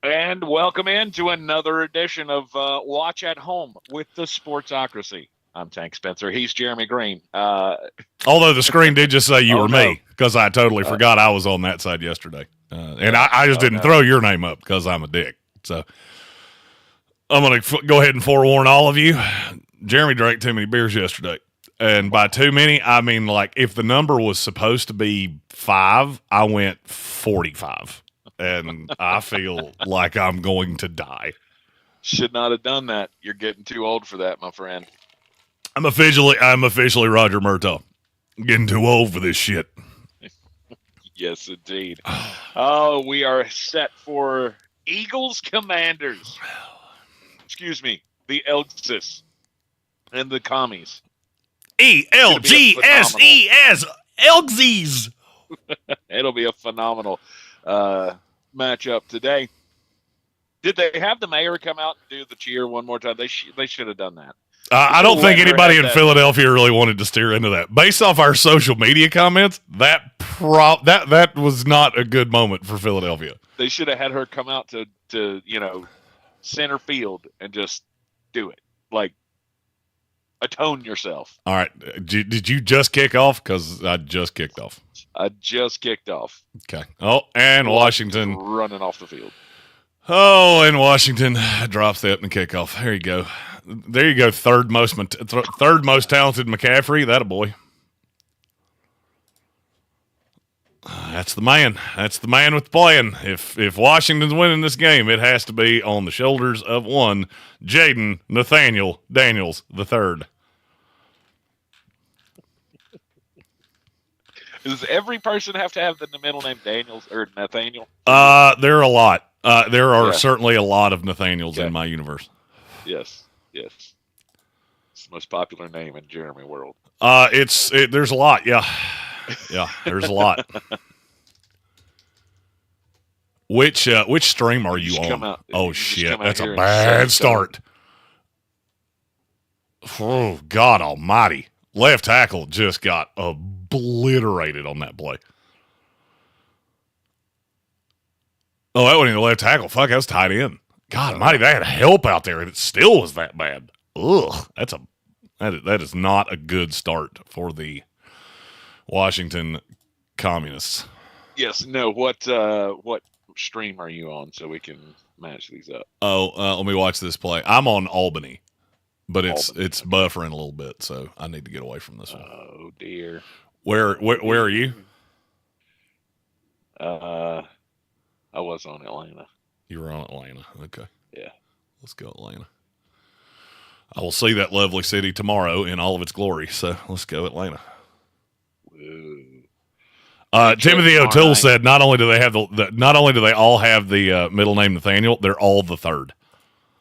And welcome into another edition of Watch at Home with the Sportsocracy. I'm Tank Spencer. He's Jeremy Green. Although the screen did just say you Oh were no. me, because I totally forgot I was on that side yesterday. And I just didn't throw your name up because I'm a dick. So I'm going to go ahead and forewarn all of you. Jeremy drank too many beers yesterday. And by too many, I mean, like, if the number was supposed to be 5, I went 45. And I feel like I'm going to die. Should not have done that. You're getting too old for that, my friend. I'm officially Roger Murtaugh. Getting too old for this shit. Yes, indeed. Oh, we are set for Eagles Commanders. Excuse me, the Elgses and the Commies. ELGSES Elgsies. It'll be a phenomenal matchup today. Did they have the mayor come out and do the cheer one more time? They should have done that. I don't think anybody in Philadelphia really wanted to steer into that. Based off our social media comments, that was not a good moment for Philadelphia. They should have had her come out to center field and just do it. Like, atone yourself. All right. Did you just kick off? Because I just kicked off. I just kicked off. Okay. Oh, and Washington running off the field. Oh, and Washington drops the opening kickoff. There you go. There you go. Third most talented McCaffrey. That a boy. That's the man. That's the man with the plan. If Washington's winning this game, it has to be on the shoulders of one Jaden Daniels III. Does every person have to have the middle name Daniels or Nathaniel? There are a lot. There are certainly a lot of Nathaniels in my universe. Yes. It's the most popular name in Jeremy world. There's a lot. Yeah, there's a lot. Which stream are you on? Oh shit, that's a bad start. Oh God Almighty! Left tackle just got obliterated on that play. Oh, that wasn't even the left tackle. Fuck, that was tight end. God Almighty, they had help out there, and it still was that bad. Ugh, that is not a good start for the Washington Communists. Yes. No. What stream are you on so we can match these up? Oh, let me watch this play. I'm on Albany, but it's buffering a little bit, so I need to get away from this one. Oh dear. Where are you? I was on Atlanta. You were on Atlanta. Okay. Yeah. Let's go Atlanta. I will see that lovely city tomorrow in all of its glory. So let's go Atlanta. Timothy O'Toole said not only do they all have the middle name Nathaniel, they're all the third.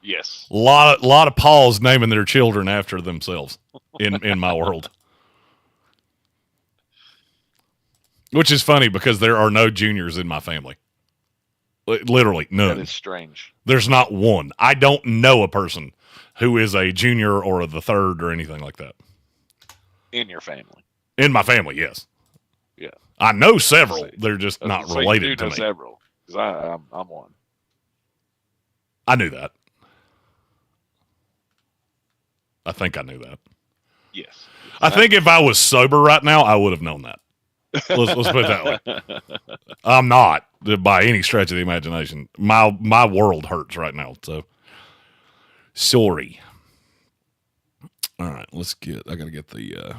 Yes. A lot of Pauls naming their children after themselves in my world. Which is funny because there are no juniors in my family. Literally none. That is strange. There's not one. I don't know a person who is a junior or the third or anything like that. In your family? In my family, yes. Yeah. I know several. They're just not related to me. Several, because I'm one. I knew that. I think I knew that. Yes. I think if I was sober right now, I would have known that. Let's put it that way. I'm not by any stretch of the imagination. My world hurts right now. So sorry. All right, I gotta get the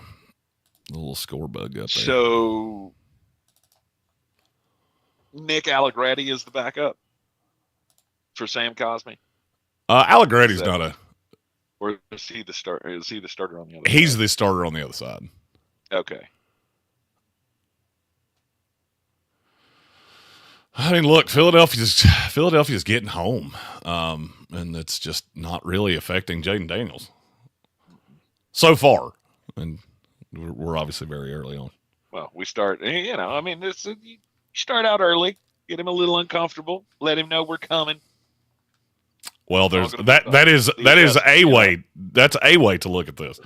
little score bug up there. So Nick Allegretti is the backup for Sam Cosmi. Allegretti's not a. Or is he the starter? Is he the starter on the other? He's the starter on the other side. Okay. I mean, look, Philadelphia's getting home, and it's just not really affecting Jaden Daniels so far, and we're obviously very early on. Well, we start, you start out early, get him a little uncomfortable, let him know we're coming. Well, there's that is a way. That's a way to look at this.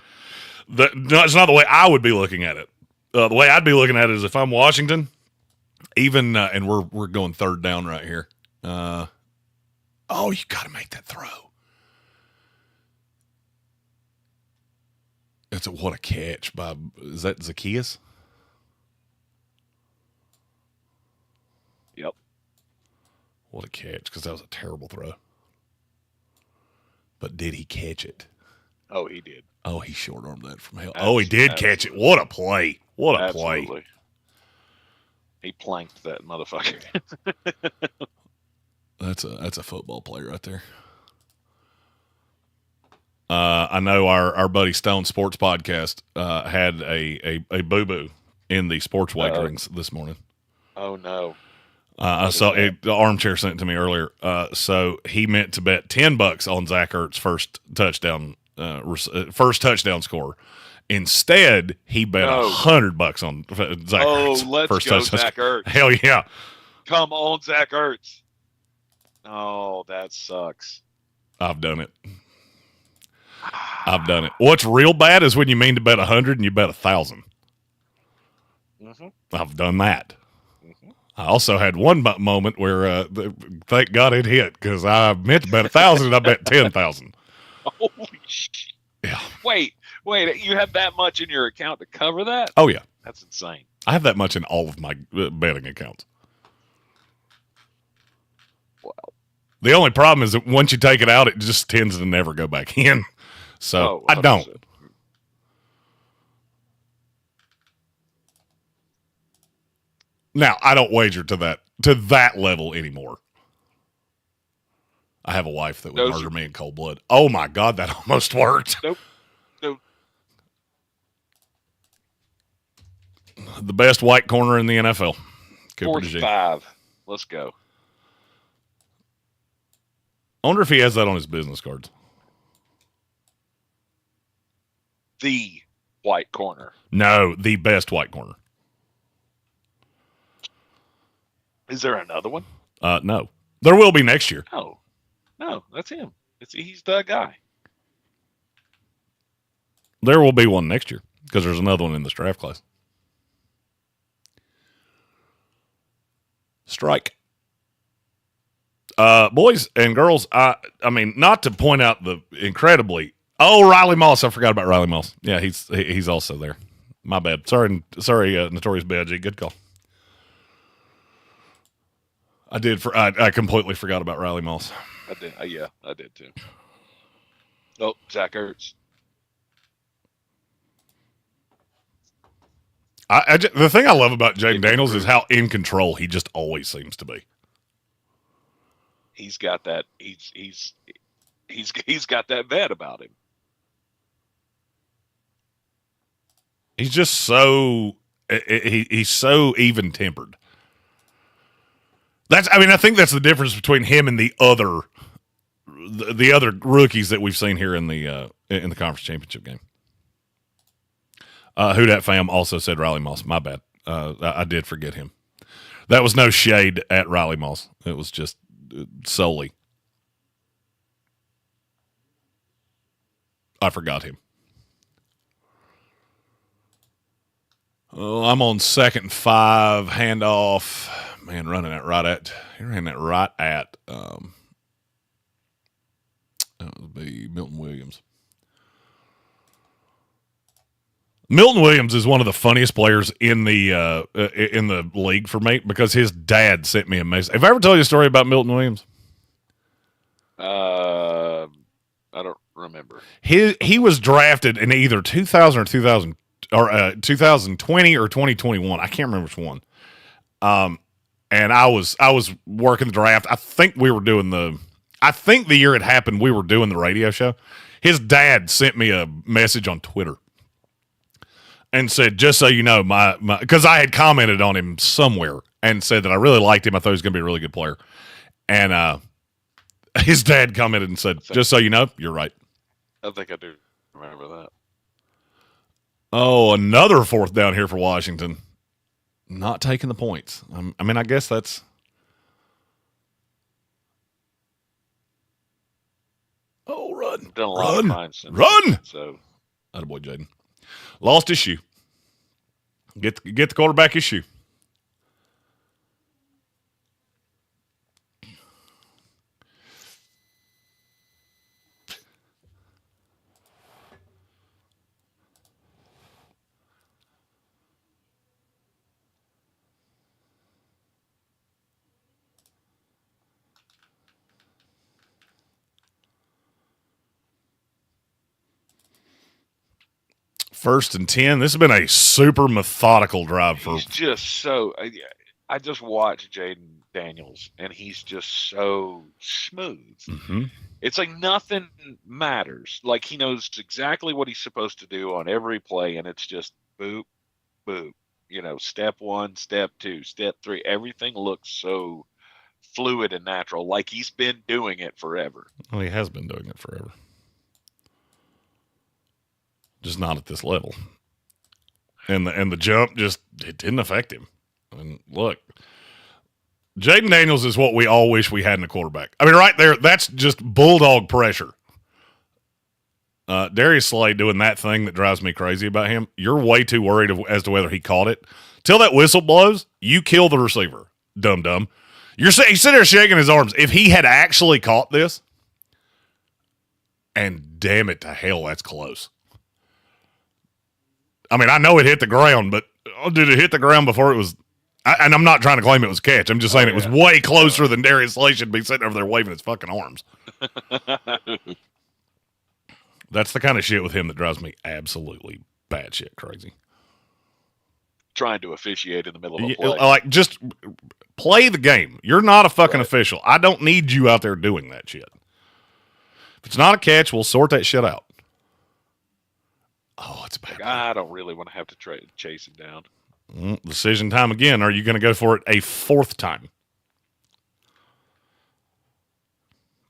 It's not the way I would be looking at it. The way I'd be looking at it is if I'm Washington. Even and we're going third down right here. Oh, you got to make that throw. What a catch by, is that Zacchaeus? Yep. What a catch, because that was a terrible throw. But did he catch it? Oh, he did. Oh, he short-armed that from hell. Oh, he did catch it. What a play. What a play. He planked that motherfucker. That's a football play right there. I know our buddy Stone Sports Podcast had a boo-boo in the sports wagerings this morning. Oh, no. I saw it, the armchair sent it to me earlier. So he meant to bet $10 on Zach Ertz first touchdown score. Instead, he bet $100 on Zach Ertz. Oh, let's first go, touchdown. Zach Ertz. Hell yeah. Come on, Zach Ertz. Oh, that sucks. I've done it. What's real bad is when you mean to bet 100 and you bet 1,000. Mm-hmm. I've done that. Mm-hmm. I also had one moment where, thank God it hit, because I meant to bet 1,000 and I bet 10,000. Holy shit! Yeah. Wait! You have that much in your account to cover that? Oh yeah, that's insane. I have that much in all of my betting accounts. Wow. The only problem is that once you take it out, it just tends to never go back in. So I don't. Now I don't wager to that level anymore. I have a wife that would murder me in cold blood. Oh my God, that almost worked. Nope. The best white corner in the NFL. 45. Let's go. I wonder if he has that on his business cards. The white corner. No, the best white corner. Is there another one? No. There will be next year. No, that's him. He's the guy. There will be one next year because there's another one in this draft class. Strike. Boys and girls, I mean, not to point out the incredibly... Oh, Riley Moss. I forgot about Riley Moss. Yeah, he's also there. My bad. Sorry, Notorious B.I.G. Good call. I completely forgot about Riley Moss. I did. Yeah, I did too. Oh, Zach Ertz. The thing I love about Jaden Daniels is how in control he just always seems to be. He's got that. He's got that vet about him. He's just so he's so even tempered. I think that's the difference between him and the other rookies that we've seen here in the conference championship game. Who Dat fam also said Riley Moss. My bad. I did forget him. That was no shade at Riley Moss. It was just solely. I forgot him. Oh, I'm on 2nd and 5, handoff. Man, he ran that right at that would be Milton Williams. Milton Williams is one of the funniest players in the league for me because his dad sent me a message. Have I ever told you a story about Milton Williams? I don't remember. He was drafted in either 2000 or 2020 or 2021. I can't remember which one. And I was working the draft. I think the year it happened, we were doing the radio show. His dad sent me a message on Twitter and said, just so you know, because I had commented on him somewhere and said that I really liked him. I thought he was going to be a really good player. And his dad commented and said, just so you know, you're right. I think I do remember that. Oh, another 4th down here for Washington. Not taking the points. I guess that's... Oh, run. Done a lot of times. Run! So, attaboy, Jaden. Lost his shoe. Get the quarterback his shoe. 1st and 10. This has been a super methodical drive for. He's just so. I just watched Jaden Daniels, and he's just so smooth. Mm-hmm. It's like nothing matters. Like he knows exactly what he's supposed to do on every play, and it's just boop, boop. Step 1, step 2, step 3. Everything looks so fluid and natural, like he's been doing it forever. Well, he has been doing it forever. Just not at this level. And the jump it didn't affect him. I mean, look. Jaden Daniels is what we all wish we had in a quarterback. I mean, right there, that's just bulldog pressure. Darius Slay doing that thing that drives me crazy about him. You're way too worried as to whether he caught it. Till that whistle blows, you kill the receiver. Dum-dum. He's sitting there shaking his arms. If he had actually caught this, and damn it to hell, that's close. I mean, I know it hit the ground, but did it hit the ground before it was... and I'm not trying to claim it was a catch. I'm just saying it was way closer than Darius Slay should be sitting over there waving his fucking arms. That's the kind of shit with him that drives me absolutely batshit crazy. Trying to officiate in the middle of a play. Like, just play the game. You're not a fucking official. I don't need you out there doing that shit. If it's not a catch, we'll sort that shit out. Oh, it's bad. I don't really want to have to chase him down. Decision time again. Are you going to go for it a 4th time?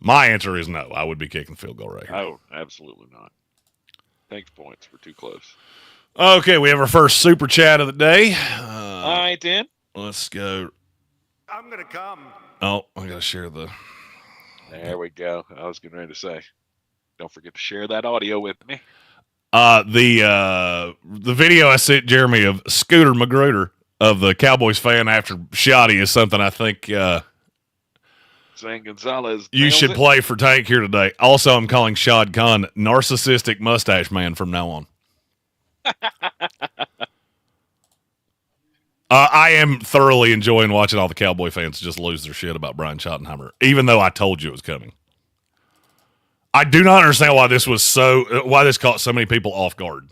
My answer is no. I would be kicking field goal right here. Oh, absolutely not. Thanks, points. We're too close. Okay, we have our first super chat of the day. All right, then. Let's go. I'm going to come. Oh, I got to share the... There we go. I was getting ready to say, don't forget to share that audio with me. The video I sent Jeremy of Scooter Magruder of the Cowboys fan after Shoddy is something I think... Zane Gonzalez. You should play for Tank here today. Also, I'm calling Shad Khan narcissistic mustache man from now on. I am thoroughly enjoying watching all the Cowboy fans just lose their shit about Brian Schottenheimer, even though I told you it was coming. I do not understand why this caught so many people off guard.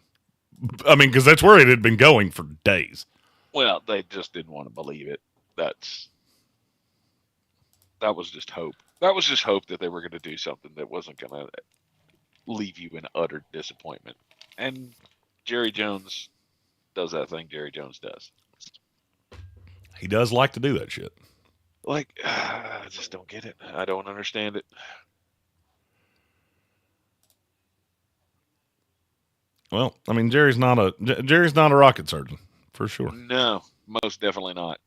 I mean, because that's where it had been going for days. Well, they just didn't want to believe it. That was just hope. That was just hope that they were going to do something that wasn't going to leave you in utter disappointment. And Jerry Jones does that thing Jerry Jones does. He does like to do that shit. Like, I just don't get it. I don't understand it. Well, I mean, Jerry's not a rocket surgeon, for sure. No, most definitely not.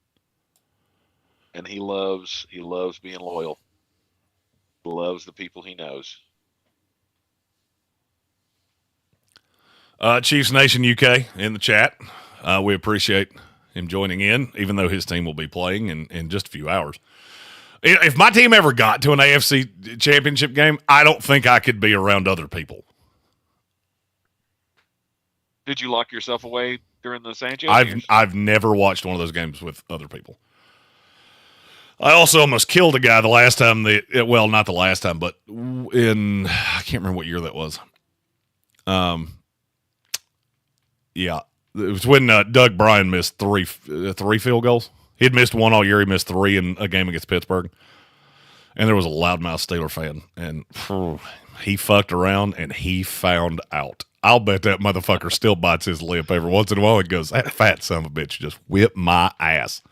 And he loves being loyal. He loves the people he knows. Chiefs Nation UK in the chat. We appreciate him joining in, even though his team will be playing in just a few hours. If my team ever got to an AFC championship game, I don't think I could be around other people. Did you lock yourself away during the Sanchez years? I've never watched one of those games with other people. I also almost killed a guy the last time. Not the last time, but I can't remember what year that was. Yeah, it was when Doug Bryan missed three field goals. He'd missed one all year. He missed 3 in a game against Pittsburgh. And there was a loudmouth Steeler fan, and he fucked around and he found out. I'll bet that motherfucker still bites his lip every once in a while and goes, "That fat son of a bitch just whipped my ass."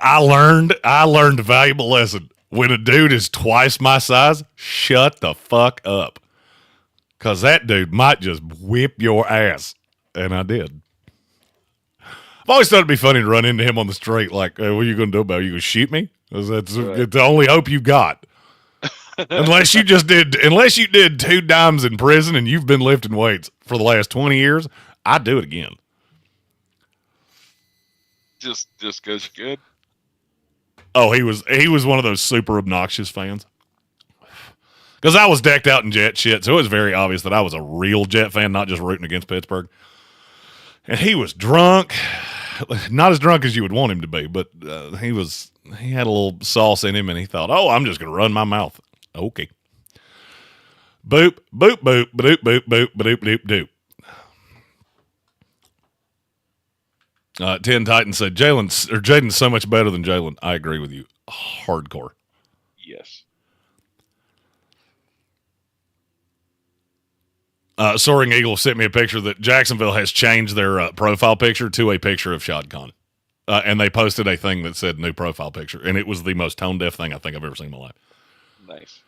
I learned a valuable lesson. When a dude is twice my size, shut the fuck up. Because that dude might just whip your ass. And I did. I've always thought it'd be funny to run into him on the street like, "Hey, what are you going to do about it? You going to shoot me?" It's the only hope you got. Unless you did 2 dimes in prison and you've been lifting weights for the last 20 years, I'd do it again. Just because you're good. Oh, he was one of those super obnoxious fans. Because I was decked out in Jet shit, so it was very obvious that I was a real Jet fan, not just rooting against Pittsburgh. And he was drunk. Not as drunk as you would want him to be, but he had a little sauce in him, and he thought, "Oh, I'm just going to run my mouth." Okay. Boop, boop, boop, boop, boop, boop, boop, boop, doop. 10 Titans said Jaden's so much better than Jalen. I agree with you. Hardcore. Yes. Soaring Eagle sent me a picture that Jacksonville has changed their profile picture to a picture of Shad Khan. And they posted a thing that said new profile picture. And it was the most tone-deaf thing I think I've ever seen in my life. Nice.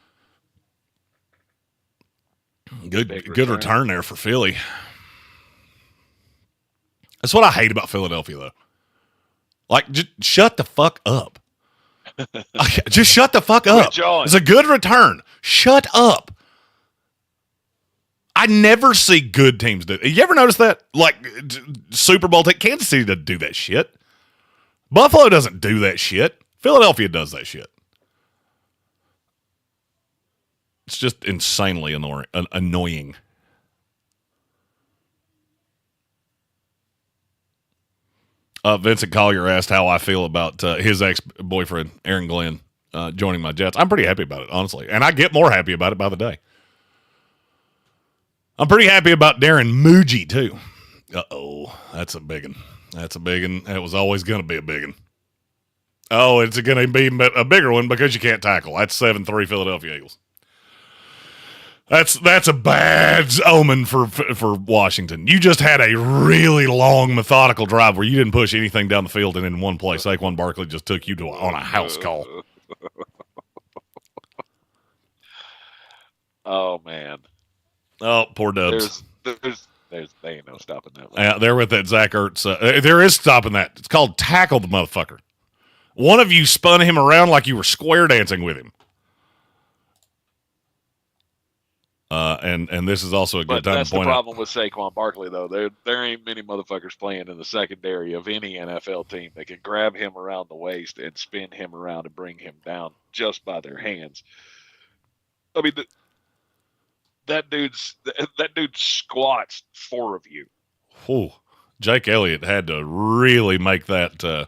Good return there for Philly. That's what I hate about Philadelphia, though. Like, just shut the fuck up. Just shut the fuck up. It's a good return. Shut up. I never see good teams do it. You ever notice that? Like, Super Bowl, Kansas City doesn't do that shit. Buffalo doesn't do that shit. Philadelphia does that shit. It's just insanely annoying. Vincent Collier asked how I feel about his ex-boyfriend, Aaron Glenn, joining my Jets. I'm pretty happy about it, honestly. And I get more happy about it by the day. I'm pretty happy about Darren Muji, too. Uh-oh. That's a big one. It was always going to be a big one. Oh, it's going to be a bigger one because you can't tackle. That's 7-3 Philadelphia Eagles. That's a bad omen for Washington. You just had a really long methodical drive where you didn't push anything down the field, and in one play, Saquon Barkley just took you on a house call. Oh, man. Oh, poor Dubs. They ain't no stopping that. They're with that Zach Ertz. There is stopping that. It's called tackle the motherfucker. One of you spun him around like you were square dancing with him. And this is also a good time to point out. That's the problem with Saquon Barkley, though. There ain't many motherfuckers playing in the secondary of any NFL team that can grab him around the waist and spin him around and bring him down just by their hands. I mean, that dude squats 4 of you. Whew. Jake Elliott had to really make that.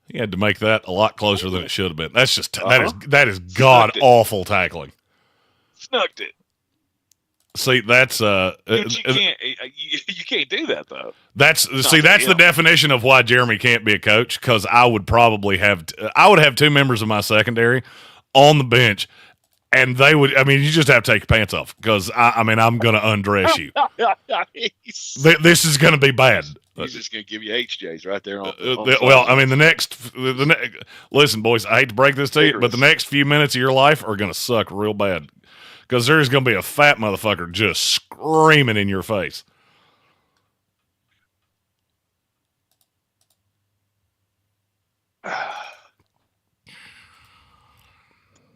He had to make that a lot closer than it should have been. That's just that is god awful tackling. Snugged it. See, that's you can't do that though. That's the definition of why Jeremy can't be a coach, because I would have 2 members of my secondary on the bench. And they would, you just have to take your pants off, because, I'm going to undress you. This is going to be bad. He's just going to give you HJs right there. Listen, boys, I hate to break this to you, but the next few minutes of your life are going to suck real bad, because there's going to be a fat motherfucker just screaming in your face.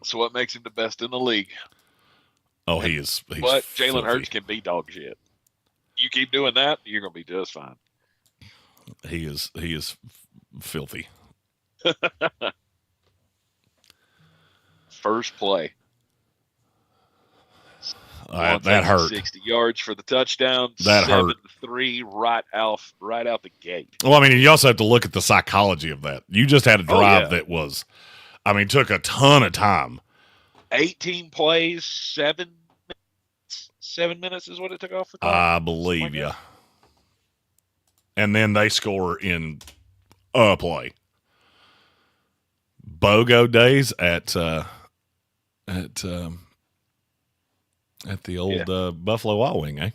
So what makes him the best in the league? Oh, he's but Jalen Hurts can be dog shit. You keep doing that, you're going to be just fine. He is filthy. First play. That hurt. 60 yards for the touchdown. That hurt. 7-3 right out the gate. Well, you also have to look at the psychology of that. You just had a drive that was, took a ton of time. 18 plays, 7 minutes is what it took off the clock. I believe you. And then they score in a play. BOGO days at the old Buffalo Wild Wing, eh?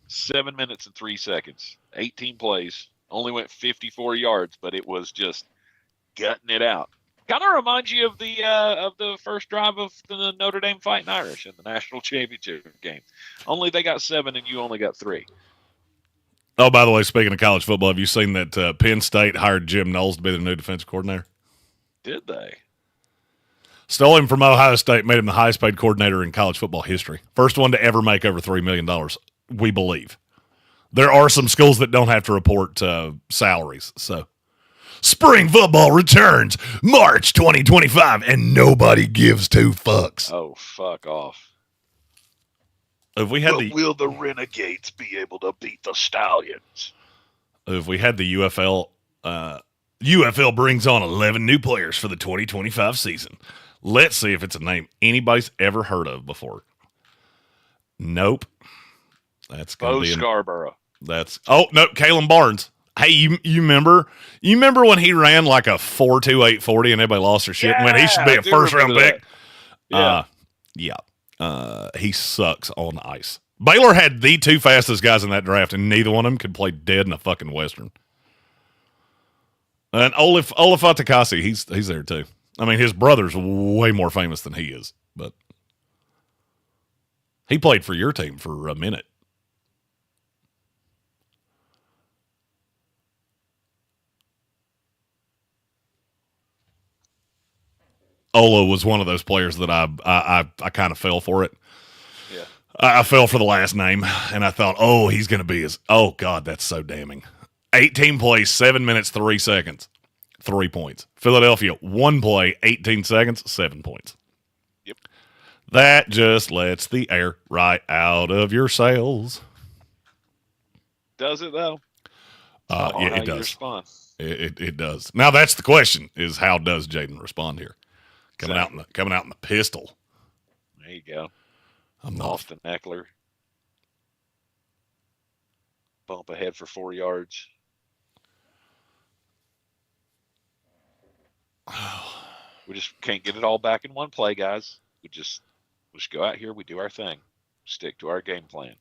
7 minutes and 3 seconds. 18 plays. Only went 54 yards, but it was just gutting it out. Kind of reminds you of the first drive of the Notre Dame Fighting Irish in the national championship game. Only they got 7 and you only got 3. Oh, by the way, speaking of college football, have you seen that Penn State hired Jim Knowles to be their new defensive coordinator? Did they? Stole him from Ohio State, made him the highest paid coordinator in college football history. First one to ever make over $3 million, we believe. There are some schools that don't have to report salaries, so. Spring football returns March 2025, and nobody gives 2 fucks. Oh, fuck off. If we had will the Renegades be able to beat the Stallions? If we had the UFL, UFL brings on 11 new players for the 2025 season. Let's see if it's a name anybody's ever heard of before. Nope. That's going to be Scarborough. Nope, Kalen Barnes. Hey, you remember when he ran like a 4.28 40 and everybody lost their shit when he should be a first round pick? Yeah. He sucks on ice. Baylor had the two fastest guys in that draft, and neither one of them could play dead in a fucking Western. And Olaf Atakasi, he's there too. I mean, his brother's way more famous than he is, but he played for your team for a minute. Ola was one of those players that I kind of fell for it. Yeah. I fell for the last name, and I thought, oh, he's going to be his. Oh, God, that's so damning. 18 plays, 7 minutes, 3 seconds, 3 points. Philadelphia, 1 play, 18 seconds, 7 points. Yep. That just lets the air right out of your sails. Does it, though? Yeah, it does. Respond. It does. Now, that's the question, is how does Jaden respond here? Coming out in the pistol. There you go. I'm Austin Eckler. Bump ahead for 4 yards. We just can't get it all back in one play, guys. We just go out here. We do our thing. Stick to our game plan.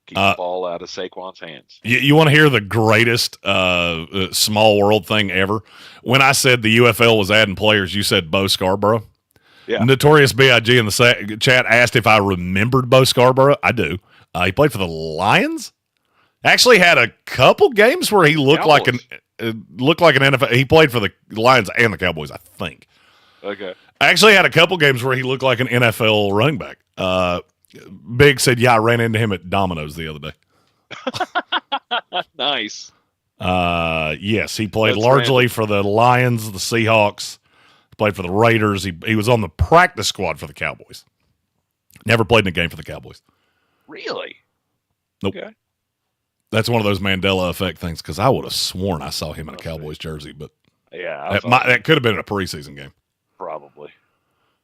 Keep the ball out of Saquon's hands. You want to hear the greatest small world thing ever? When I said the UFL was adding players, you said Bo Scarborough. Yeah. Notorious B.I.G. in the chat asked if I remembered Bo Scarborough. I do. He played for the Lions. Actually had a couple games where he looked like an NFL. He played for the Lions and the Cowboys, I think. Okay. I actually had a couple games where he looked like an NFL running back. Big said, yeah, I ran into him at Domino's the other day. Nice. Yes, he played largely for the Lions, the Seahawks, played for the Raiders. He was on the practice squad for the Cowboys. Never played in a game for the Cowboys. Really? Nope. Okay. That's one of those Mandela effect things, because I would have sworn I saw him in a Cowboys jersey, but yeah, that could have been in a preseason game. Probably.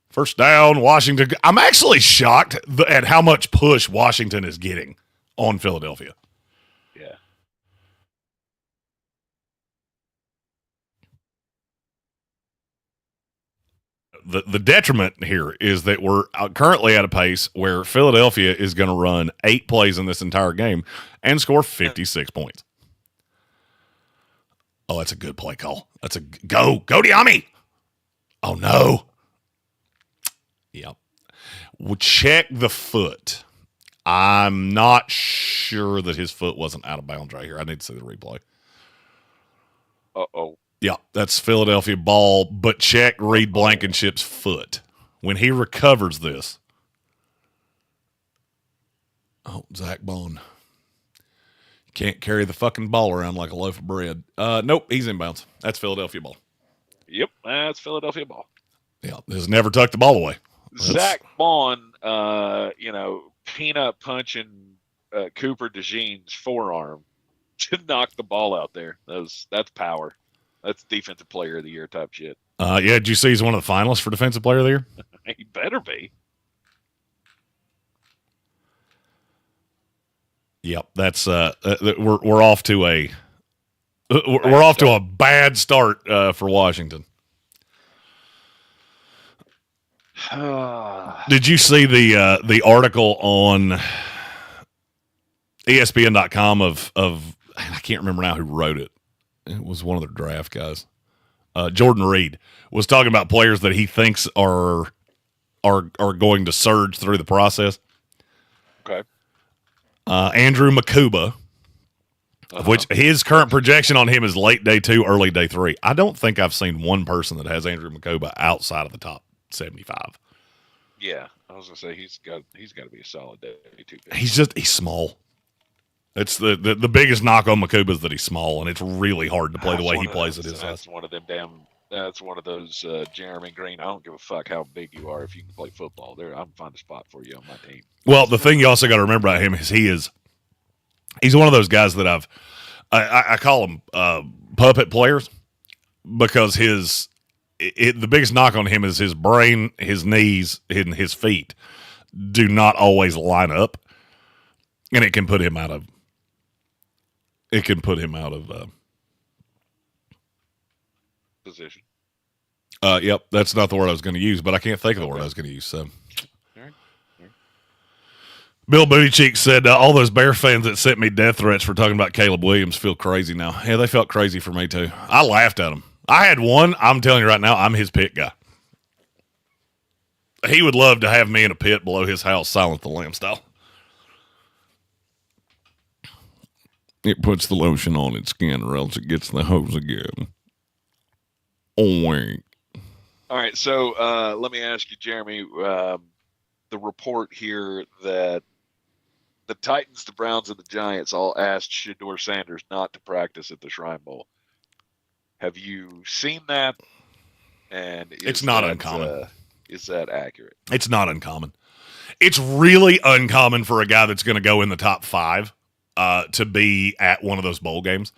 First down, Washington. I'm actually shocked at how much push Washington is getting on Philadelphia. Yeah. The detriment here is that we're currently at a pace where Philadelphia is going to run 8 plays in this entire game and score 56 points. Oh, that's a good play call. That's a go Dami. Oh no. Yep. We'll check the foot. I'm not sure that his foot wasn't out of bounds right here. I need to see the replay. Uh-oh. Yeah, that's Philadelphia ball, but check Reed Blankenship's foot. When he recovers this. Oh, Zach Bone. Can't carry the fucking ball around like a loaf of bread. Nope, he's inbounds. That's Philadelphia ball. Yep, that's Philadelphia ball. Yeah, has never tucked the ball away. Zach Bond, peanut punching Cooper DeJean's forearm to knock the ball out there. That's power. That's defensive player of the year type shit. Yeah, did you see he's one of the finalists for defensive player of the year? He better be. Yep, that's we're off to a a bad start for Washington. Did you see the article on ESPN.com of I can't remember now who wrote it. It was one of their draft guys. Jordan Reed was talking about players that he thinks are going to surge through the process. Okay. Andrew Makuba, of which his current projection on him is late day 2, early day 3. I don't think I've seen one person that has Andrew Makuba outside of the top 75. Yeah, I was gonna say he's got to be a solid day 2. He's small. It's the biggest knock on Makuba is that he's small, and it's really hard to play the way he plays at his size. That's one of those Jeremy Green. I don't give a fuck how big you are if you can play football. I'm finding a spot for you on my team. Well, the thing you also got to remember about him is he's one of those guys that I call him puppet players, because the biggest knock on him is his brain, his knees, and his feet do not always line up, and it can put him out of position. Yep, that's not the word I was going to use, but I can't think of the word I was going to use. So, All right. Bill Bootycheek said all those Bear fans that sent me death threats for talking about Caleb Williams feel crazy now. Yeah, they felt crazy for me too. I laughed at them. I had one. I'm telling you right now, I'm his pick guy. He would love to have me in a pit below his house, Silent the Lamb style. It puts the lotion on its skin, or else it gets the hose again. Oink. All right, so let me ask you, Jeremy, the report here that the Titans, the Browns, and the Giants all asked Shedeur Sanders not to practice at the Shrine Bowl. Have you seen that? And it's not uncommon. Is that accurate? It's not uncommon. It's really uncommon for a guy that's going to go in the top 5 to be at one of those bowl games.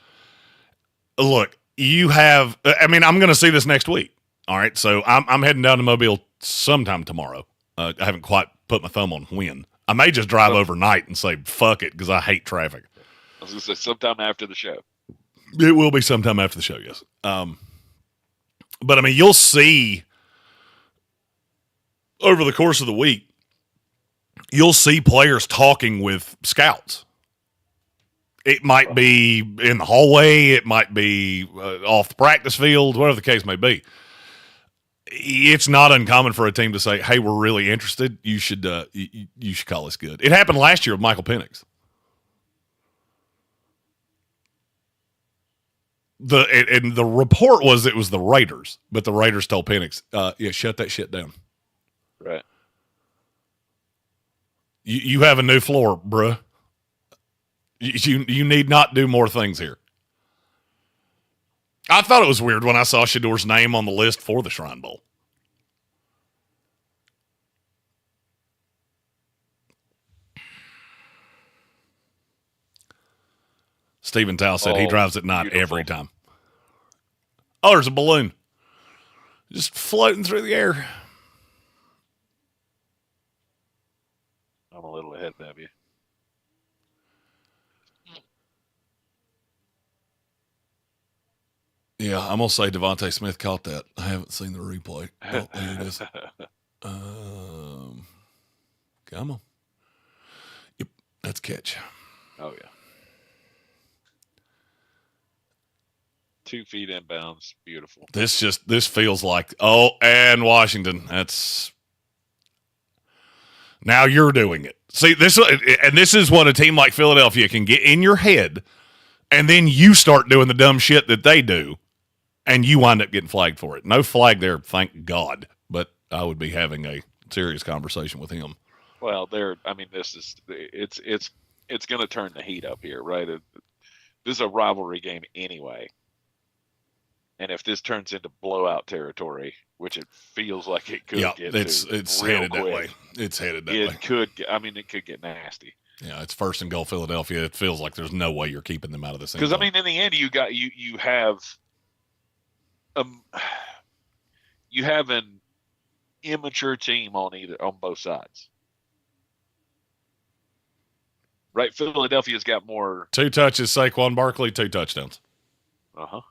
Look, you have. I mean, I'm going to see this next week. All right, so I'm heading down to Mobile sometime tomorrow. I haven't quite put my thumb on when. I may just drive overnight and say fuck it because I hate traffic. I was going to say sometime after the show. It will be sometime after the show, yes. But I mean, you'll see over the course of the week, you'll see players talking with scouts. It might be in the hallway. It might be off the practice field, whatever the case may be. It's not uncommon for a team to say, hey, we're really interested. You should call us good. It happened last year with Michael Penix. The report was it was the Raiders, but the Raiders told Penix, yeah, shut that shit down. Right. You have a new floor, bruh. You need not do more things here. I thought it was weird when I saw Shedeur's name on the list for the Shrine Bowl. Stephen Tao said he drives at night beautiful. Every time. Oh, there's a balloon. Just floating through the air. I'm a little ahead of you. Yeah, I'm going to say Devontae Smith caught that. I haven't seen the replay. Oh, here it is. Come on. Yep, that's catch. Oh, yeah. 2 feet inbounds. Beautiful. This feels like, and Washington. That's now you're doing it. See, this is what a team like Philadelphia can get in your head, and then you start doing the dumb shit that they do, and you wind up getting flagged for it. No flag there, thank God. But I would be having a serious conversation with him. Well, it's going to turn the heat up here, right? This is a rivalry game anyway. And if this turns into blowout territory, which it feels like it could get it's headed quick, that way. It's headed that way. It could get nasty. Yeah, it's first and goal Philadelphia. It feels like there's no way you're keeping them out of this. Because I mean, in the end, you have an immature team on both sides. Right? Philadelphia's got more 2 touches, Saquon Barkley, 2 touchdowns. Uh-huh.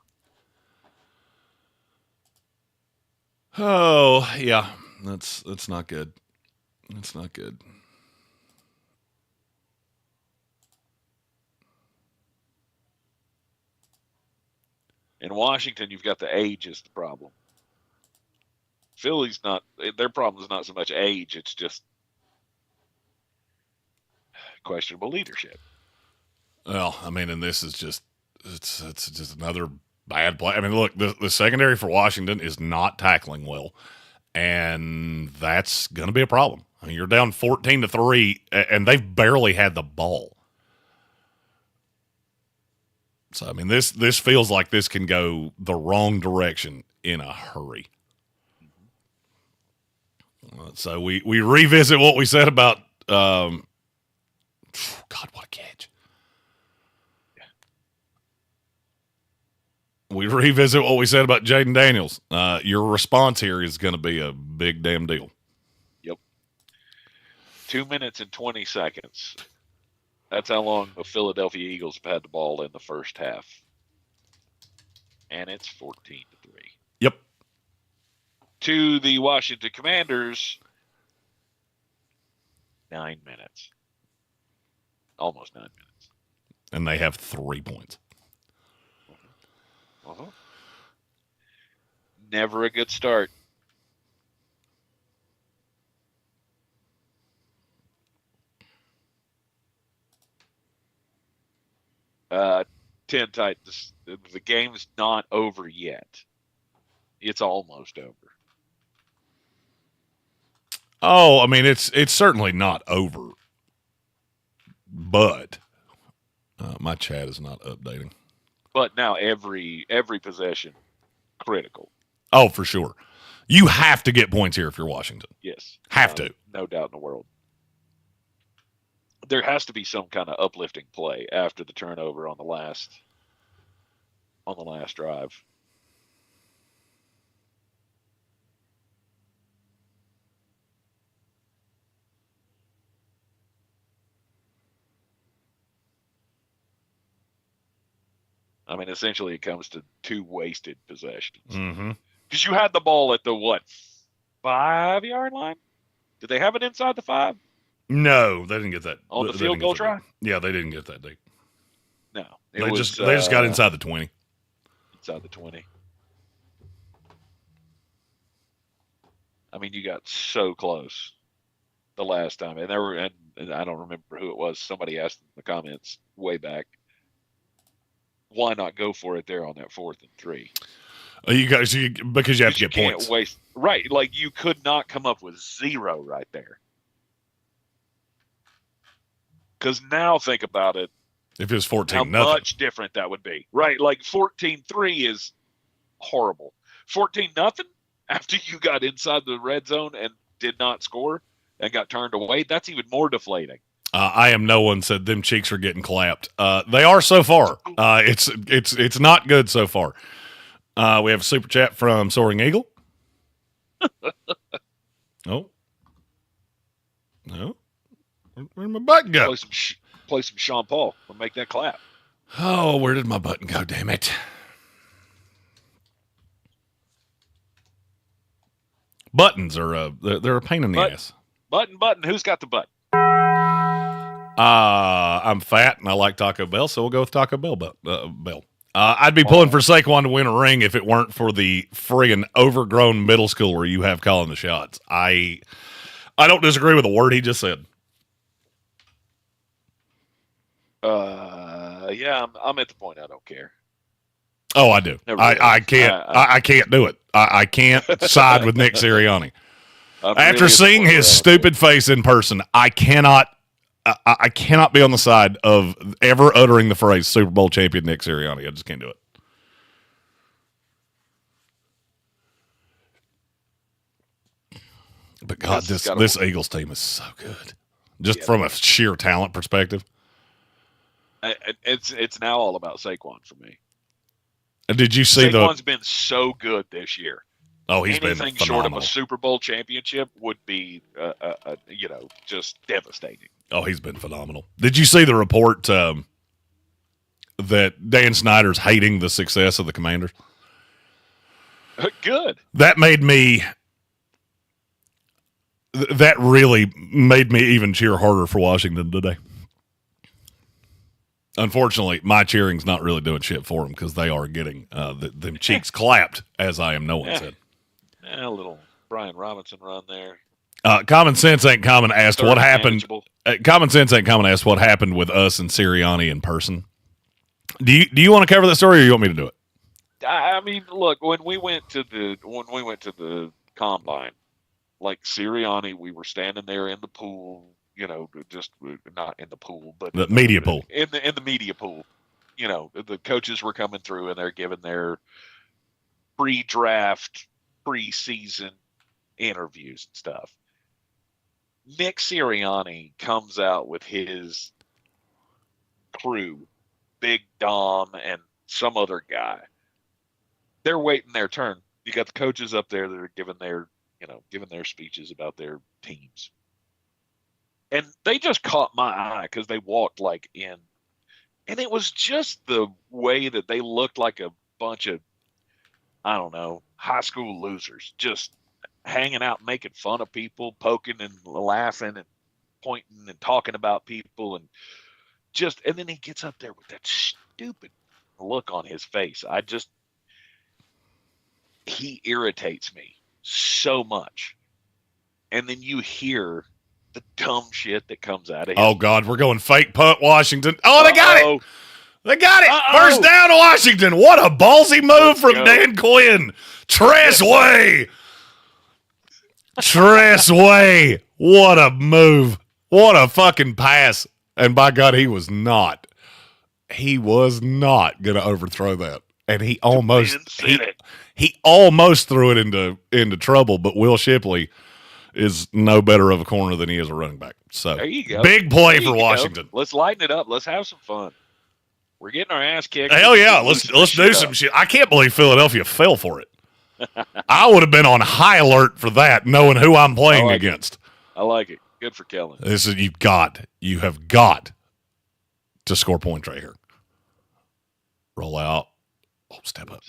Oh, yeah. That's not good. That's not good. In Washington, you've got the age is the problem. Philly's not, their problem is not so much age, it's just questionable leadership. Well, I mean, and this is just, it's just another bad play. I mean, look, the secondary for Washington is not tackling well, and that's going to be a problem. I mean, you're down 14-3, and they've barely had the ball. So, I mean, this feels like this can go the wrong direction in a hurry. So we revisit what we said about God, what a catch. We revisit what we said about Jaden Daniels. Your response here is going to be a big damn deal. Yep. 2 minutes and 20 seconds. That's how long the Philadelphia Eagles have had the ball in the first half. And it's 14-3. To the Washington Commanders, 9 minutes. Almost 9 minutes. And they have 3 points. Uh-huh. Never a good start. Ten tight. The game's not over yet. It's almost over. Oh, I mean, it's certainly not over. But my chat is not updating. But now every possession, critical. Oh, for sure. You have to get points here if you're Washington. Yes. Have to. No doubt in the world. There has to be some kind of uplifting play after the turnover on the last drive. I mean, essentially, it comes to 2 wasted possessions. Mm-hmm. Because you had the ball at the 5-yard line? Did they have it inside the 5? No, they didn't get that. On the field goal try? Yeah, they didn't get that deep. No. They just got inside the 20. Inside the 20. I mean, you got so close the last time. And I don't remember who it was. Somebody asked in the comments way back, why not go for it there on that 4th and 3? Because you have to get points. Waste, right. Like, you could not come up with 0 right there. Because now think about it. If it was 14-0. How much different that would be. Right. Like 14-3 is horrible. 14-0 after you got inside the red zone and did not score and got turned away, that's even more deflating. I am no one said them cheeks are getting clapped. They are so far. It's not good so far. We have a super chat from Soaring Eagle. Oh. No. Where'd my button go? Play some Sean Paul and make that clap. Oh, where did my button go? Damn it. Buttons are they're a pain in the ass. Button. Who's got the button? I'm fat and I like Taco Bell, so we'll go with Taco Bell. I'd be pulling for Saquon to win a ring if it weren't for the friggin' overgrown middle schooler you have calling the shots. I don't disagree with a word he just said. Yeah, I'm at the point I don't care. Oh, I do. I can't do it. I can't side with Nick Sirianni. After seeing his stupid face in person, I cannot be on the side of ever uttering the phrase Super Bowl champion Nick Sirianni. I just can't do it. But God, this Eagles team is so good. Just from a sheer talent perspective. It's now all about Saquon for me. Did you see Saquon's been so good this year. Oh, he's been anything phenomenal. short of a Super Bowl championship would be, just devastating. Oh, he's been phenomenal. Did you see the report that Dan Snyder's hating the success of the Commanders? Good. That really made me even cheer harder for Washington today. Unfortunately, my cheering's not really doing shit for them because they are getting them cheeks clapped, as I am no one said. A little Brian Robinson run there. Common Sense Ain't Common asked what happened. Common Sense Ain't Common asked what happened with us and Sirianni in person. Do you want to cover that story, or you want me to do it? I mean, look, when we went to the combine, like Sirianni, we were standing there in the pool. Just not in the pool, but the media pool. In the media pool. The coaches were coming through and they're giving their pre-draft, pre-season interviews and stuff. Nick Sirianni comes out with his crew, Big Dom and some other guy. They're waiting their turn. You got the coaches up there that are giving their speeches about their teams. And they just caught my eye because they walked in. And it was just the way that they looked like a bunch of, I don't know, high school losers. Just hanging out, making fun of people, poking and laughing and pointing and talking about people, and then he gets up there with that stupid look on his face. He irritates me so much. And then you hear the dumb shit that comes out of him. Oh, God, we're going fake punt, Washington. Oh, they got it. They got it. First down, Washington. What a ballsy move from Dan Quinn. Tress way. What a move. What a fucking pass. And by God, he was not going to overthrow that. And he almost threw it into trouble, but Will Shipley is no better of a corner than he is a running back. So there you go. Big play for Washington. Let's lighten it up. Let's have some fun. We're getting our ass kicked. Hell yeah. Let's do some shit. I can't believe Philadelphia fell for it. I would have been on high alert for that, knowing who I'm playing against. I like it. Good for Kellen. You have got to score points right here. Roll out. Oh, step up.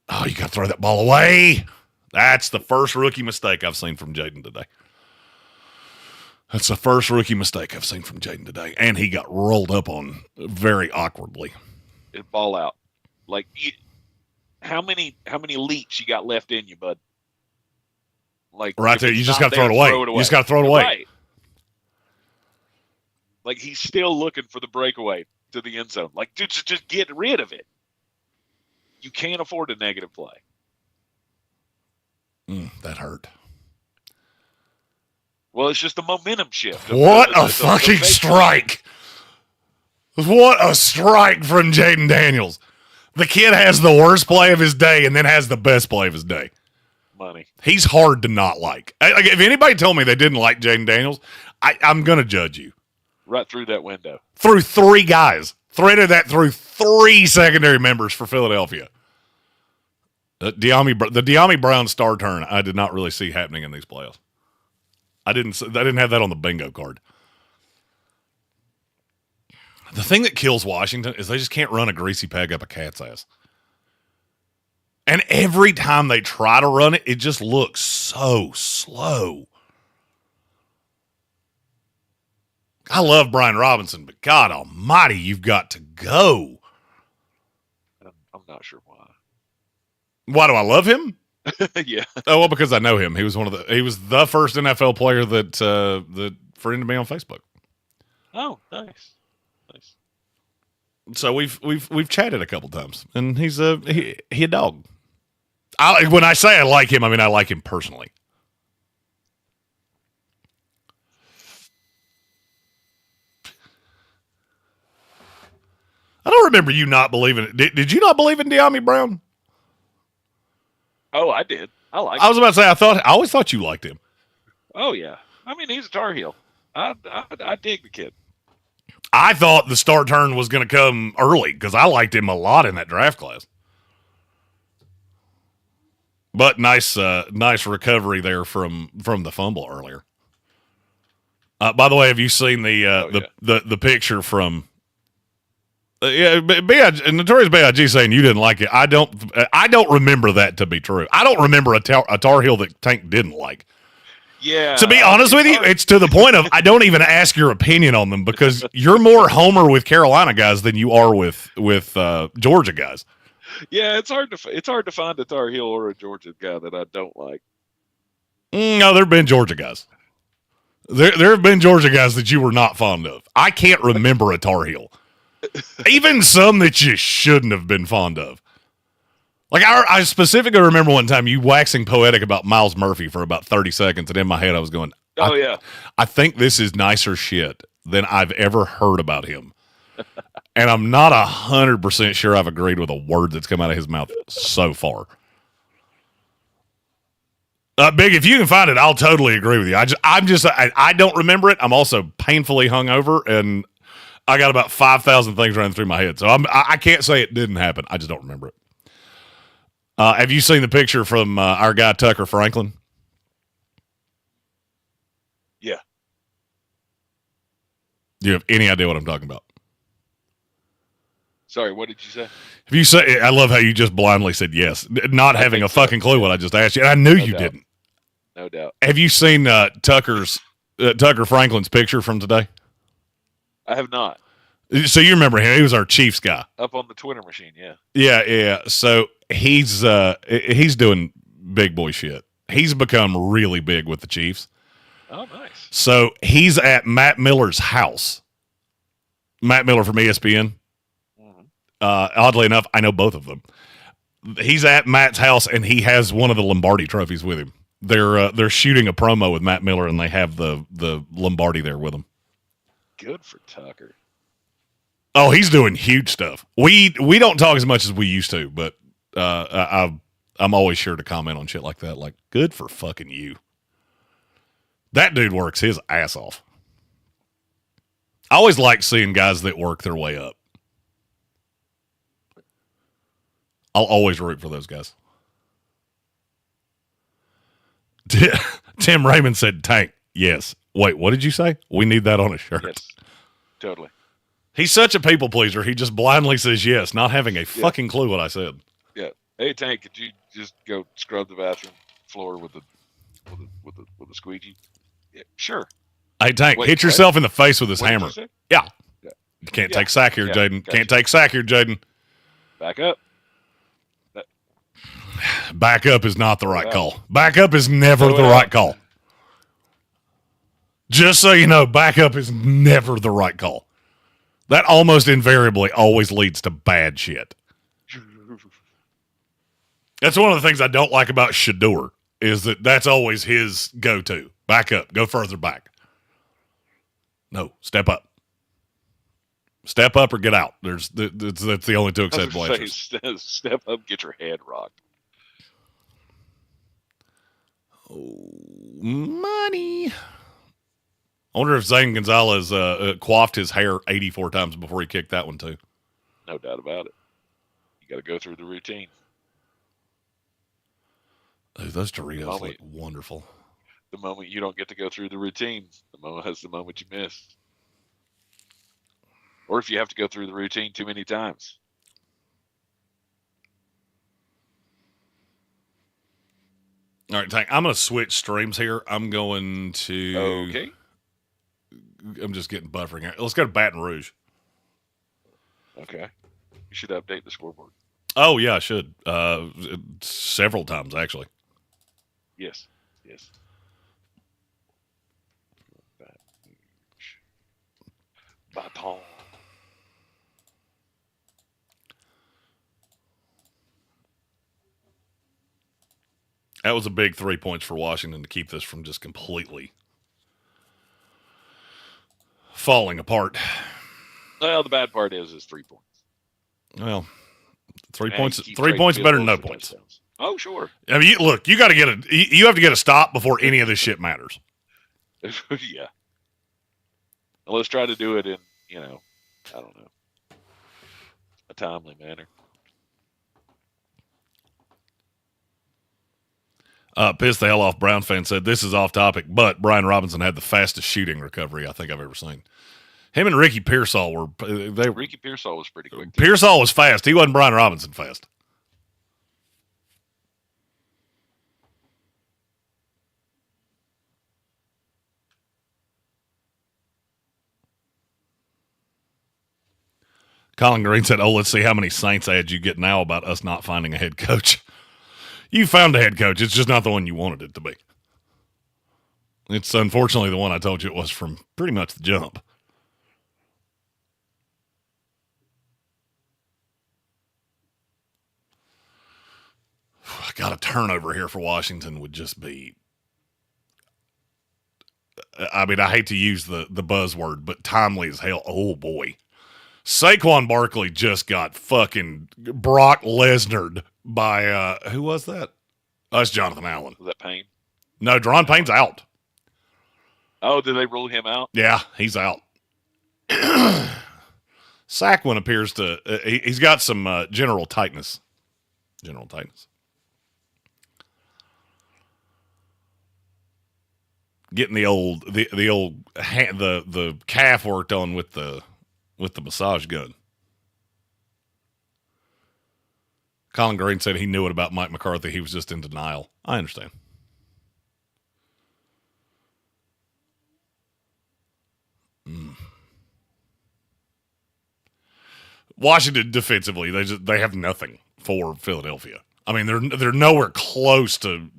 Oh, you got to throw that ball away. That's the first rookie mistake I've seen from Jaden today. And he got rolled up on very awkwardly. Ball out. Like, how many leaps you got left in you, bud? Like right there, you just got to throw it away. You just got to throw it away. Right. Like, he's still looking for the breakaway to the end zone. Like, dude, just get rid of it. You can't afford a negative play. That hurt. Well, it's just a momentum shift. What a fucking strike. What a strike from Jaden Daniels. The kid has the worst play of his day and then has the best play of his day. Money. He's hard to not like. If anybody told me they didn't like Jaden Daniels, I'm going to judge you. Right through that window. Through three guys. Threaded that through three secondary members for Philadelphia. The Dami Brown star turn, I did not really see happening in these playoffs. I didn't have that on the bingo card. The thing that kills Washington is they just can't run a greasy peg up a cat's ass. And every time they try to run it, it just looks so slow. I love Brian Robinson, but God almighty, you've got to go. I'm not sure why. Why do I love him? Yeah. Oh, well, because I know him. He was the first NFL player that friended me on Facebook. Oh, nice. So we've chatted a couple times, and he's a dog. When I say I like him, I mean I like him personally. I don't remember you not believing it. Did you not believe in Dami Brown? Oh, I did. I was about to say I always thought you liked him. Oh yeah, I mean he's a Tar Heel. I dig the kid. I thought the star turn was going to come early because I liked him a lot in that draft class. But nice recovery there from the fumble earlier. By the way, have you seen the picture from? Notorious B.I.G. saying you didn't like it. I don't remember that to be true. I don't remember a Tar Heel that Tank didn't like. Yeah. To be honest with you, it's to the point of I don't even ask your opinion on them because you're more homer with Carolina guys than you are with Georgia guys. Yeah, it's hard to find a Tar Heel or a Georgia guy that I don't like. No, there have been Georgia guys. There have been Georgia guys that you were not fond of. I can't remember a Tar Heel. Even some that you shouldn't have been fond of. Like, I specifically remember one time you waxing poetic about Miles Murphy for about 30 seconds, and in my head I was going, yeah. I think this is nicer shit than I've ever heard about him. And I'm not 100% sure I've agreed with a word that's come out of his mouth so far. Big, if you can find it, I'll totally agree with you. I don't remember it. I'm also painfully hungover, and I got about 5,000 things running through my head. So I can't say it didn't happen. I just don't remember it. Have you seen the picture from our guy Tucker Franklin? Yeah. Do you have any idea what I'm talking about? Sorry, what did you say? Have you said? I love how you just blindly said yes, not having a fucking clue what I just asked you. And I knew you didn't. No doubt. Have you seen Tucker Franklin's picture from today? I have not. So you remember him? He was our Chiefs guy. Up on the Twitter machine, yeah. Yeah. So he's doing big boy shit. He's become really big with the Chiefs. Oh, nice. So he's at Matt Miller's house. Matt Miller from ESPN. Mm-hmm. Oddly enough, I know both of them. He's at Matt's house, and he has one of the Lombardi trophies with him. They're shooting a promo with Matt Miller, and they have the Lombardi there with him. Good for Tucker. Oh, he's doing huge stuff. We don't talk as much as we used to, but I'm always sure to comment on shit like that. Like, good for fucking you. That dude works his ass off. I always like seeing guys that work their way up. I'll always root for those guys. Tim Raymond said tank. Yes. Wait, what did you say? We need that on a shirt. Yes, totally. He's such a people pleaser. He just blindly says yes, not having a fucking clue what I said. Yeah. Hey, Tank, could you just go scrub the bathroom floor with a squeegee? Yeah, sure. Hey, Tank, Wait, hit yourself in the face with this what hammer. did you say? Yeah. Yeah. You can't Yeah. take sack here, Yeah, Jaden. gotcha. Can't take sack here, Jaden. Back up. Back up is not the right Wow. call. Back up is never the right call. Just so you know, back up is never the right call. That almost invariably always leads to bad shit. That's one of the things I don't like about Shador, is that that's always his go-to. Back up. Go further back. No, step up. Step up or get out. That's the only two acceptable answers. Step up, get your head rocked. Oh, money. I wonder if Zane Gonzalez coiffed his hair 84 times before he kicked that one, too. No doubt about it. You got to go through the routine. Dude, those Doritos look wonderful. The moment you don't get to go through the routine, that's the moment you miss. Or if you have to go through the routine too many times. All right, Tank, I'm going to switch streams here. I'm going to... Okay. I'm just getting buffering here. Let's go to Baton Rouge. Okay. You should update the scoreboard. Oh, yeah, I should. Several times, actually. Yes. Yes. Baton. That was a big 3 points for Washington to keep this from just completely falling apart. Well, the bad part is 3 points. Well, 3 And points. keep 3 trading points field better than goals no for points. touchdowns. Oh, sure. I mean, look, you got to get you have to get a stop before any of this shit matters. Yeah. Well, let's try to do it in, I don't know, a timely manner. Pissed the hell off Brown fan said, this is off topic, but Brian Robinson had the fastest shooting recovery I think I've ever seen. Him and Ricky Pearsall were... Ricky Pearsall was pretty quick, too. Pearsall was fast. He wasn't Brian Robinson fast. Colin Green said, oh, let's see how many Saints ads you get now about us not finding a head coach. You found a head coach. It's just not the one you wanted it to be. It's unfortunately the one I told you it was from pretty much the jump. I got a turnover here for Washington would just be... I mean, I hate to use the buzzword, but timely as hell. Oh, boy. Saquon Barkley just got fucking Brock Lesnar'd by, who was that? That's Jonathan Allen. Was that Payne? No, Deron Payne's out. Oh, did they rule him out? Yeah, he's out. Saquon appears to, he's got some general tightness. General tightness. Getting the calf worked on with the massage gun. Colin Green said he knew it about Mike McCarthy. He was just in denial. I understand. Washington defensively, they have nothing for Philadelphia. I mean, they're nowhere close to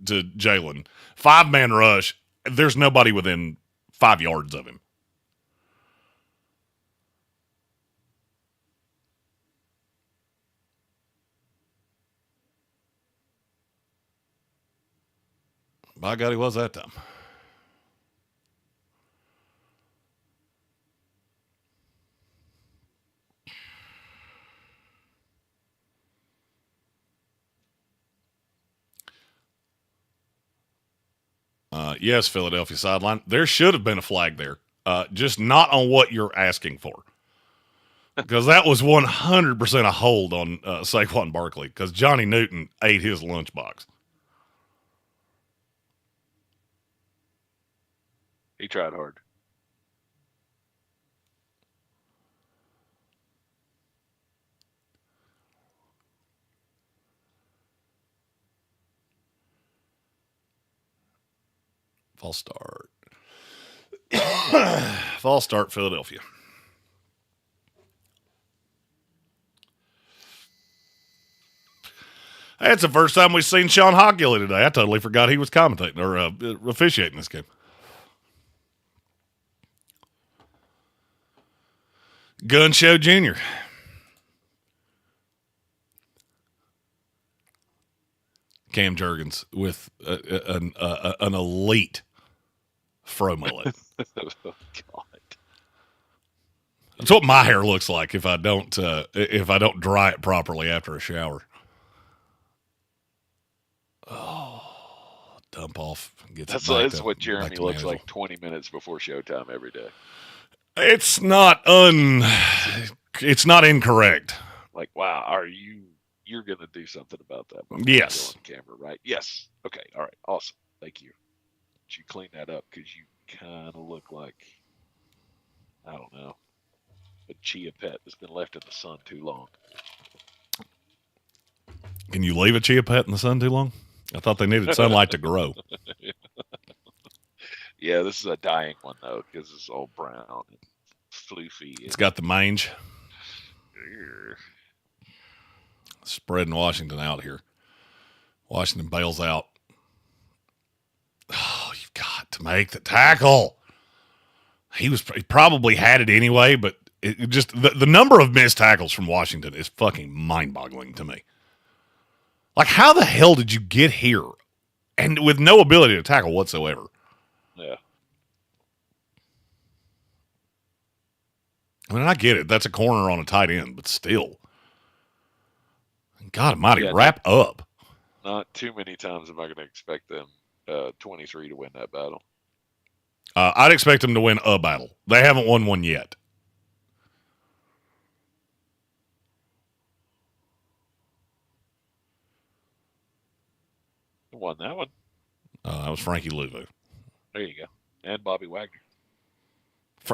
Jalen. 5-man rush. There's nobody within 5 yards of him. By God, he was that time. Yes, Philadelphia sideline. There should have been a flag there, just not on what you're asking for. Because that was 100% a hold on Saquon Barkley because Johnny Newton ate his lunchbox. He tried hard. False start. False start, Philadelphia. Hey, it's the first time we've seen Sean Hockley today. I totally forgot he was commentating or officiating this game. Gun Show Jr. Cam Jurgens with an elite fro mullet. Oh, God. That's what my hair looks like if I don't dry it properly after a shower. Oh, dump off. That's what Jeremy looks like 20 minutes before showtime every day. It's not incorrect. Like, wow, you're going to do something about that? Yes. On camera, right? Yes. Okay. All right. Awesome. Thank you. Did you clean that up? Because you kind of look like, I don't know, a chia pet that's been left in the sun too long. Can you leave a chia pet in the sun too long? I thought they needed sunlight to grow. Yeah, this is a dying one, though, because it's all brown and floofy. It's got the mange. Spreading Washington out here. Washington bails out. Oh, you've got to make the tackle. He probably had it anyway, but it just the number of missed tackles from Washington is fucking mind-boggling to me. Like, how the hell did you get here and with no ability to tackle whatsoever? Yeah. I mean, I get it. That's a corner on a tight end, but still. God almighty, wrap up. Not too many times am I going to expect them 23 to win that battle. I'd expect them to win a battle. They haven't won one yet. Who won that one? That was Frankie Luvu. There you go. And Bobby Wagner.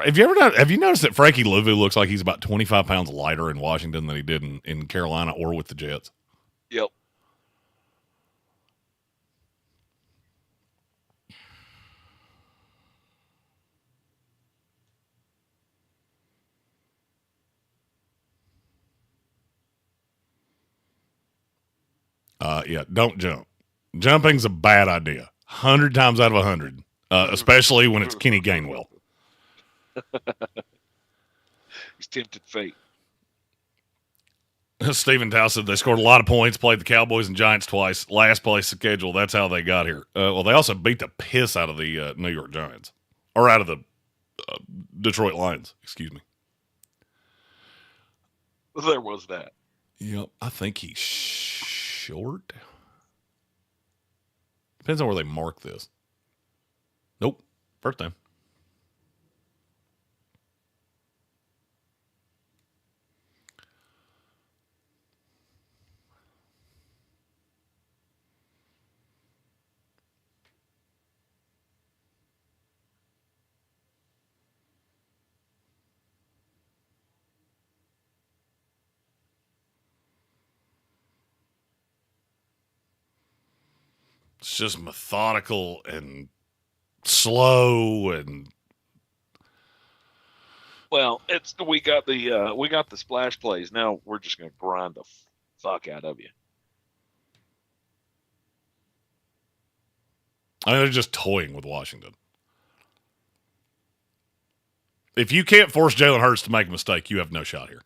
Have you noticed that Frankie Luvu looks like he's about 25 pounds lighter in Washington than he did in Carolina or with the Jets? Yep. Yeah, don't jump. Jumping's a bad idea. 100 times out of 100, especially when it's Kenny Gainwell. He's tempted fate. Stephen Tao said they scored a lot of points, played the Cowboys and Giants twice, last place schedule. That's how they got here. Well, they also beat the piss out of the New York Giants, or out of the Detroit Lions. Excuse me. There was that. Yep, I think he's short. Depends on where they mark this. Nope, first time. It's just methodical and slow and. Well, we got the splash plays. Now we're just going to grind the fuck out of you. I mean, they're just toying with Washington. If you can't force Jalen Hurts to make a mistake, you have no shot here.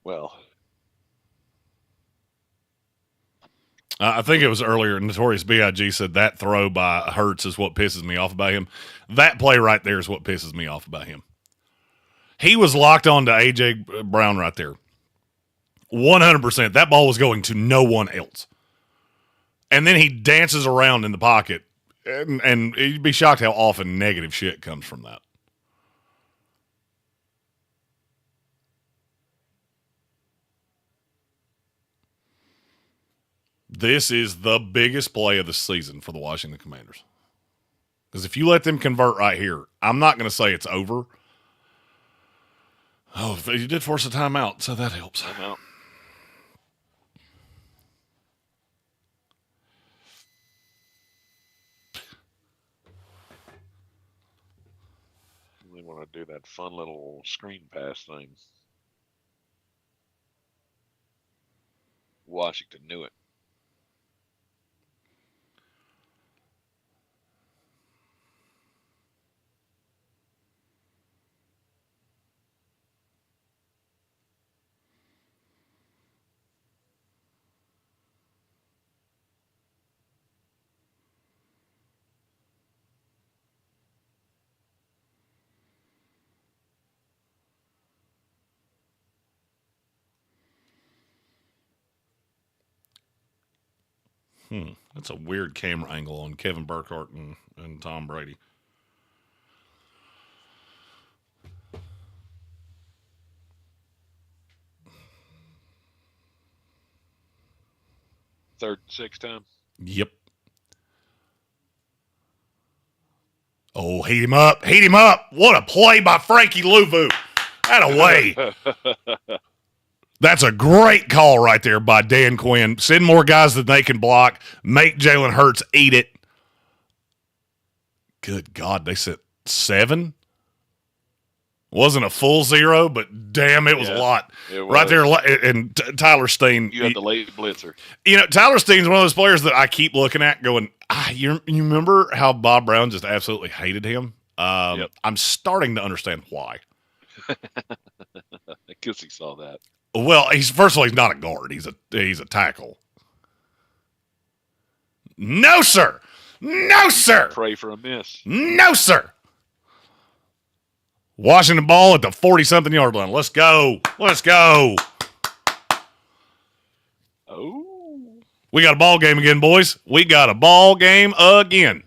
Well, I think it was earlier. Notorious B.I.G. said that throw by Hurts is what pisses me off about him. That play right there is what pisses me off about him. He was locked on to A.J. Brown right there. 100%. That ball was going to no one else. And then he dances around in the pocket. And you'd be shocked how often negative shit comes from that. This is the biggest play of the season for the Washington Commanders. Because if you let them convert right here, I'm not going to say it's over. Oh, you did force a timeout, so that helps. Timeout. We want to do that fun little screen pass thing. Washington knew it. That's a weird camera angle on Kevin Burkhardt and Tom Brady. Third and 6 time. Yep. Oh, heat him up. Heat him up. What a play by Frankie Luvu. That away. That's a great call right there by Dan Quinn. Send more guys that they can block. Make Jalen Hurts eat it. Good God, they sent 7? Wasn't a full 0, but damn, it was a lot. Right there, and Tyler Steen. You had the late blitzer. You know, Tyler Steen's one of those players that I keep looking at going, you remember how Bob Brown just absolutely hated him? Yep. I'm starting to understand why. Because he saw that. Well, first of all, he's not a guard. He's a tackle. No, sir. No, sir. Pray for a miss. No, sir. Washington ball at the 40-something yard line. Let's go. Let's go. Oh. We got a ball game again, boys. We got a ball game again.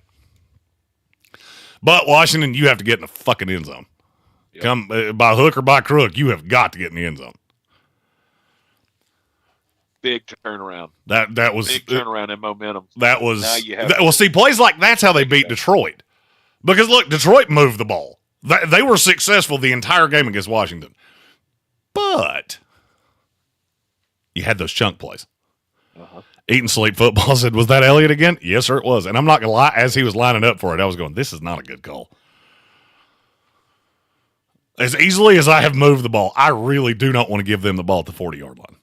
But Washington, you have to get in the fucking end zone. Yep. Come by hook or by crook, you have got to get in the end zone. Big turnaround. That was big turnaround in momentum. That was well. See, plays like that's how they beat Detroit. Because look, Detroit moved the ball. They were successful the entire game against Washington, but you had those chunk plays. Eat and sleep football said, "Was that Elliott again?" Yes, sir, it was. And I'm not gonna lie. As he was lining up for it, I was going, "This is not a good call." As easily as I have moved the ball, I really do not want to give them the ball at the 40-yard line.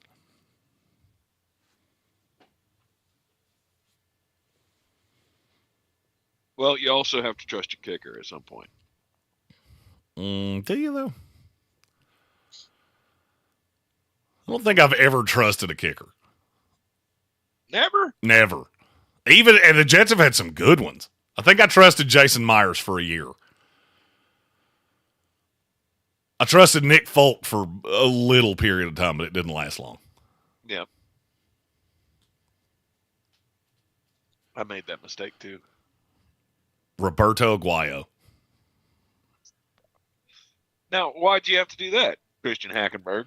Well, you also have to trust your kicker at some point. Do you, though? I don't think I've ever trusted a kicker. Never? Never. And the Jets have had some good ones. I think I trusted Jason Myers for a year. I trusted Nick Folk for a little period of time, but it didn't last long. Yeah. I made that mistake, too. Roberto Aguayo. Now, why'd you have to do that, Christian Hackenberg?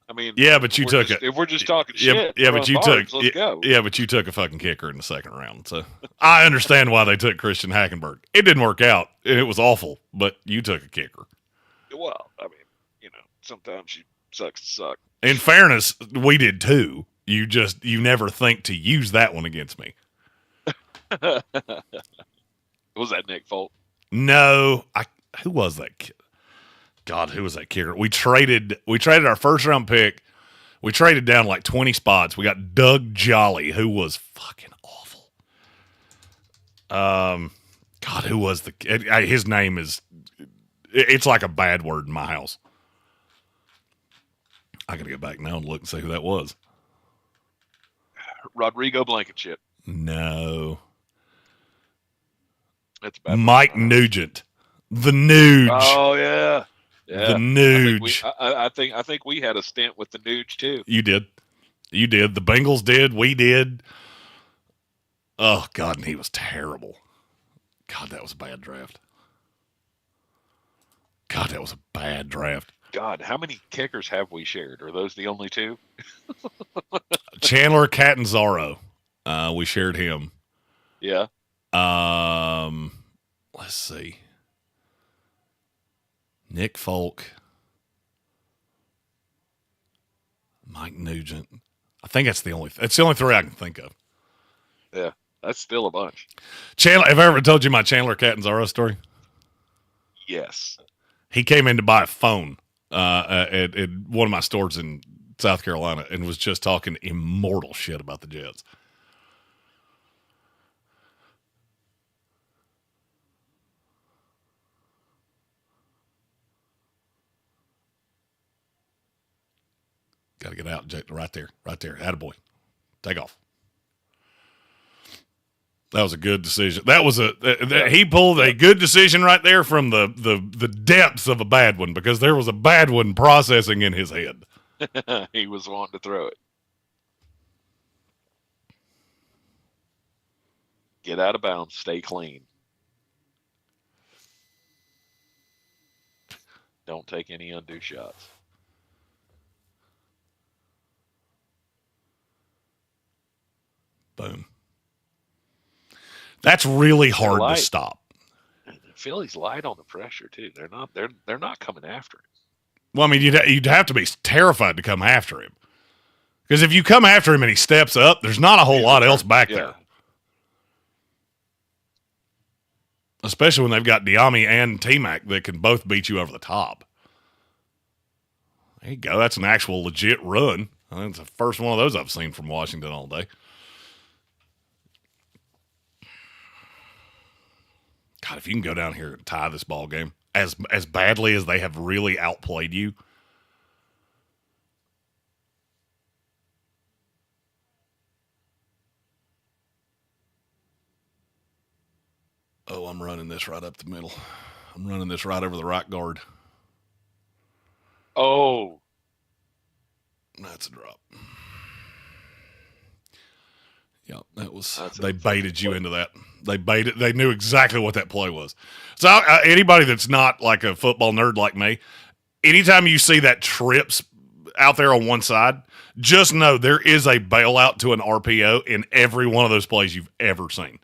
I mean, yeah, but you took it. If we're just talking shit, yeah, but you let's took. Go. Yeah, but you took a fucking kicker in the second round. So I understand why they took Christian Hackenberg. It didn't work out. It was awful, but you took a kicker. well, I mean, sometimes you sucks to suck. In fairness, we did too. You never think to use that one against me. Was that Nick Folk? No, who was that kid? God, who was that kicker? We traded our first round pick. We traded down like 20 spots. We got Doug Jolly, who was fucking awful. God, who was his name is, it's like a bad word in my house. I got to go back now and look and see who that was. Rodrigo Blankenship. No. That's bad. Mike Nugent. The Nuge. Oh, yeah. The Nuge. I think we had a stint with the Nuge, too. You did. The Bengals did. We did. Oh, God, and he was terrible. God, that was a bad draft. God, how many kickers have we shared? Are those the only two? Chandler Catanzaro. We shared him. Yeah. Let's see. Nick Folk. Mike Nugent. I think it's the only three I can think of. Yeah, that's still a bunch. Chandler, have I ever told you my Chandler Catanzaro story? Yes. He came in to buy a phone at one of my stores in South Carolina and was just talking immortal shit about the Jets. Got to get out, right there. Attaboy. Take off. That was a good decision. That was he pulled a good decision right there from the depths of a bad one, because there was a bad one processing in his head. He was wanting to throw it. Get out of bounds. Stay clean. Don't take any undue shots. Boom. That's really hard to stop. Philly's light on the pressure too. They're not coming after him. Well, I mean, you'd have to be terrified to come after him, because if you come after him and he steps up, there's not a whole lot else back there. Especially when they've got Dami and T-Mac that can both beat you over the top. There you go. That's an actual legit run. I think it's the first one of those I've seen from Washington all day. God, if you can go down here and tie this ball game as badly as they have really outplayed you. Oh, I'm running this right up the middle. I'm running this right over the right guard. Oh. That's a drop. Yeah, they baited you into that. They knew exactly what that play was. So anybody that's not like a football nerd like me, anytime you see that trips out there on one side, just know there is a bailout to an RPO in every one of those plays you've ever seen.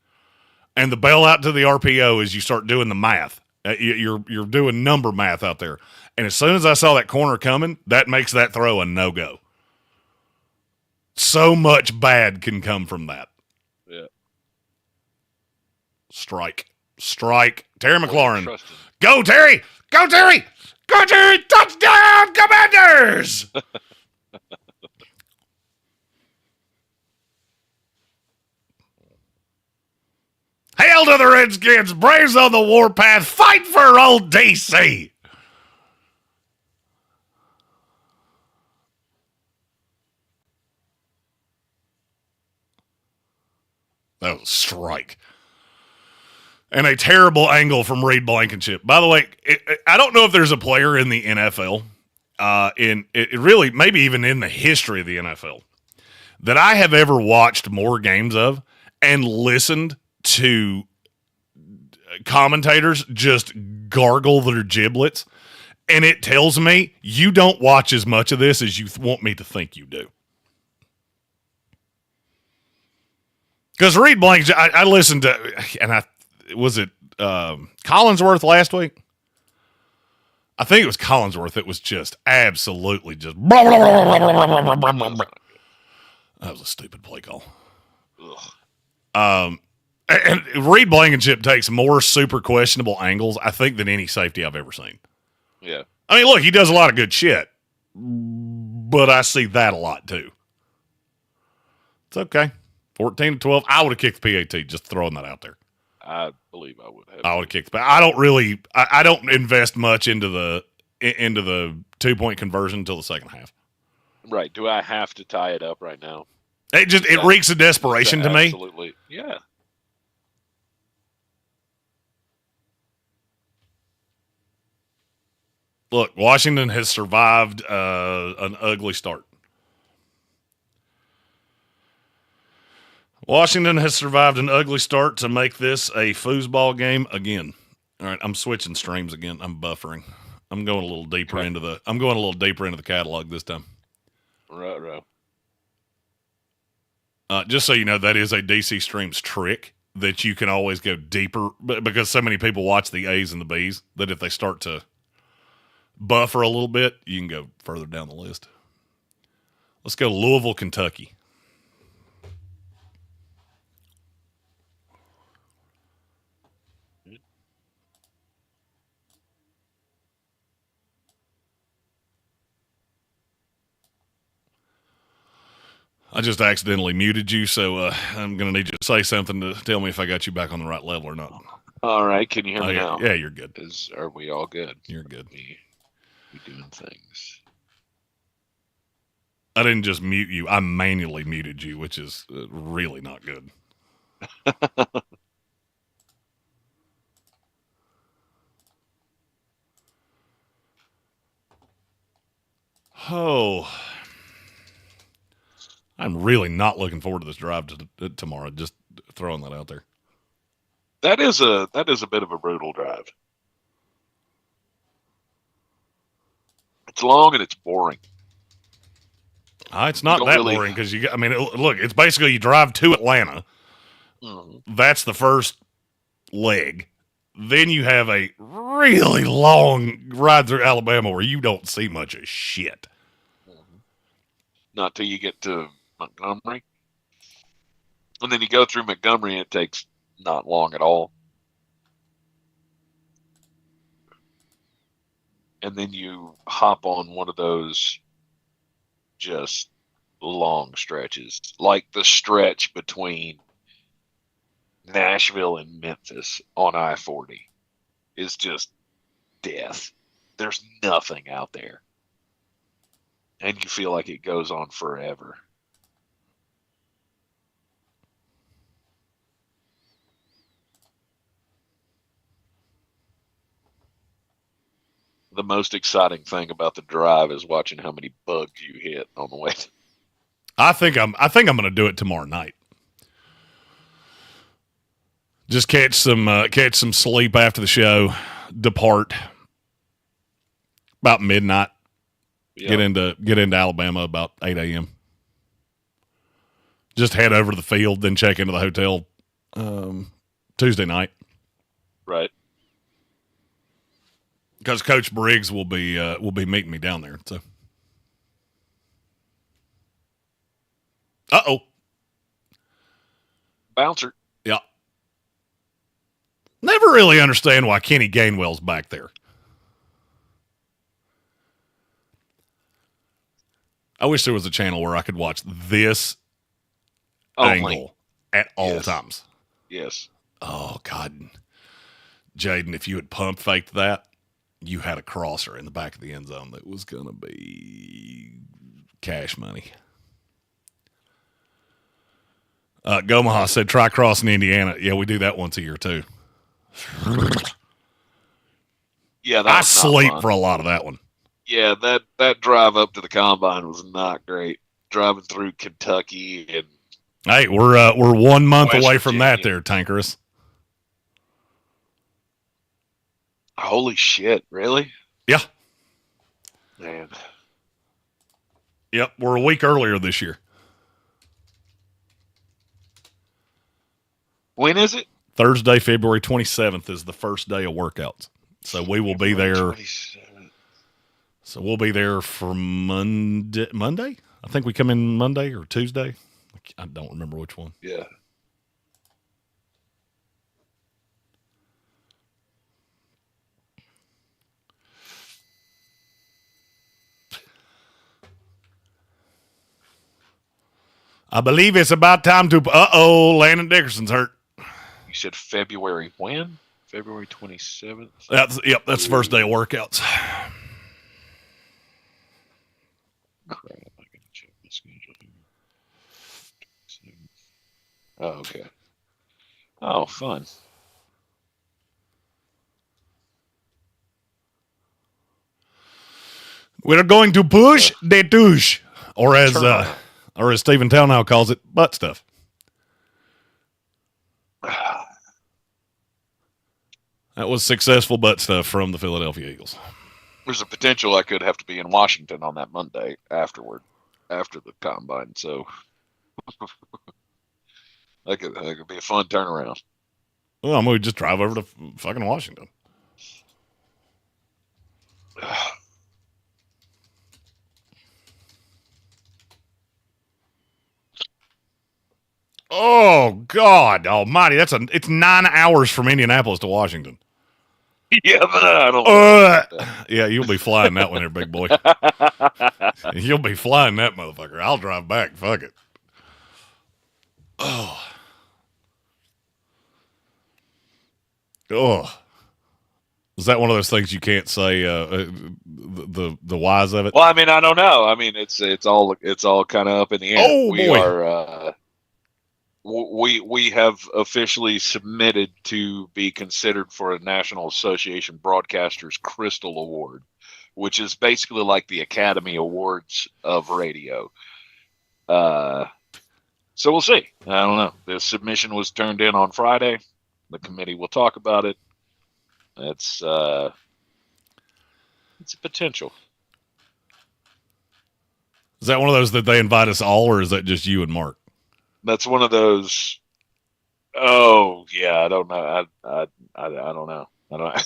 And the bailout to the RPO is you start doing the math. You're doing number math out there. And as soon as I saw that corner coming, that makes that throw a no-go. So much bad can come from that. Yeah. Strike. Terry McLaurin. Go, Terry! Go, Terry! Go, Terry! Touchdown, Commanders! Hail to the Redskins! Braves on the warpath! Fight for old DC! That was a strike. And a terrible angle from Reed Blankenship. By the way, I don't know if there's a player in the NFL, really, maybe even in the history of the NFL, that I have ever watched more games of and listened to commentators just gargle their giblets. And it tells me you don't watch as much of this as you want me to think you do. Because Reed Blankenship, I listened to, and was it Collinsworth last week? I think it was Collinsworth. It was just absolutely just. That was a stupid play call. Ugh. And Reed Blankenship takes more super questionable angles, I think, than any safety I've ever seen. Yeah. I mean, look, he does a lot of good shit, but I see that a lot too. It's okay. 14-12. I would have kicked the PAT, just throwing that out there. I believe I would have. I would have kicked the PAT. I don't invest much into the 2-point conversion until the second half. Right. Do I have to tie it up right now? It reeks of desperation to me. Absolutely. Yeah. Look, Washington has survived an ugly start. Washington has survived an ugly start to make this a foosball game again. All right, I'm switching streams again. I'm buffering. I'm going a little deeper into the catalog this time. Right. Just so you know, that is a DC Streams trick that you can always go deeper, because so many people watch the A's and the B's that if they start to buffer a little bit, you can go further down the list. Let's go to Louisville, Kentucky. I just accidentally muted you, so I'm going to need you to say something to tell me if I got you back on the right level or not. All right. Can you hear me now? Yeah, you're good. Are we all good? You're good. We doing things. I didn't just mute you. I manually muted you, which is really not good. Oh, I'm really not looking forward to this drive tomorrow. Just throwing that out there. That is a bit of a brutal drive. It's long and it's boring. It's not that boring because look, it's basically you drive to Atlanta. Mm-hmm. That's the first leg. Then you have a really long ride through Alabama where you don't see much of shit. Mm-hmm. Not till you get to Montgomery. And then you go through Montgomery and it takes not long at all. And then you hop on one of those just long stretches, like the stretch between Nashville and Memphis on I-40 is just death. There's nothing out there. And you feel like it goes on forever. The most exciting thing about the drive is watching how many bugs you hit on the way. I think I'm going to do it tomorrow night. Just catch some sleep after the show. Depart about midnight. Yep. Get into Alabama about 8 a.m. Just head over to the field, then check into the hotel Tuesday night. Right. Because Coach Briggs will be meeting me down there. So, bouncer. Yeah. Never really understand why Kenny Gainwell's back there. I wish there was a channel where I could watch this angle at all times. Yes. Oh God, Jaden, if you had pump faked that, you had a crosser in the back of the end zone that was going to be cash money. Gomaha said, try crossing Indiana. Yeah, we do that once a year, too. Yeah, I sleep for a lot of that one. Yeah, that drive up to the combine was not great. Driving through Kentucky and hey, we're 1 month West away from Virginia. that there, Tankerus. Holy shit, really? Yeah. Man. Yep, we're a week earlier this year. When is it? Thursday, February 27th is the first day of workouts. So we will be there. 27th. So we'll be there for Monday. Monday? I think we come in Monday or Tuesday. I don't remember which one. Yeah. I believe it's about time to. Landon Dickerson's hurt. You said February when? February 27th? That's the first day of workouts. Crap, I gotta check the schedule here. Oh, okay. Oh, fun. We're going to push the tush, or as Stephen Townhouse calls it, butt stuff. That was successful butt stuff from the Philadelphia Eagles. There's a potential I could have to be in Washington on that Monday after the combine. So that could be a fun turnaround. Well, I'm going to just drive over to fucking Washington. Oh, God almighty. It's 9 hours from Indianapolis to Washington. Yeah, but I don't know. Yeah, you'll be flying that one there, big boy. You'll be flying that motherfucker. I'll drive back. Fuck it. Oh. Is that one of those things you can't say? The whys of it. Well, I mean, I don't know. I mean, it's all kind of up in the air. Oh, we boy. are. We have officially submitted to be considered for a National Association Broadcasters Crystal Award, which is basically like the Academy Awards of radio. So we'll see. I don't know. The submission was turned in on Friday. The committee will talk about it. It's a potential. Is that one of those that they invite us all, or is that just you and Mark? That's one of those. Oh yeah, I don't know. I don't know. I don't.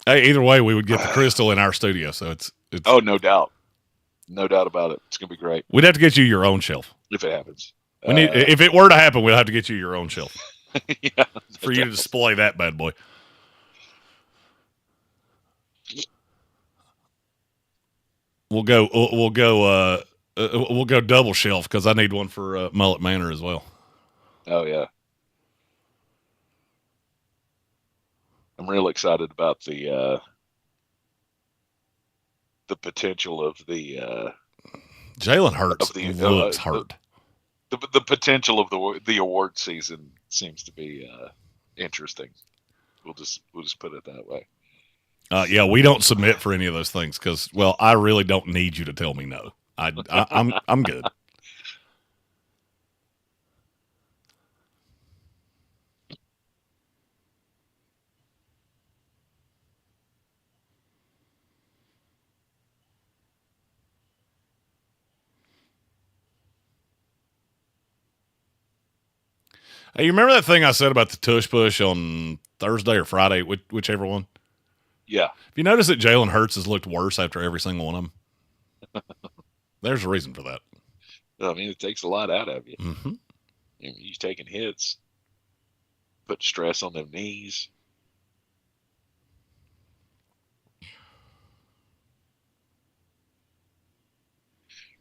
Hey, either way, we would get the crystal in our studio, so it's. Oh, no doubt about it. It's gonna be great We'd have to get you your own shelf. if it happens. We need if it were to happen, we'll have to get you your own shelf. Yeah, for you to display that bad boy. We'll go double shelf because I need one for Mullet Manor as well. Oh yeah, I'm real excited about the potential of the Jalen Hurts looks hurt. The potential of the award season seems to be interesting. We'll just put it that way. Yeah, we don't submit for any of those things because, well, I really don't need you to tell me no. I'm good. Hey, you remember that thing I said about the tush push on Thursday or Friday, whichever one? Yeah. Have you noticed that Jalen Hurts has looked worse after every single one of them? There's a reason for that. I mean, it takes a lot out of you. Mm-hmm. You're taking hits, put stress on them knees.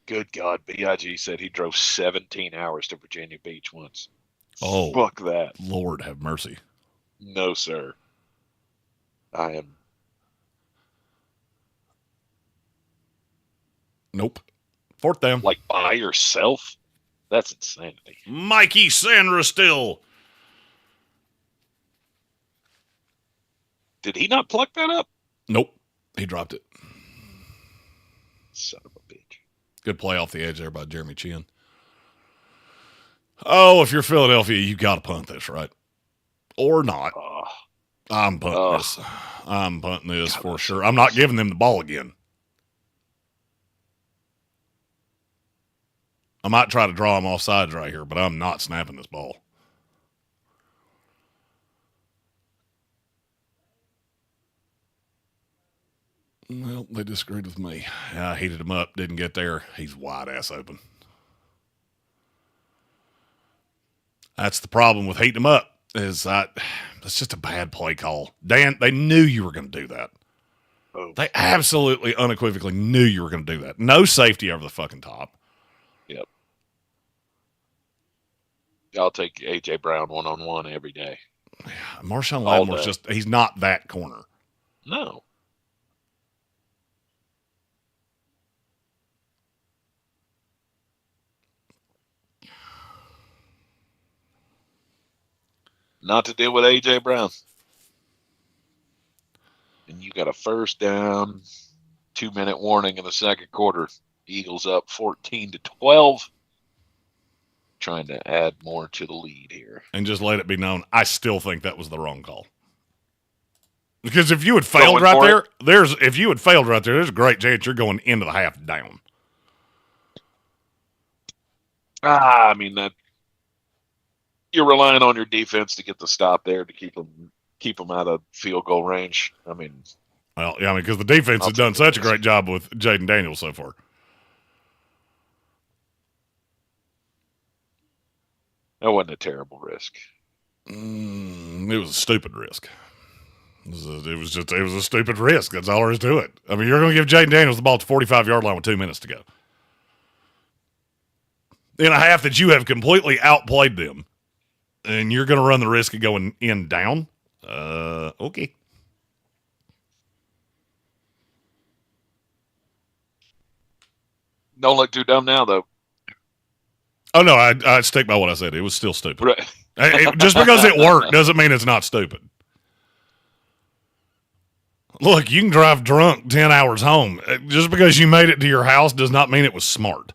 Good God, B.I.G. said he drove 17 hours to Virginia Beach once. Oh, fuck that. Lord have mercy. No, sir. I am. Nope. Fourth down. Like by yourself? That's insanity. Mikey Sandra still. Did he not pluck that up? Nope. He dropped it. Son of a bitch. Good play off the edge there by Jeremy Chin. Oh, if you're Philadelphia, you got to punt this, right? Or not. I'm punting this. I'm punting this for sure. I'm not giving them the ball again. I might try to draw them off sides right here, but I'm not snapping this ball. Well, they disagreed with me. I heated him up, didn't get there. He's wide ass open. That's the problem with heating him up. That's just a bad play call. Dan, they knew you were going to do that. Oh. They absolutely, unequivocally knew you were going to do that. No safety over the fucking top. Yep. I'll take A.J. Brown one-on-one every day. Yeah, Marshawn Lattimore's he's not that corner. No. Not to deal with A.J. Brown. And you got a first down, 2-minute warning in the second quarter. Eagles up 14-12. Trying to add more to the lead here. And just let it be known, I still think that was the wrong call. Because if you had failed right there, there's a great chance you're going into the half down. I mean that you're relying on your defense to get the stop there to keep them out of field goal range. I mean, well, yeah, because the defense has done such a great job with Jaden Daniels so far. That wasn't a terrible risk. It was a stupid risk. It was a stupid risk. That's all there is to it. I mean, you're going to give Jaden Daniels the ball at the 45-yard line with 2 minutes to go. In a half that you have completely outplayed them, and you're going to run the risk of going in down? Okay. Don't look too dumb now, though. Oh, no, I stick by what I said. It was still stupid. Right. Just because it worked doesn't mean it's not stupid. Look, you can drive drunk 10 hours home. Just because you made it to your house does not mean it was smart.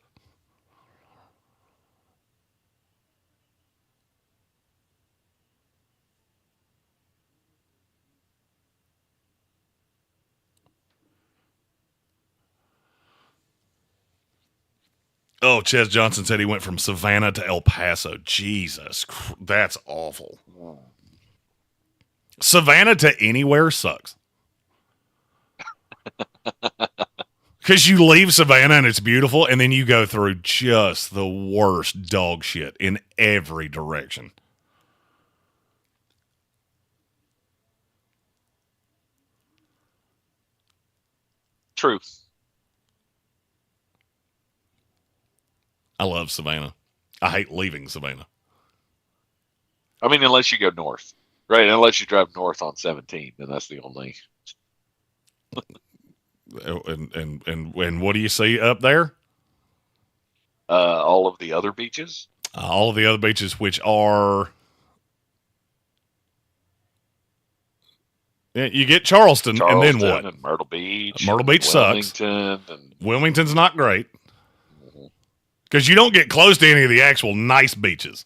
Oh, Ches Johnson said he went from Savannah to El Paso. Jesus, that's awful. Savannah to anywhere sucks. Because you leave Savannah and it's beautiful, and then you go through just the worst dog shit in every direction. True. I love Savannah. I hate leaving Savannah. I mean, unless you go north, right? Unless you drive north on 17, then that's the only. And what do you see up there? All of the other beaches. All of the other beaches, which are. You get Charleston and then what? And Myrtle Beach. Myrtle Beach sucks. And Wilmington's not great. Because you don't get close to any of the actual nice beaches.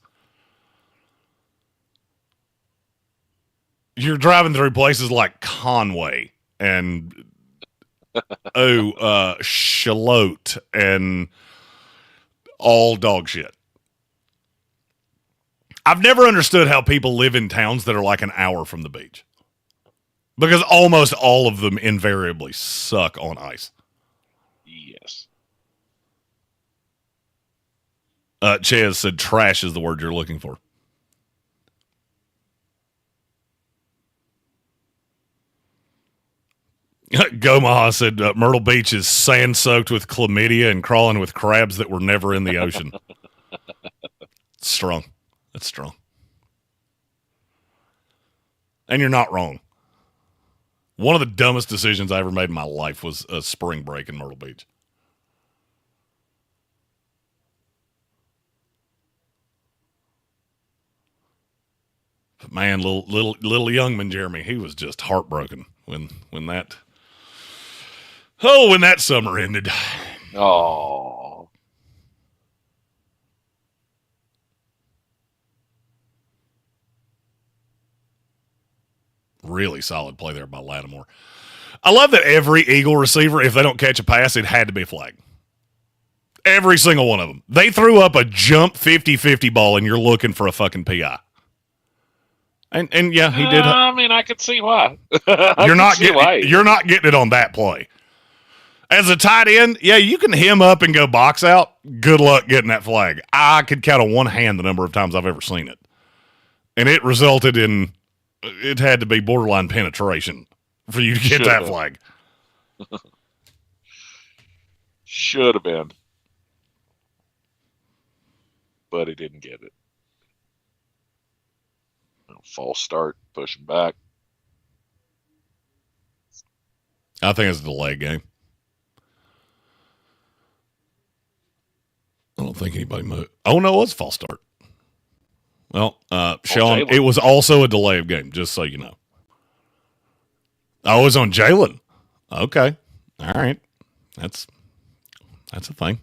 You're driving through places like Conway and Shalote and all dog shit. I've never understood how people live in towns that are like an hour from the beach. Because almost all of them invariably suck on ice. Yes. Ches said trash is the word you're looking for. Gomaha said Myrtle Beach is sand-soaked with chlamydia and crawling with crabs that were never in the ocean. Strong. That's strong. And you're not wrong. One of the dumbest decisions I ever made in my life was a spring break in Myrtle Beach. But man, little youngman Jeremy, he was just heartbroken when that summer ended. Oh. Really solid play there by Lattimore. I love that every Eagle receiver, if they don't catch a pass, it had to be a flag. Every single one of them. They threw up a jump 50-50 ball and you're looking for a fucking PI. And yeah, he did. I mean, I could see why. You're not getting it on that play. As a tight end, yeah, you can hem up and go box out. Good luck getting that flag. I could count on one hand the number of times I've ever seen it. And it resulted in, it had to be borderline penetration for you to get that flag. Should have been. But he didn't get it. False start, pushing back. I think it's a delay game. I don't think anybody moved. Oh, no, it was a false start. Well, Sean, it was also a delay of game, just so you know. Oh, it was on Jalen. Okay. All right. That's a thing.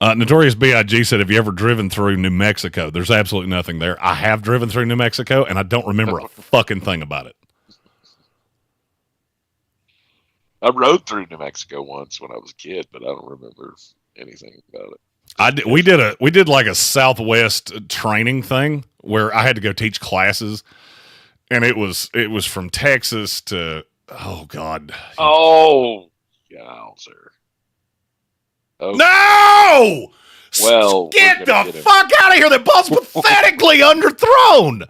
Notorious B.I.G. said, have you ever driven through New Mexico? There's absolutely nothing there. I have driven through New Mexico, and I don't remember a fucking thing about it. I rode through New Mexico once when I was a kid, but I don't remember anything about it. We did like a Southwest training thing where I had to go teach classes, and it was from Texas to God. Oh, yowzer. Okay. No! Well, get the fuck out of here! That ball's pathetically underthrown.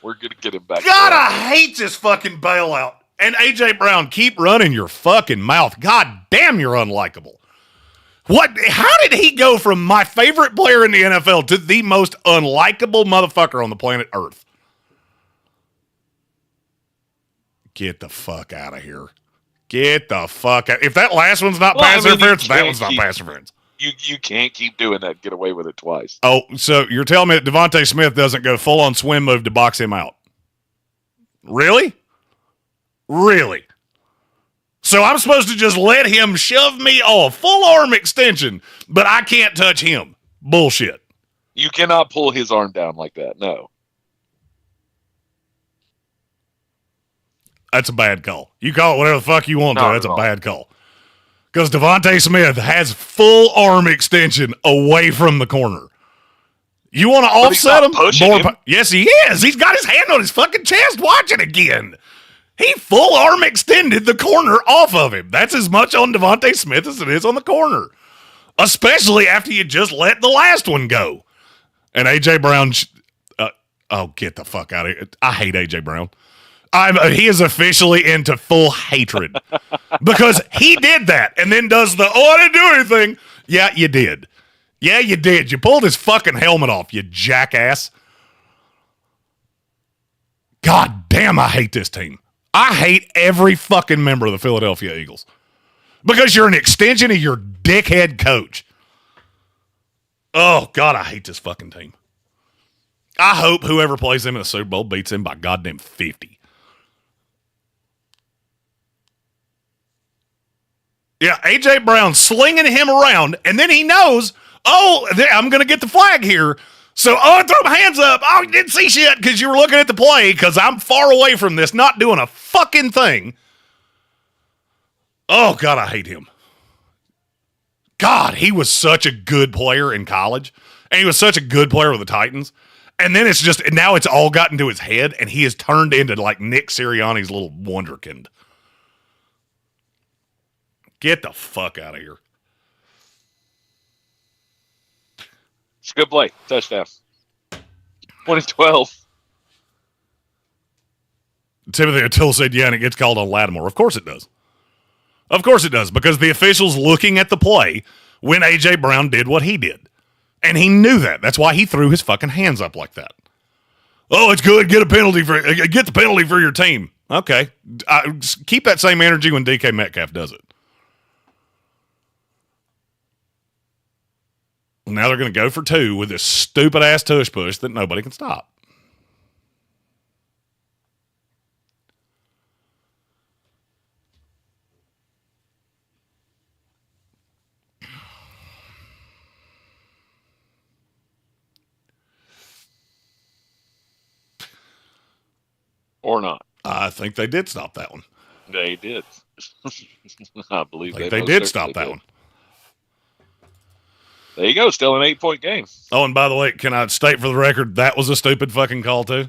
We're gonna get him back. God, I hate this fucking bailout. And AJ Brown, keep running your fucking mouth. God damn, you're unlikable. What? How did he go from my favorite player in the NFL to the most unlikable motherfucker on the planet Earth? Get the fuck out of here. Get the fuck out. If that last one's not pass interference, that one's not pass interference. You can't keep doing that and get away with it twice. Oh, so you're telling me that Devontae Smith doesn't go full-on swim move to box him out? Really? Really? So I'm supposed to just let him shove me off, full arm extension, but I can't touch him. Bullshit. You cannot pull his arm down like that. No. That's a bad call. You call it whatever the fuck you want to. That's a bad call. Because Devontae Smith has full arm extension away from the corner. You want to offset him? Yes, he is. He's got his hand on his fucking chest. Watch it again. He full arm extended the corner off of him. That's as much on Devontae Smith as it is on the corner. Especially after you just let the last one go. And A.J. Brown, get the fuck out of here. I hate A.J. Brown. He is officially into full hatred. Because he did that and then does I didn't do anything. Yeah, you did. Yeah, you did. You pulled his fucking helmet off, you jackass. God damn, I hate this team. I hate every fucking member of the Philadelphia Eagles. Because you're an extension of your dickhead coach. Oh, God, I hate this fucking team. I hope whoever plays them in the Super Bowl beats them by goddamn 50. Yeah, A.J. Brown slinging him around, and then he knows, I'm going to get the flag here. So, I throw my hands up. Oh, you didn't see shit because you were looking at the play because I'm far away from this, not doing a fucking thing. Oh, God, I hate him. God, he was such a good player in college, and he was such a good player with the Titans. And then now it's all gotten to his head, and he has turned into like Nick Sirianni's little wonderkind. Get the fuck out of here. It's a good play. Touchdown. 2012. Timothy O'Toole said, yeah, and it gets called on Lattimore. Of course it does. Of course it does, because the official's looking at the play when A.J. Brown did what he did. And he knew that. That's why he threw his fucking hands up like that. Oh, it's good. Get the penalty for your team. Okay. Keep that same energy when DK Metcalf does it. Now they're going to go for 2 with this stupid-ass tush push that nobody can stop. Or not. I think they did stop that one. They did. I believe they did stop that one. There you go. Still an 8-point game. Oh, and by the way, can I state for the record, that was a stupid fucking call too?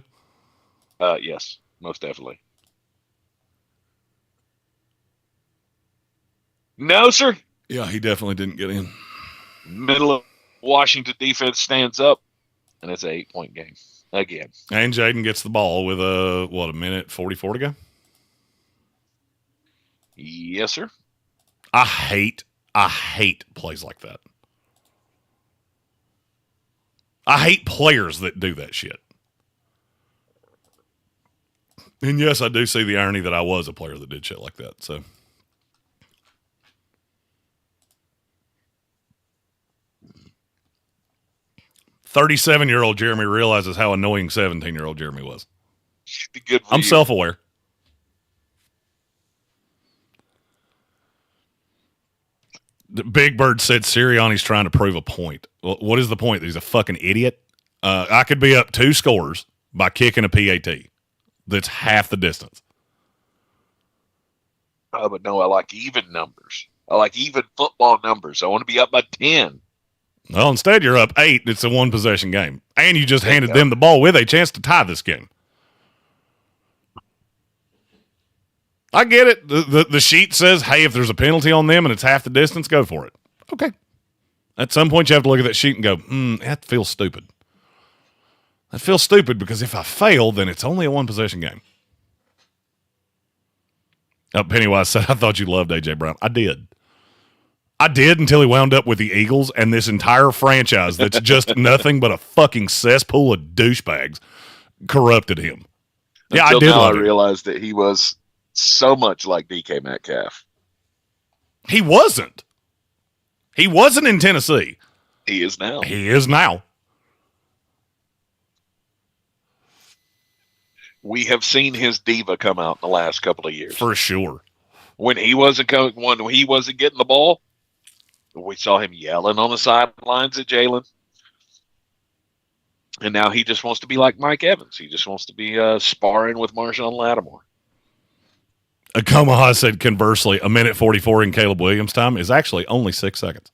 Yes, most definitely. No, sir. Yeah, he definitely didn't get in. Middle of Washington defense stands up, and it's an 8-point game again. And Jaden gets the ball with a minute 44 to go. Yes, sir. I hate plays like that. I hate players that do that shit. And yes, I do see the irony that I was a player that did shit like that. So 37-year-old Jeremy realizes how annoying 17-year-old Jeremy was. Good for I'm you. self-aware. The Big Bird said Sirianni's trying to prove a point. Well, what is the point? That he's a fucking idiot? I could be up 2 scores by kicking a PAT. That's half the distance. Oh, but no, I like even numbers. I like even football numbers. I want to be up by 10. Well, instead you're up 8. It's a 1-possession game. And you just handed them the ball with a chance to tie this game. I get it. The sheet says, hey, if there's a penalty on them and it's half the distance, go for it. Okay. At some point you have to look at that sheet and go, that feels stupid. That feels stupid because if I fail, then it's only a 1-possession game. Pennywise said, I thought you loved A.J. Brown. I did. I did until he wound up with the Eagles and this entire franchise that's just nothing but a fucking cesspool of douchebags corrupted him. Yeah, Until I did now love I him. realized that he was so much like DK Metcalf. He wasn't. He wasn't in Tennessee. He is now. He is now. We have seen his diva come out in the last couple of years. For sure. When he wasn't getting the ball, we saw him yelling on the sidelines at Jalen. And now he just wants to be like Mike Evans. He just wants to be sparring with Marshawn Lattimore. Komaha said, conversely, a minute 44 in Caleb Williams' time is actually only 6 seconds.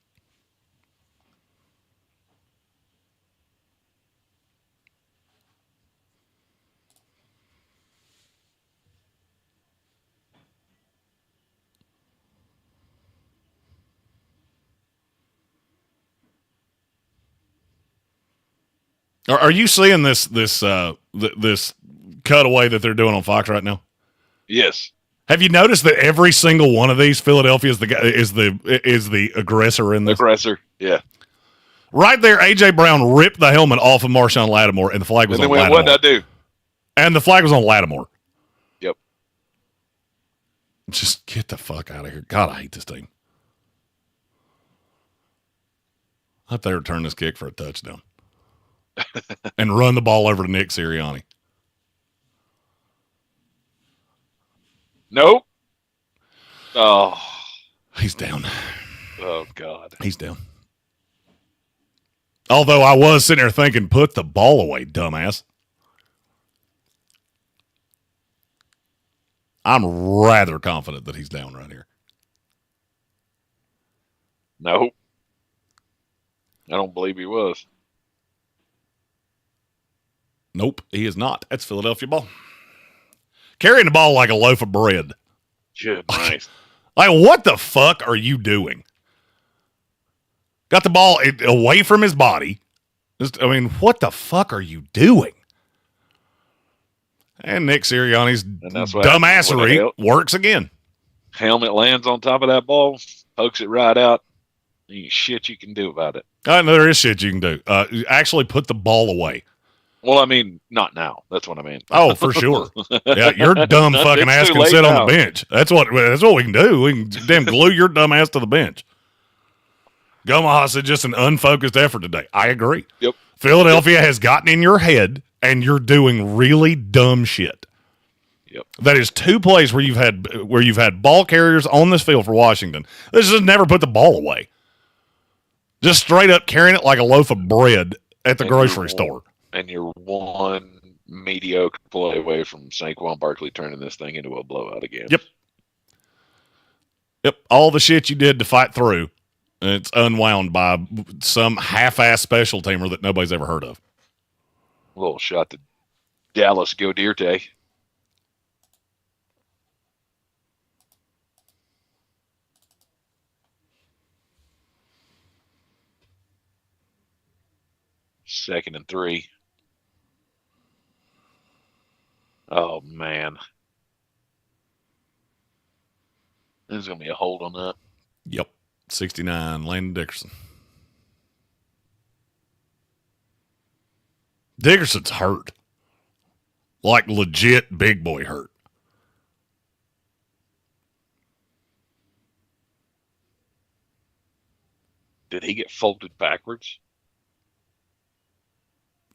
Are you seeing this cutaway that they're doing on Fox right now? Yes. Have you noticed that every single one of these, Philadelphia is the aggressor in this? Aggressor, yeah. Right there, A.J. Brown ripped the helmet off of Marshawn Lattimore, and the flag was on Lattimore. What did I do? And the flag was on Lattimore. Yep. Just get the fuck out of here. God, I hate this team. I thought they would return this kick for a touchdown. And run the ball over to Nick Sirianni. Nope. Oh. He's down. Oh, God. He's down. Although I was sitting there thinking, put the ball away, dumbass. I'm rather confident that he's down right here. Nope. I don't believe he was. Nope, he is not. That's Philadelphia ball. Carrying the ball like a loaf of bread. Good, nice. Like, what the fuck are you doing? Got the ball away from his body. What the fuck are you doing? And Nick Sirianni's dumbassery works again. Helmet lands on top of that ball, pokes it right out. Ain't shit you can do about it. No, there is shit you can do. Actually put the ball away. Well, I mean, not now. That's what I mean. Oh, for sure. Yeah, your dumb fucking ass can sit on the bench. That's what we can do. We can damn glue your dumb ass to the bench. Gomaha said just an unfocused effort today. I agree. Yep. Philadelphia has gotten in your head, and you're doing really dumb shit. Yep. That is 2 plays where you've had ball carriers on this field for Washington. This just never put the ball away. Just straight up carrying it like a loaf of bread at the grocery store. And you're one mediocre play away from Saquon Barkley turning this thing into a blowout again. Yep. All the shit you did to fight through, it's unwound by some half-ass special teamer that nobody's ever heard of. A little shot to Dallas Godirte. 2nd and 3. Oh, man. There's going to be a hold on that. Yep. 69, Landon Dickerson. Dickerson's hurt. Like legit big boy hurt. Did he get folded backwards?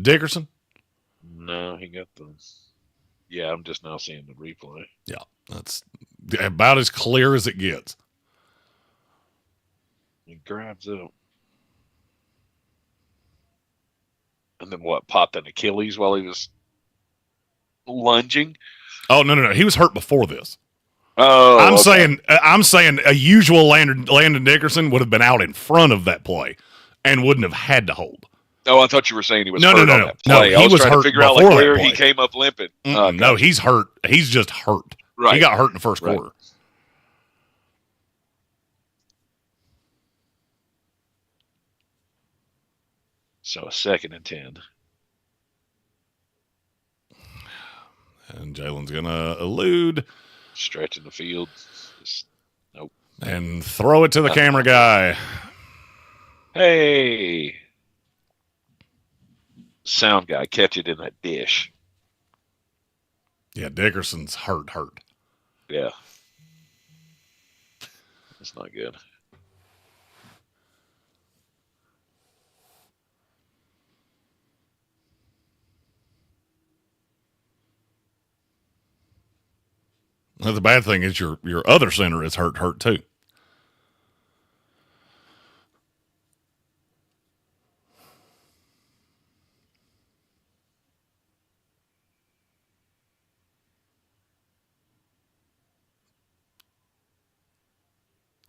Dickerson? No, he got the... Yeah, I'm just now seeing the replay. Yeah, that's about as clear as it gets. He grabs it. And then what, popped an Achilles while he was lunging? Oh, no. He was hurt before this. Oh, I'm saying a usual Landon Dickerson would have been out in front of that play and wouldn't have had to hold. Oh, I thought you were saying he was hurt on that play. No, I was trying hurt to figure out before where that he play. came up limping. No, he's hurt. He's just hurt. Right. He got hurt in the first quarter. So a 2nd and 10. And Jalen's going to elude. Stretching the field. Nope. And throw it to the camera guy. Hey. Sound guy, catch it in that dish. Yeah, Dickerson's hurt. Yeah. That's not good. Well, the bad thing is your other center is hurt too.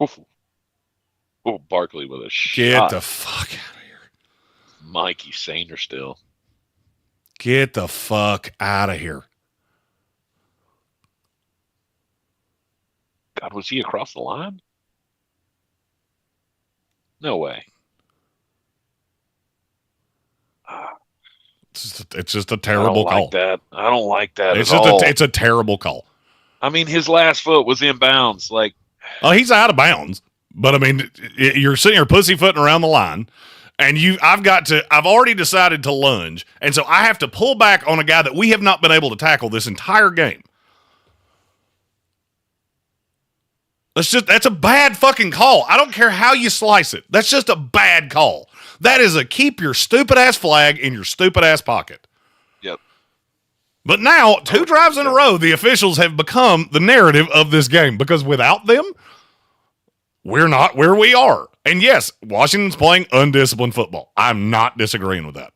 Oof. Oh, Barkley with a Get shot. the fuck out of here. Mikey Sainer still. Get the fuck out of here. God, was he across the line? No way. It's just a terrible call. I don't like that It's at all. It's a terrible call. I mean, his last foot was in bounds. Like, oh, he's out of bounds. But I mean, you're sitting here pussyfooting around the line, and I've already decided to lunge, and so I have to pull back on a guy that we have not been able to tackle this entire game. That's a bad fucking call. I don't care how you slice it. That's just a bad call. That is a keep your stupid ass flag in your stupid ass pocket. Yep. But now, 2 drives in a row, the officials have become the narrative of this game because without them, we're not where we are. And yes, Washington's playing undisciplined football. I'm not disagreeing with that.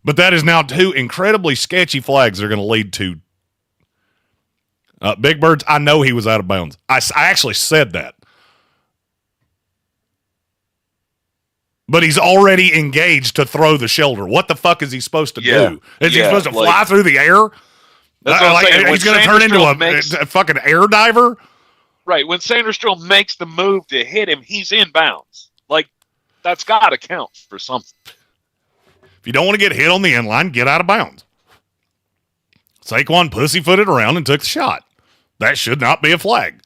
But that is now 2 incredibly sketchy flags that are going to lead to Big Bird's. I know he was out of bounds. I actually said that. But he's already engaged to throw the shoulder. What the fuck is he supposed to do? Is he supposed to fly through the air? That's what I'm saying. He's going to turn into a fucking air diver? Right. When Sanderstrom makes the move to hit him, he's in bounds. Like, that's got to count for something. If you don't want to get hit on the end line, get out of bounds. Saquon pussyfooted around and took the shot. That should not be a flag.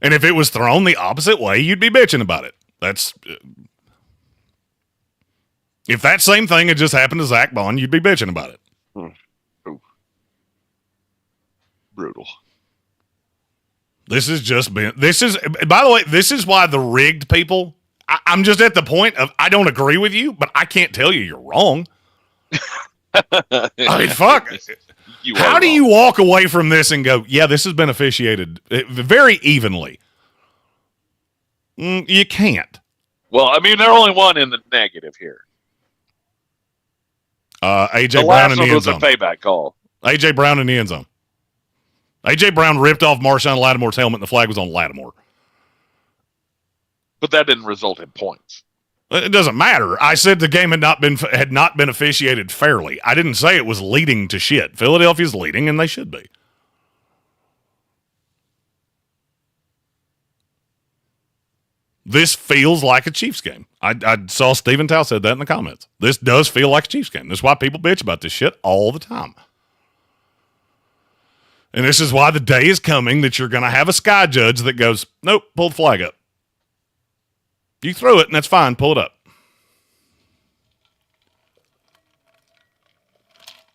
And if it was thrown the opposite way, you'd be bitching about it. If that same thing had just happened to Zach Bond, you'd be bitching about it. Brutal. By the way, this is why the rigged people, I'm just at the point of, I don't agree with you, but I can't tell you you're wrong. I mean, fuck. How do you walk away from this and go, yeah, this has been officiated very evenly? You can't. Well, I mean, they're only one in the negative here. A.J. Brown in the end zone. The last one was a payback call. A.J. Brown in the end zone. A.J. Brown ripped off Marshawn Lattimore's helmet, and the flag was on Lattimore. But that didn't result in points. It doesn't matter. I said the game had not been officiated fairly. I didn't say it was leading to shit. Philadelphia's leading, and they should be. This feels like a Chiefs game. I saw Stephen Tao said that in the comments. This does feel like a Chiefs game. That's why people bitch about this shit all the time. And this is why the day is coming that you're going to have a sky judge that goes, nope, pull the flag up. You throw it, and that's fine. Pull it up.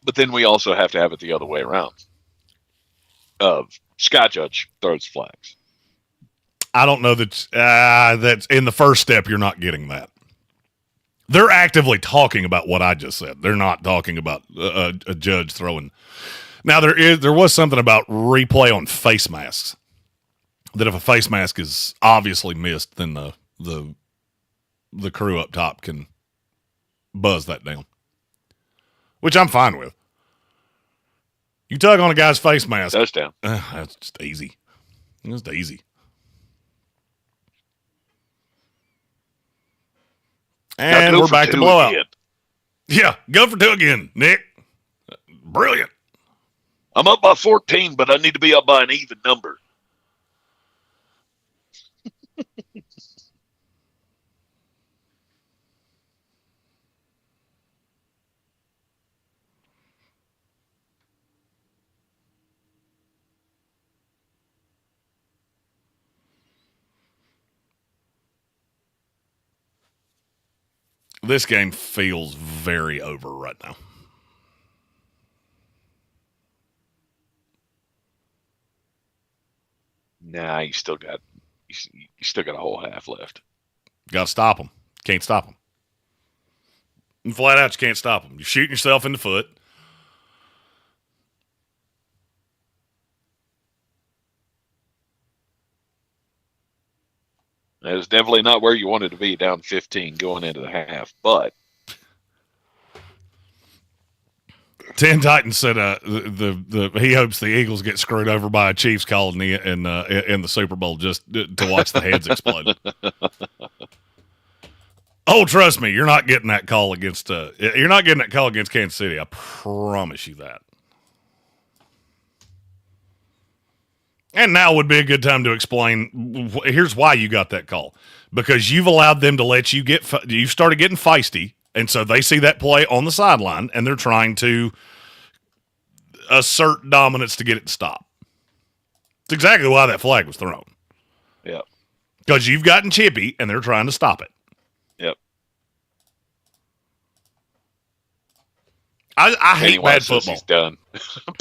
But then we also have to have it the other way around. Sky judge throws flags. I don't know that's in the first step. You're not getting that. They're actively talking about what I just said. They're not talking about a judge throwing. Now there was something about replay on face masks. That if a face mask is obviously missed, then the crew up top can buzz that down, which I'm fine with. You tug on a guy's face mask, touchdown. That's just easy. It's just easy. And we're back to blowout. Again. Yeah, go for 2 again, Nick. Brilliant. I'm up by 14, but I need to be up by an even number. This game feels very over right now. Nah, you still got a whole half left. Got to stop them. Can't stop them. And flat out, you can't stop them. You're shooting yourself in the foot. That is definitely not where you wanted to be, down 15 going into the half. But 10 Titans said he hopes the Eagles get screwed over by a Chiefs call in the Super Bowl just to watch the heads explode. Oh, trust me, you're not getting that call against Kansas City. I promise you that. And now would be a good time to explain. Here's why you got that call. Because you've allowed them to let you you started getting feisty, and so they see that play on the sideline, and they're trying to assert dominance to get it to stop. It's exactly why that flag was thrown. Yeah. Because you've gotten chippy, and they're trying to stop it. Yep. I hate bad football. He's done.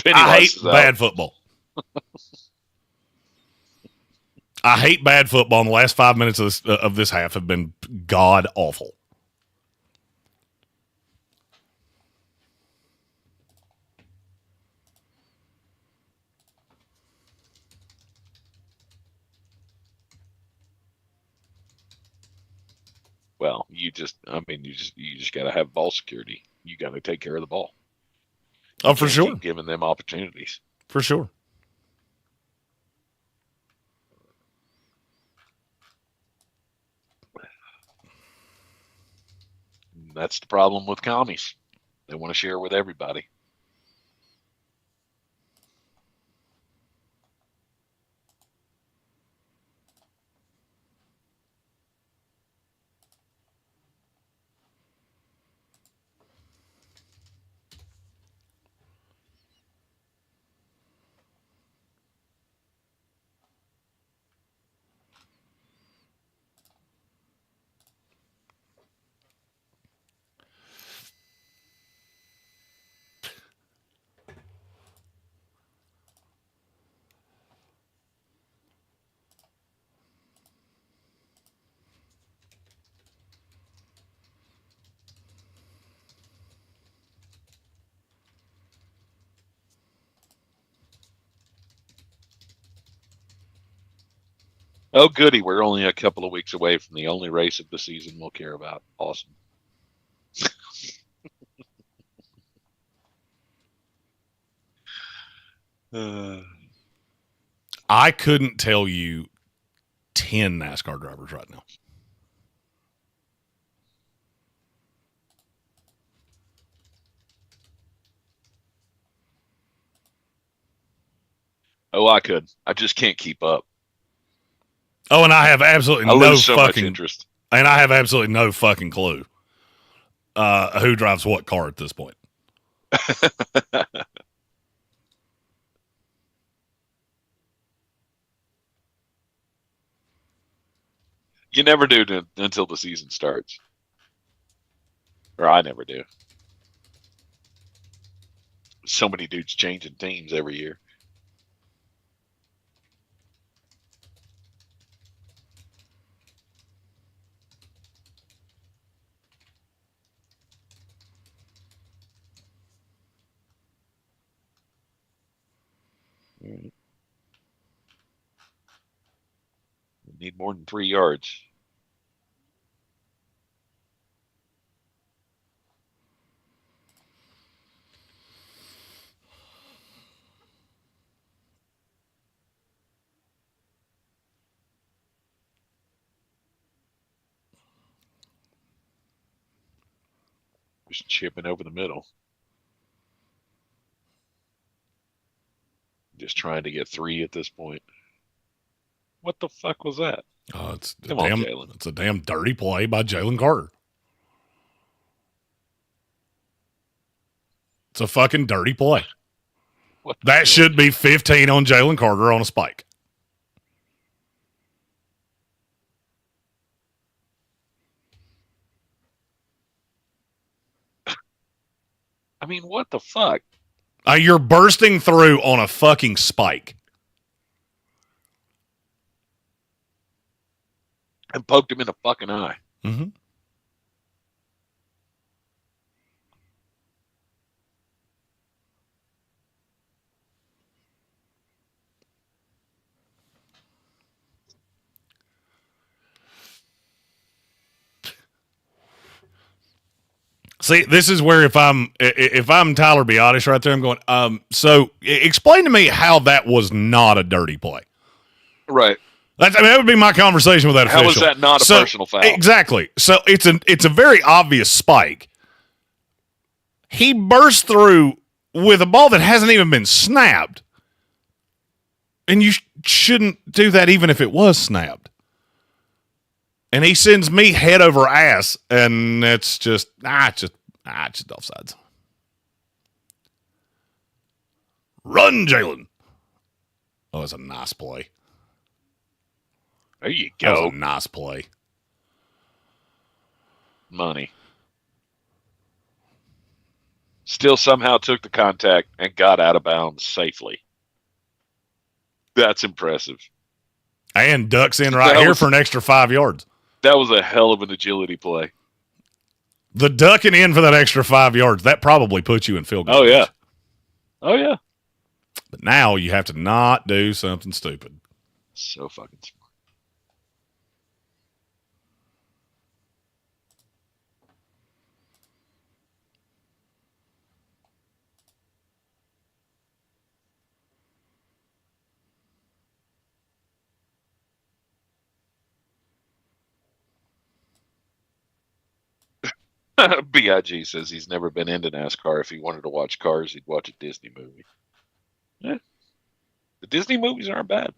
I hate bad football. I hate bad football, and the last 5 minutes of this half have been god awful. Well, you just got to have ball security. You got to take care of the ball. Oh, for sure. Keep giving them opportunities. For sure. That's the problem with commies. They want to share with everybody. Oh, goody. We're only a couple of weeks away from the only race of the season we'll care about. Awesome. I couldn't tell you 10 NASCAR drivers right now. Oh, I could. I just can't keep up. Oh, and I have absolutely I no lose so much fucking interest. and I have absolutely no fucking clue who drives what car at this point. You never do until the season starts, or I never do. So many dudes changing teams every year. We need more than 3 yards. Just chipping over the middle. Just trying to get 3 at this point. What the fuck was that? Oh, it's Come on, Jalen. It's a damn dirty play by Jalen Carter. It's a fucking dirty play. That should be 15 on Jalen Carter on a spike. I mean, what the fuck? You're bursting through on a fucking spike. And poked him in the fucking eye. Mm-hmm. See, this is where if I'm Tyler Biotis right there, I'm going. So explain to me how that was not a dirty play. Right. That would be my conversation with that official. How is that not a personal foul? Exactly. So it's a very obvious spike. He burst through with a ball that hasn't even been snapped, and you shouldn't do that even if it was snapped. And he sends me head over ass, and it's just offsides. Run, Jalen. Oh, it's a nice play. There you That go. was a nice play. Money. Still somehow took the contact and got out of bounds safely. That's impressive. And ducks in right here for an extra 5 yards. That was a hell of an agility play. The ducking in for that extra 5 yards, that probably puts you in field goal. Oh, yeah. Oh, yeah. But now you have to not do something stupid. So fucking smart. BIG says he's never been into NASCAR. If he wanted to watch cars, he'd watch a Disney movie. Yeah. The Disney movies aren't bad.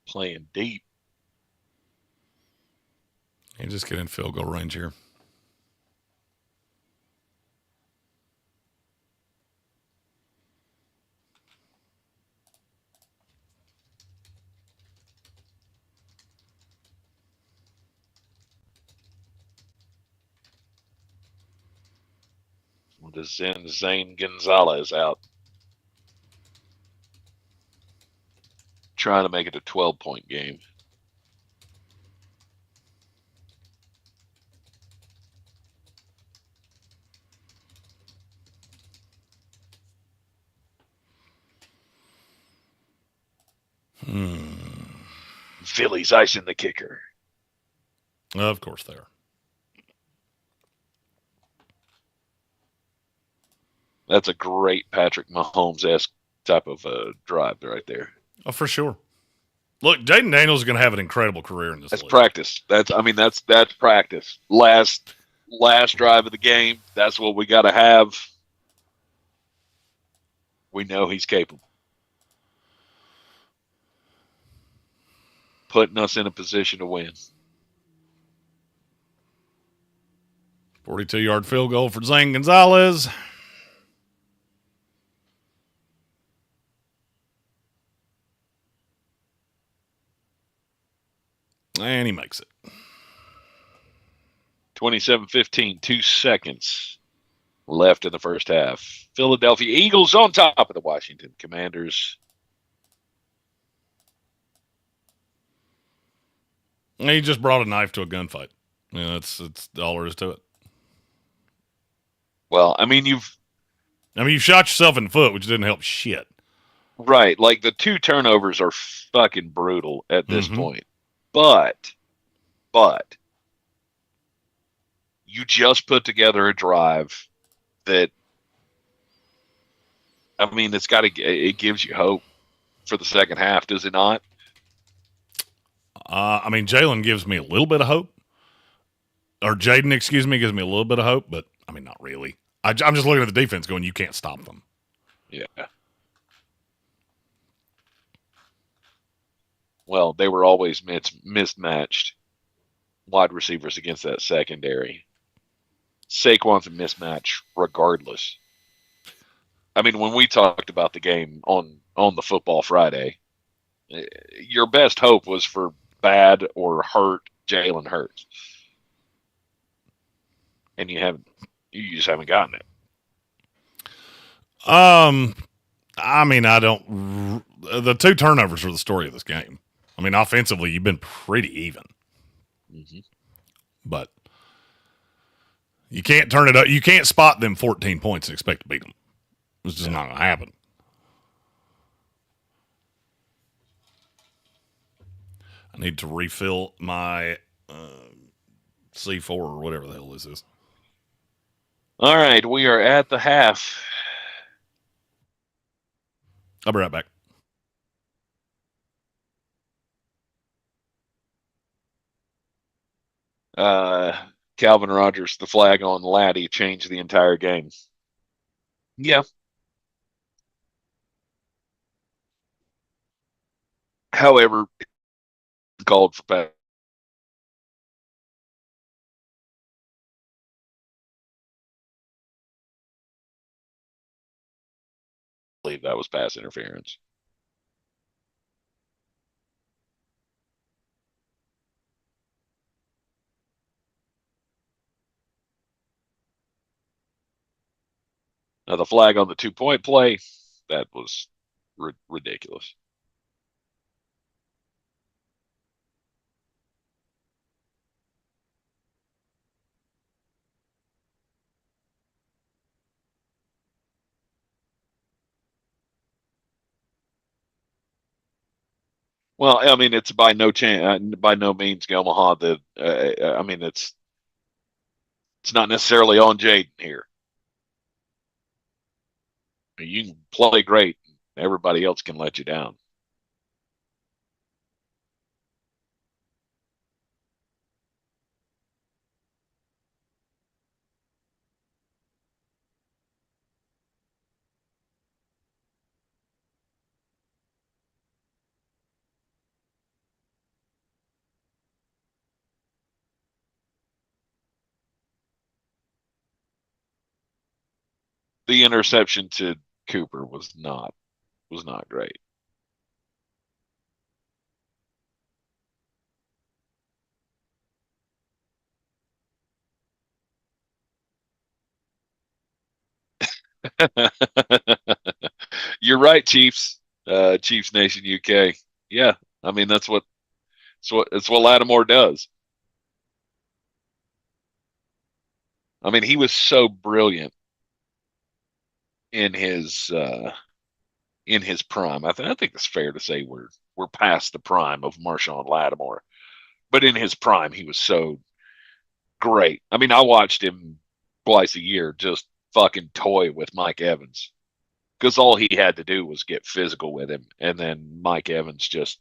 Playing deep. And just get in field goal range here. To send Zane Gonzalez out. Trying to make it a 12-point game. Philly's icing the kicker. Of course they are. That's a great Patrick Mahomes-esque type of drive right there. Oh, for sure. Look, Jaden Daniels is going to have an incredible career in this That's league. practice. That's practice. Last drive of the game. That's what we got to have. We know he's capable. Putting us in a position to win. 42-yard field goal for Zane Gonzalez. And he makes it. 27-15, 2 seconds left in the first half. Philadelphia Eagles on top of the Washington Commanders. He just brought a knife to a gunfight. Yeah, that's all there is to it. Well, I mean, you shot yourself in the foot, which didn't help shit. Right. Like, the 2 turnovers are fucking brutal at this point. But you just put together a drive that, I mean, it gives you hope for the second half, does it not? Jalen gives me a little bit of hope. Or Jaden, excuse me, gives me a little bit of hope, but, not really. I'm just looking at the defense going, you can't stop them. Yeah. Well, they were always mismatched wide receivers against that secondary. Saquon's a mismatch regardless. I mean, when we talked about the game on the Football Friday, your best hope was for bad or hurt Jalen Hurts. And you just haven't gotten it. The 2 turnovers were the story of this game. Offensively, you've been pretty even. Mm-hmm. But you can't turn it up. You can't spot them 14 points and expect to beat them. It's just not going to happen. I need to refill my C4 or whatever the hell this is. All right, we are at the half. I'll be right back. Calvin Rogers, the flag on Laddie changed the entire game. Yeah. However, called for pass. I believe that was pass interference. Now, the flag on the 2-point play, that was ridiculous. Well, it's by no means Omaha that. It's not necessarily on Jaden here. You can play great, everybody else can let you down. The interception to Cooper was not great. You're right, Chiefs. Chiefs Nation UK. Yeah, that's what Lattimore does. He was so brilliant in his prime. I think it's fair to say we're past the prime of Marshawn Lattimore, but in his prime, he was so great. I watched him twice a year, just fucking toy with Mike Evans because all he had to do was get physical with him. And then Mike Evans just,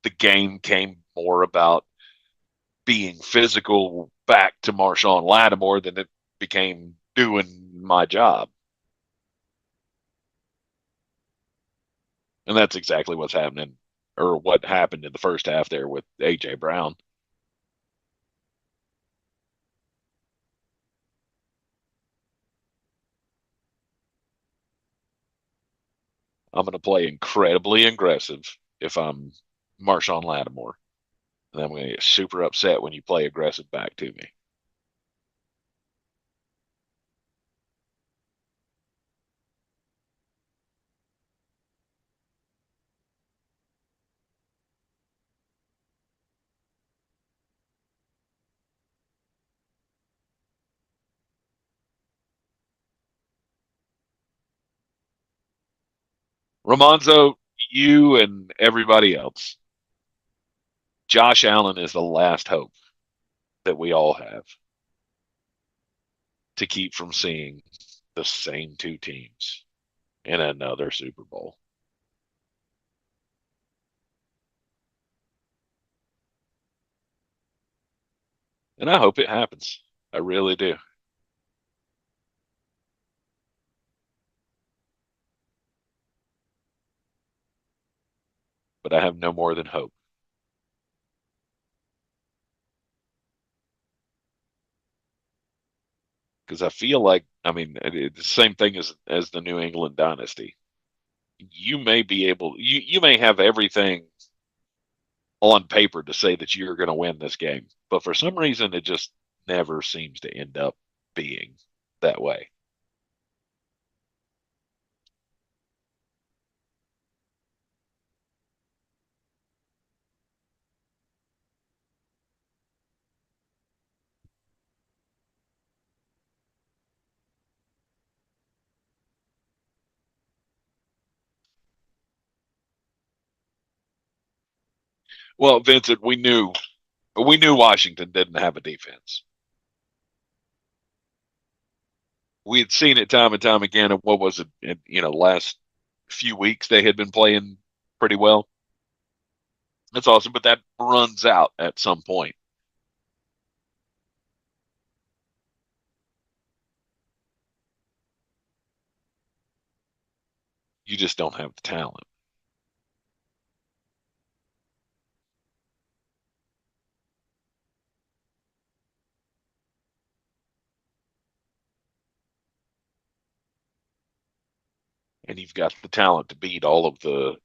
the game came more about being physical back to Marshawn Lattimore than it became doing my job. And that's exactly what's happening, or what happened in the first half there with A.J. Brown. I'm going to play incredibly aggressive if I'm Marshawn Lattimore. And I'm going to get super upset when you play aggressive back to me. Ramonzo, you and everybody else, Josh Allen is the last hope that we all have to keep from seeing the same two teams in another Super Bowl. And I hope it happens. I really do. But I have no more than hope. Because I feel like, I mean, it's the same thing as the New England dynasty. You may be able, you may have everything on paper to say that you're going to win this game, but for some reason, it just never seems to end up being that way. Well, Vincent, we knew Washington didn't have a defense. We had seen it time and time again. And what was it? Last few weeks they had been playing pretty well. That's awesome, but that runs out at some point. You just don't have the talent. And you've got the talent to beat all of the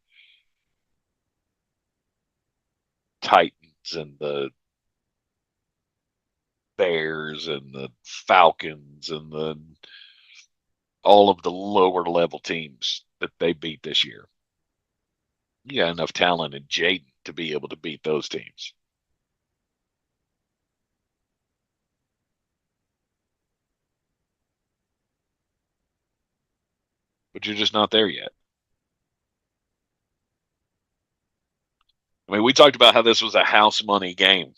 Titans and the Bears and the Falcons and the all of the lower level teams that they beat this year. You got enough talent in Jaden to be able to beat those teams. But you're just not there yet. I mean, we talked about how this was a house money game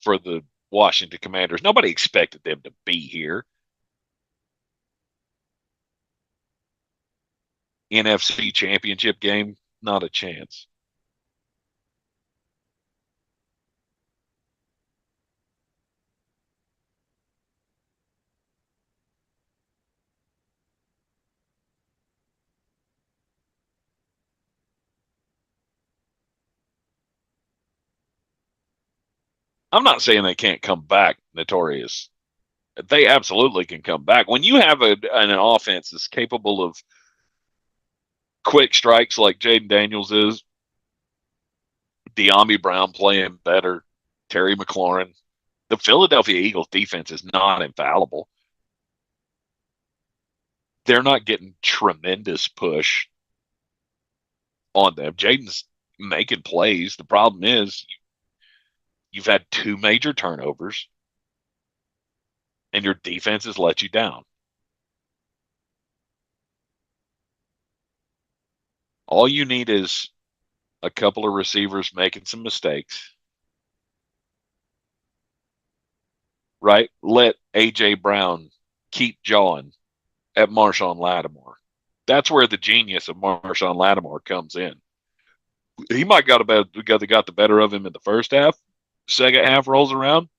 for the Washington Commanders. Nobody expected them to be here. NFC Championship game, not a chance. I'm not saying they can't come back, Notorious. They absolutely can come back. When you have an offense that's capable of quick strikes like Jaden Daniels is, Dami Brown playing better, Terry McLaurin, the Philadelphia Eagles defense is not infallible. They're not getting tremendous push on them. Jaden's making plays. The problem is you've had two major turnovers and your defense has let you down. All you need is a couple of receivers making some mistakes, right? Let A.J. Brown keep jawing at Marshawn Lattimore. That's where the genius of Marshawn Lattimore comes in. He might got the better of him in the first half. Second half rolls around,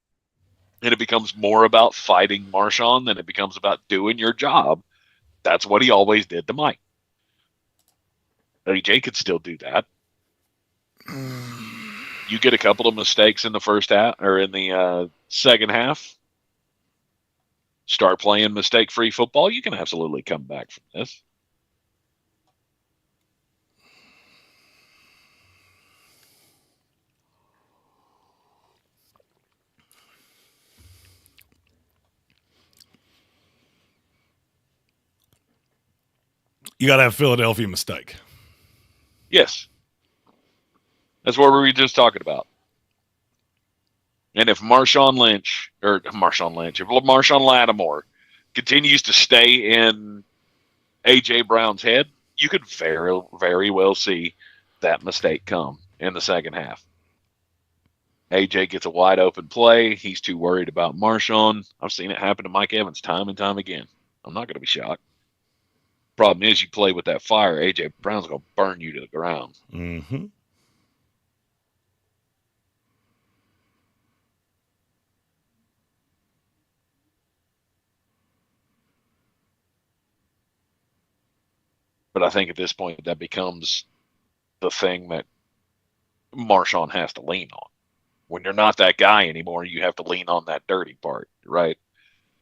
and it becomes more about fighting Marshawn than it becomes about doing your job. That's what he always did to Mike. AJ could still do that. You get a couple of mistakes in the first half or in the second half. Start playing mistake-free football. You can absolutely come back from this. You got to have Philadelphia mistake. Yes. That's what we were just talking about. And if Marshawn Lattimore continues to stay in A.J. Brown's head, you could very, very well see that mistake come in the second half. A.J. gets a wide open play. He's too worried about Marshawn. I've seen it happen to Mike Evans time and time again. I'm not going to be shocked. Problem is, you play with that fire, A.J. Brown's going to burn you to the ground. Mm-hmm. But I think at this point, that becomes the thing that Marshawn has to lean on. When you're not that guy anymore, you have to lean on that dirty part, right?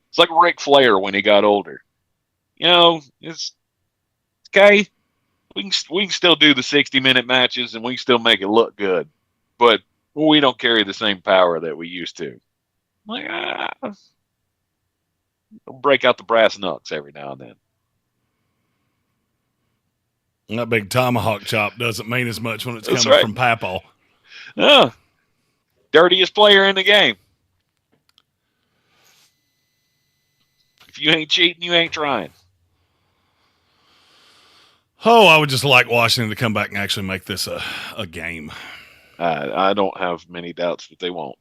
It's like Ric Flair when he got older. You know, it's okay. We can still do the 60-minute matches and we can still make it look good, but we don't carry the same power that we used to. Like, break out the brass knucks every now and then. That big tomahawk chop doesn't mean as much when it's That's coming right. from Papaw. Dirtiest player in the game. If you ain't cheating, you ain't trying. Oh, I would just like Washington to come back and actually make this a game. I don't have many doubts that they won't.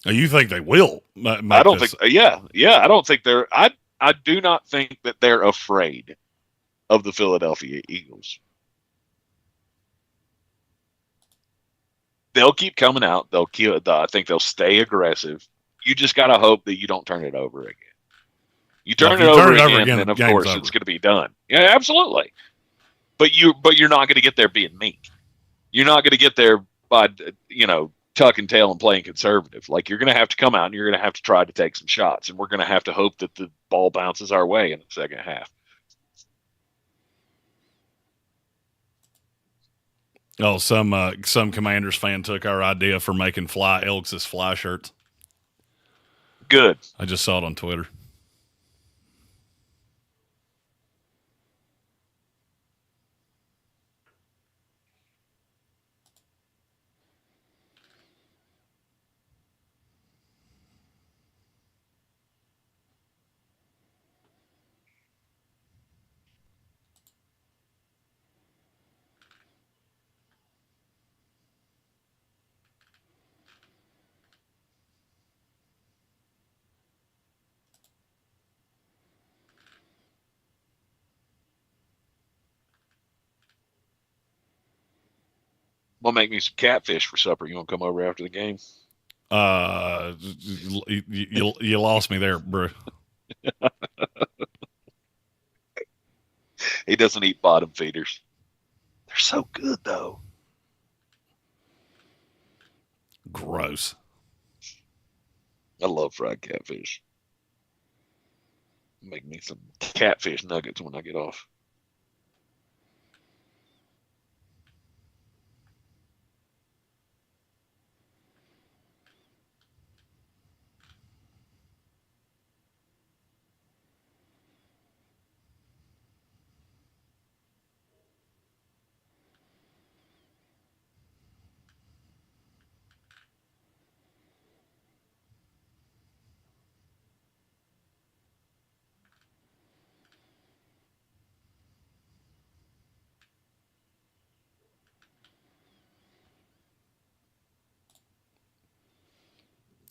You think they will? I don't think. Yeah. I don't think they're. I do not think that they're afraid of the Philadelphia Eagles. They'll keep coming out. I think they'll stay aggressive. You just got to hope that you don't turn it over again. You turn it over again, then of course it's going to be done. Yeah, absolutely. But you're not going to get there being meek. You're not going to get there by tucking tail and playing conservative. Like, you're going to have to come out and you're going to have to try to take some shots, and we're going to have to hope that the ball bounces our way in the second half. Oh, some Commanders fan took our idea for making Elks' fly shirts. Good. I just saw it on Twitter. We'll make me some catfish for supper. You want to come over after the game? You lost me there, bro. He doesn't eat bottom feeders. They're so good, though. Gross. I love fried catfish. Make me some catfish nuggets when I get off.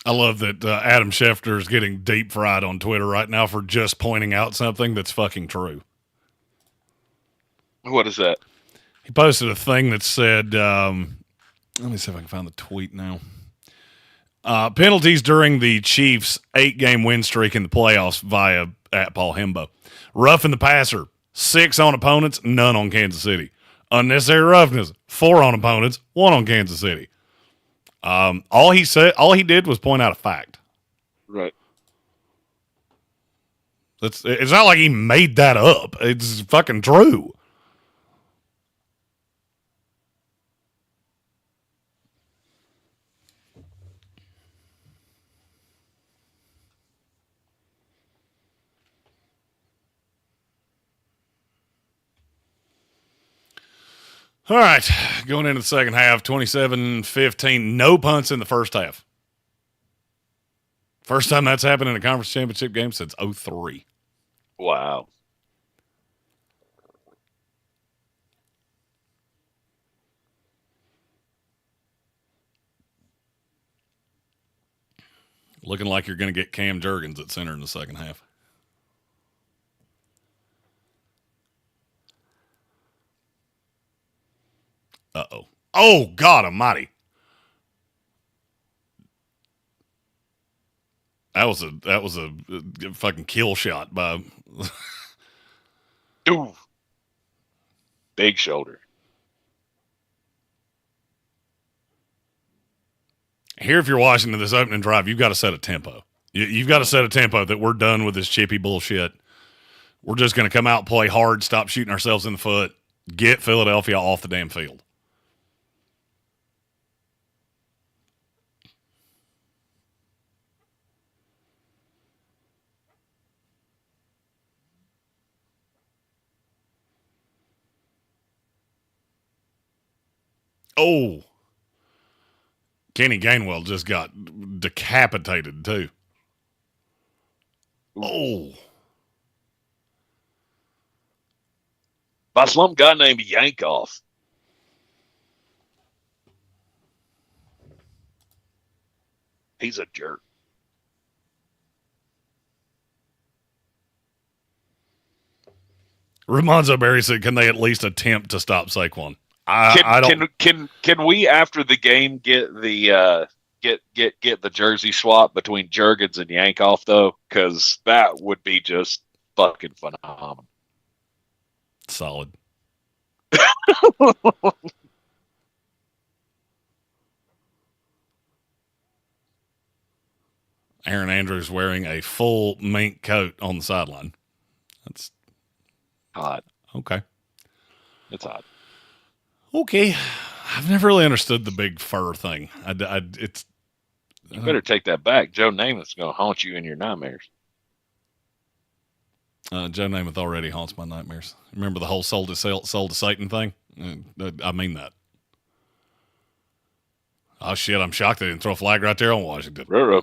I love that Adam Schefter is getting deep fried on Twitter right now for just pointing out something that's fucking true. What is that? He posted a thing that said, let me see if I can find the tweet now. Penalties during the Chiefs' 8-game win streak in the playoffs via at Paul Hembo. Roughing the passer, 6 on opponents, none on Kansas City. Unnecessary roughness, 4 on opponents, 1 on Kansas City. All he did was point out a fact. Right. It's not like he made that up. It's fucking true. All right, going into the second half, 27-15, no punts in the first half. First time that's happened in a conference championship game since 2003. Wow. Looking like you're going to get Cam Jurgens at center in the second half. Uh-oh. Oh, God almighty. That was a fucking kill shot by Ooh. Big shoulder. Here, if you're Washington, this opening drive, you've got to set a tempo. You've got to set a tempo that we're done with this chippy bullshit. We're just going to come out, play hard, stop shooting ourselves in the foot, get Philadelphia off the damn field. Oh, Kenny Gainwell just got decapitated, too. Oh. By some guy named Yankoff. He's a jerk. Ramonzo Berry said, can they at least attempt to stop Saquon? I don't. Can we after the game get the get the jersey swap between Jurgens and Yankoff though? Because that would be just fucking phenomenal. Solid. Aaron Andrews wearing a full mink coat on the sideline. That's hot. Okay. It's hot. Okay. I've never really understood the big fur thing. It's. You better take that back. Joe Namath's going to haunt you in your nightmares. Joe Namath already haunts my nightmares. Remember the whole soul to Satan thing? I mean that. Oh, shit. I'm shocked they didn't throw a flag right there on Washington. Ruh-roh.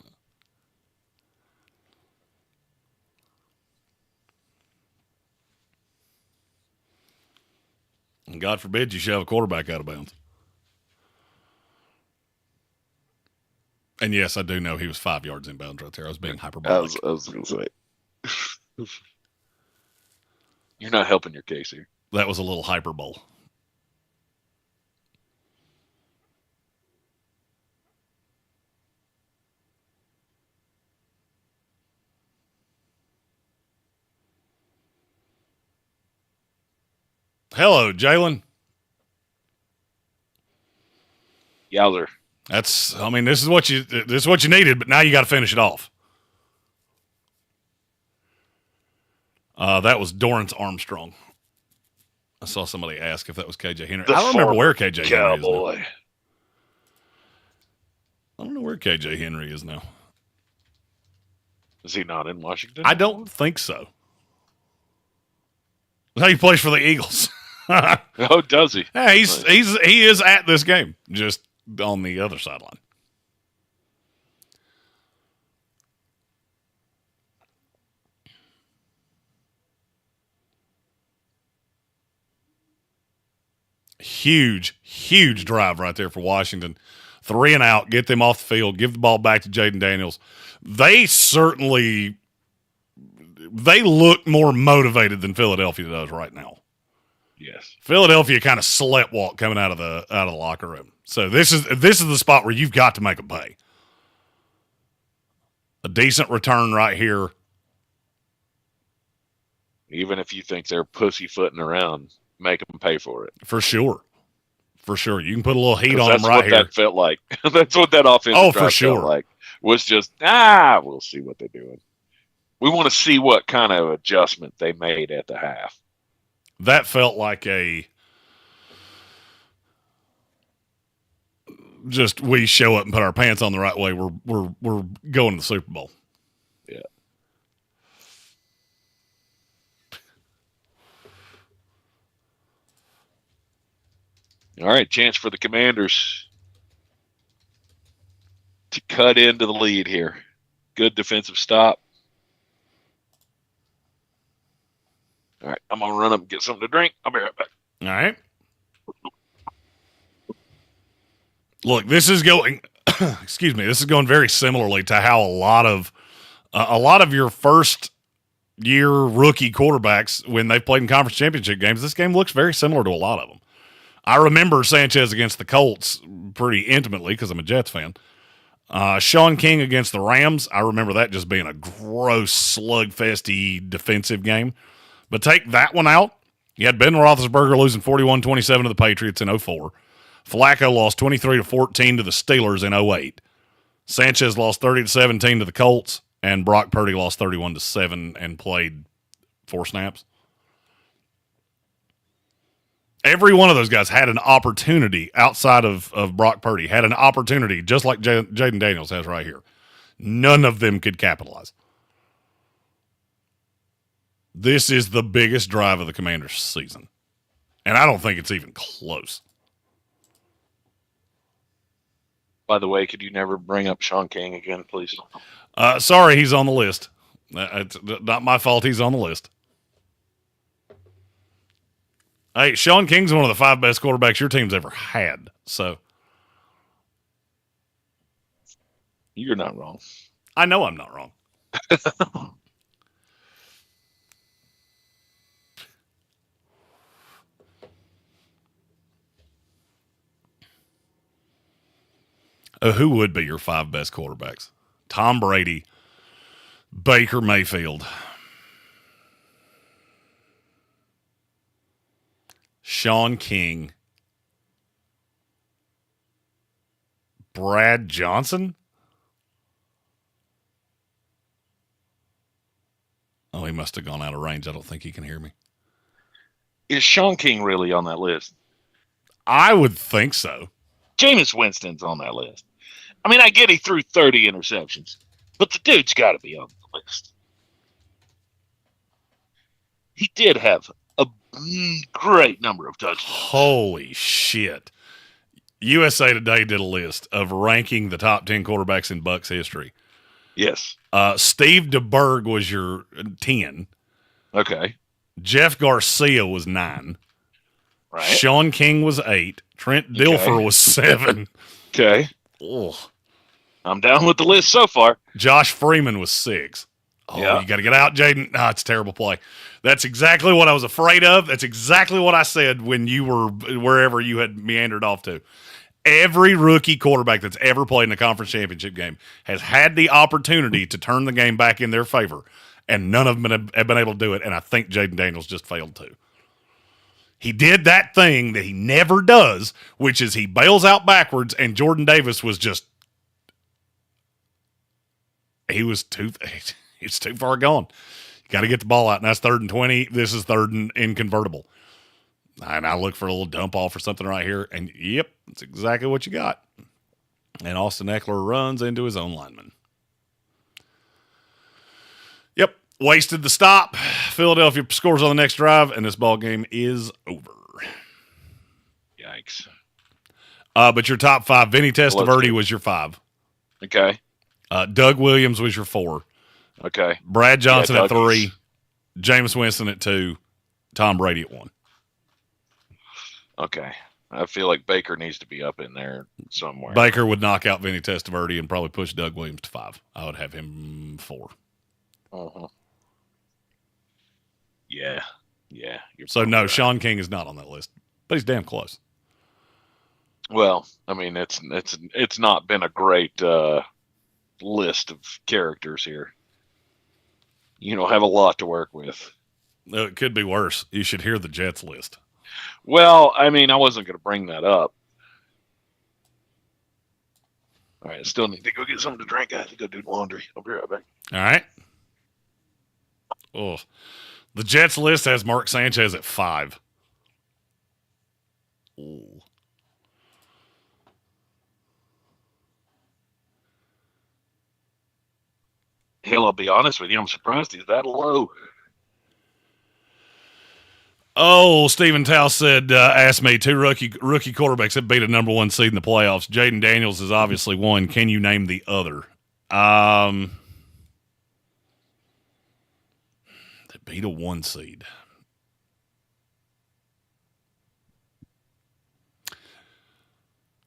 And God forbid you shove a quarterback out of bounds. And yes, I do know he was 5 yards in bounds right there. I was being hyperbolic. I was going to say. You're not helping your case here. That was a little hyperbole. Hello, Jalen. Yowzer. This is what you needed, but now you got to finish it off. That was Dorrance Armstrong. I saw somebody ask if that was KJ Henry. I don't remember where KJ Cowboy. Henry is now. I don't know where KJ Henry is now. Is he not in Washington? I don't think so. Now he plays for the Eagles. Oh, does he? Yeah, he is at this game, just on the other sideline. Huge drive right there for Washington. 3 and out, get them off the field, give the ball back to Jaden Daniels. They look more motivated than Philadelphia does right now. Yes. Philadelphia kind of sleptwalk coming out of the locker room. So this is the spot where you've got to make a pay. A decent return right here. Even if you think they're pussyfooting around, make them pay for it. For sure. For sure. You can put a little heat on them right here. That's what that felt like. That's what that offensive drive felt like. Was just, we'll see what they're doing. We want to see what kind of adjustment they made at the half. That felt like we show up and put our pants on the right way. We're going to the Super Bowl. Yeah. All right, chance for the Commanders to cut into the lead here. Good defensive stop. All right, I'm going to run up and get something to drink. I'll be right back. All right. Look, this is going excuse me, this is going very similarly to how a lot of your first year rookie quarterbacks, when they've played in conference championship games, this game looks very similar to a lot of them. I remember Sanchez against the Colts pretty intimately because I'm a Jets fan. Sean King against the Rams, I remember that just being a gross slugfesty defensive game. But take that one out. You had Ben Roethlisberger losing 41-27 to the Patriots in 2004. Flacco lost 23-14 to the Steelers in 2008. Sanchez lost 30-17 to the Colts, and Brock Purdy lost 31-7 and played 4 snaps. Every one of those guys had an opportunity outside of Brock Purdy, had an opportunity just like Jaden Daniels has right here. None of them could capitalize. This is the biggest drive of the Commanders' season. And I don't think it's even close. By the way, could you never bring up Sean King again, please? Sorry, he's on the list. It's not my fault he's on the list. Hey, Sean King's one of the 5 best quarterbacks your team's ever had. So you're not wrong. I know I'm not wrong. Who would be your 5 best quarterbacks? Tom Brady, Baker Mayfield, Sean King, Brad Johnson? Oh, he must have gone out of range. I don't think he can hear me. Is Sean King really on that list? I would think so. Jameis Winston's on that list. I mean, I get he threw 30 interceptions, but the dude's got to be on the list. He did have a great number of touchdowns. Holy shit. USA Today did a list of ranking the top 10 quarterbacks in Bucs history. Yes. Steve DeBerg was your 10. Okay. Jeff Garcia was 9. Right. Sean King was 8. Trent Dilfer was 7. Okay. Ugh. I'm down with the list so far. Josh Freeman was 6. Oh, yeah. You got to get out, Jaden. Nah, it's a terrible play. That's exactly what I was afraid of. That's exactly what I said when you were wherever you had meandered off to. Every rookie quarterback that's ever played in a conference championship game has had the opportunity to turn the game back in their favor, and none of them have been able to do it, and I think Jaden Daniels just failed to. He did that thing that he never does, which is he bails out backwards, and Jordan Davis was just he was too far gone. You got to get the ball out, and that's 3rd and 20. This is 3rd and inconvertible. And I look for a little dump off or something right here, and yep, that's exactly what you got. And Austin Eckler runs into his own lineman. Yep, wasted the stop. Philadelphia scores on the next drive, and this ball game is over. Yikes. But your top 5, Vinny Testaverde was your 5. Okay. Doug Williams was your 4. Okay. Brad Johnson at 3. Jameis Winston at 2. Tom Brady at 1. Okay. I feel like Baker needs to be up in there somewhere. Baker would knock out Vinny Testaverde and probably push Doug Williams to 5. I would have him 4. Uh-huh. Yeah. So no, right. Sean King is not on that list, but he's damn close. Well, I mean, it's not been a great list of characters here. You don't have a lot to work with. It could be worse. You should hear the Jets list. Well, I mean, I wasn't going to bring that up. All right, I still need to go get something to drink. I have to go do laundry. I'll be right back. All right. Oh, the Jets list has Mark Sanchez at 5. Ooh. Hell, I'll be honest with you. I'm surprised he's that low. Oh, Stephen Tao said, asked me, 2 rookie quarterbacks that beat a number 1 seed in the playoffs. Jaden Daniels is obviously one. Can you name the other? That beat a 1 seed.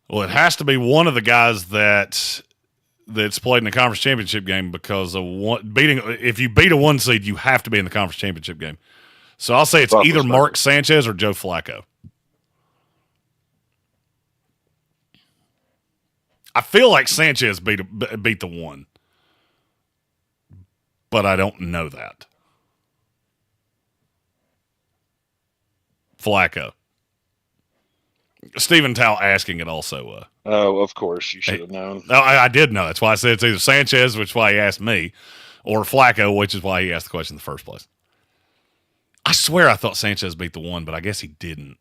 Well, it has to be one of the guys that's played in the conference championship game, because of if you beat a 1 seed, you have to be in the conference championship game. So I'll say it's either Mark Sanchez or Joe Flacco. I feel like Sanchez beat the 1, but I don't know that. Flacco. Stephen Tao asking it also. Oh, of course. You should have known. No, I did know. That's why I said it's either Sanchez, which is why he asked me, or Flacco, which is why he asked the question in the first place. I swear I thought Sanchez beat the 1, but I guess he didn't,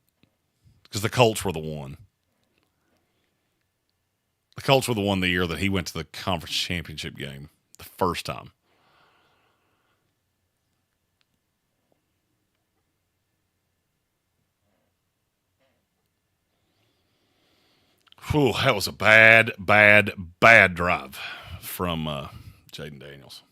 because the Colts were the 1. The Colts were the 1 the year that he went to the conference championship game the first time. Whew, that was a bad drive from Jaden Daniels.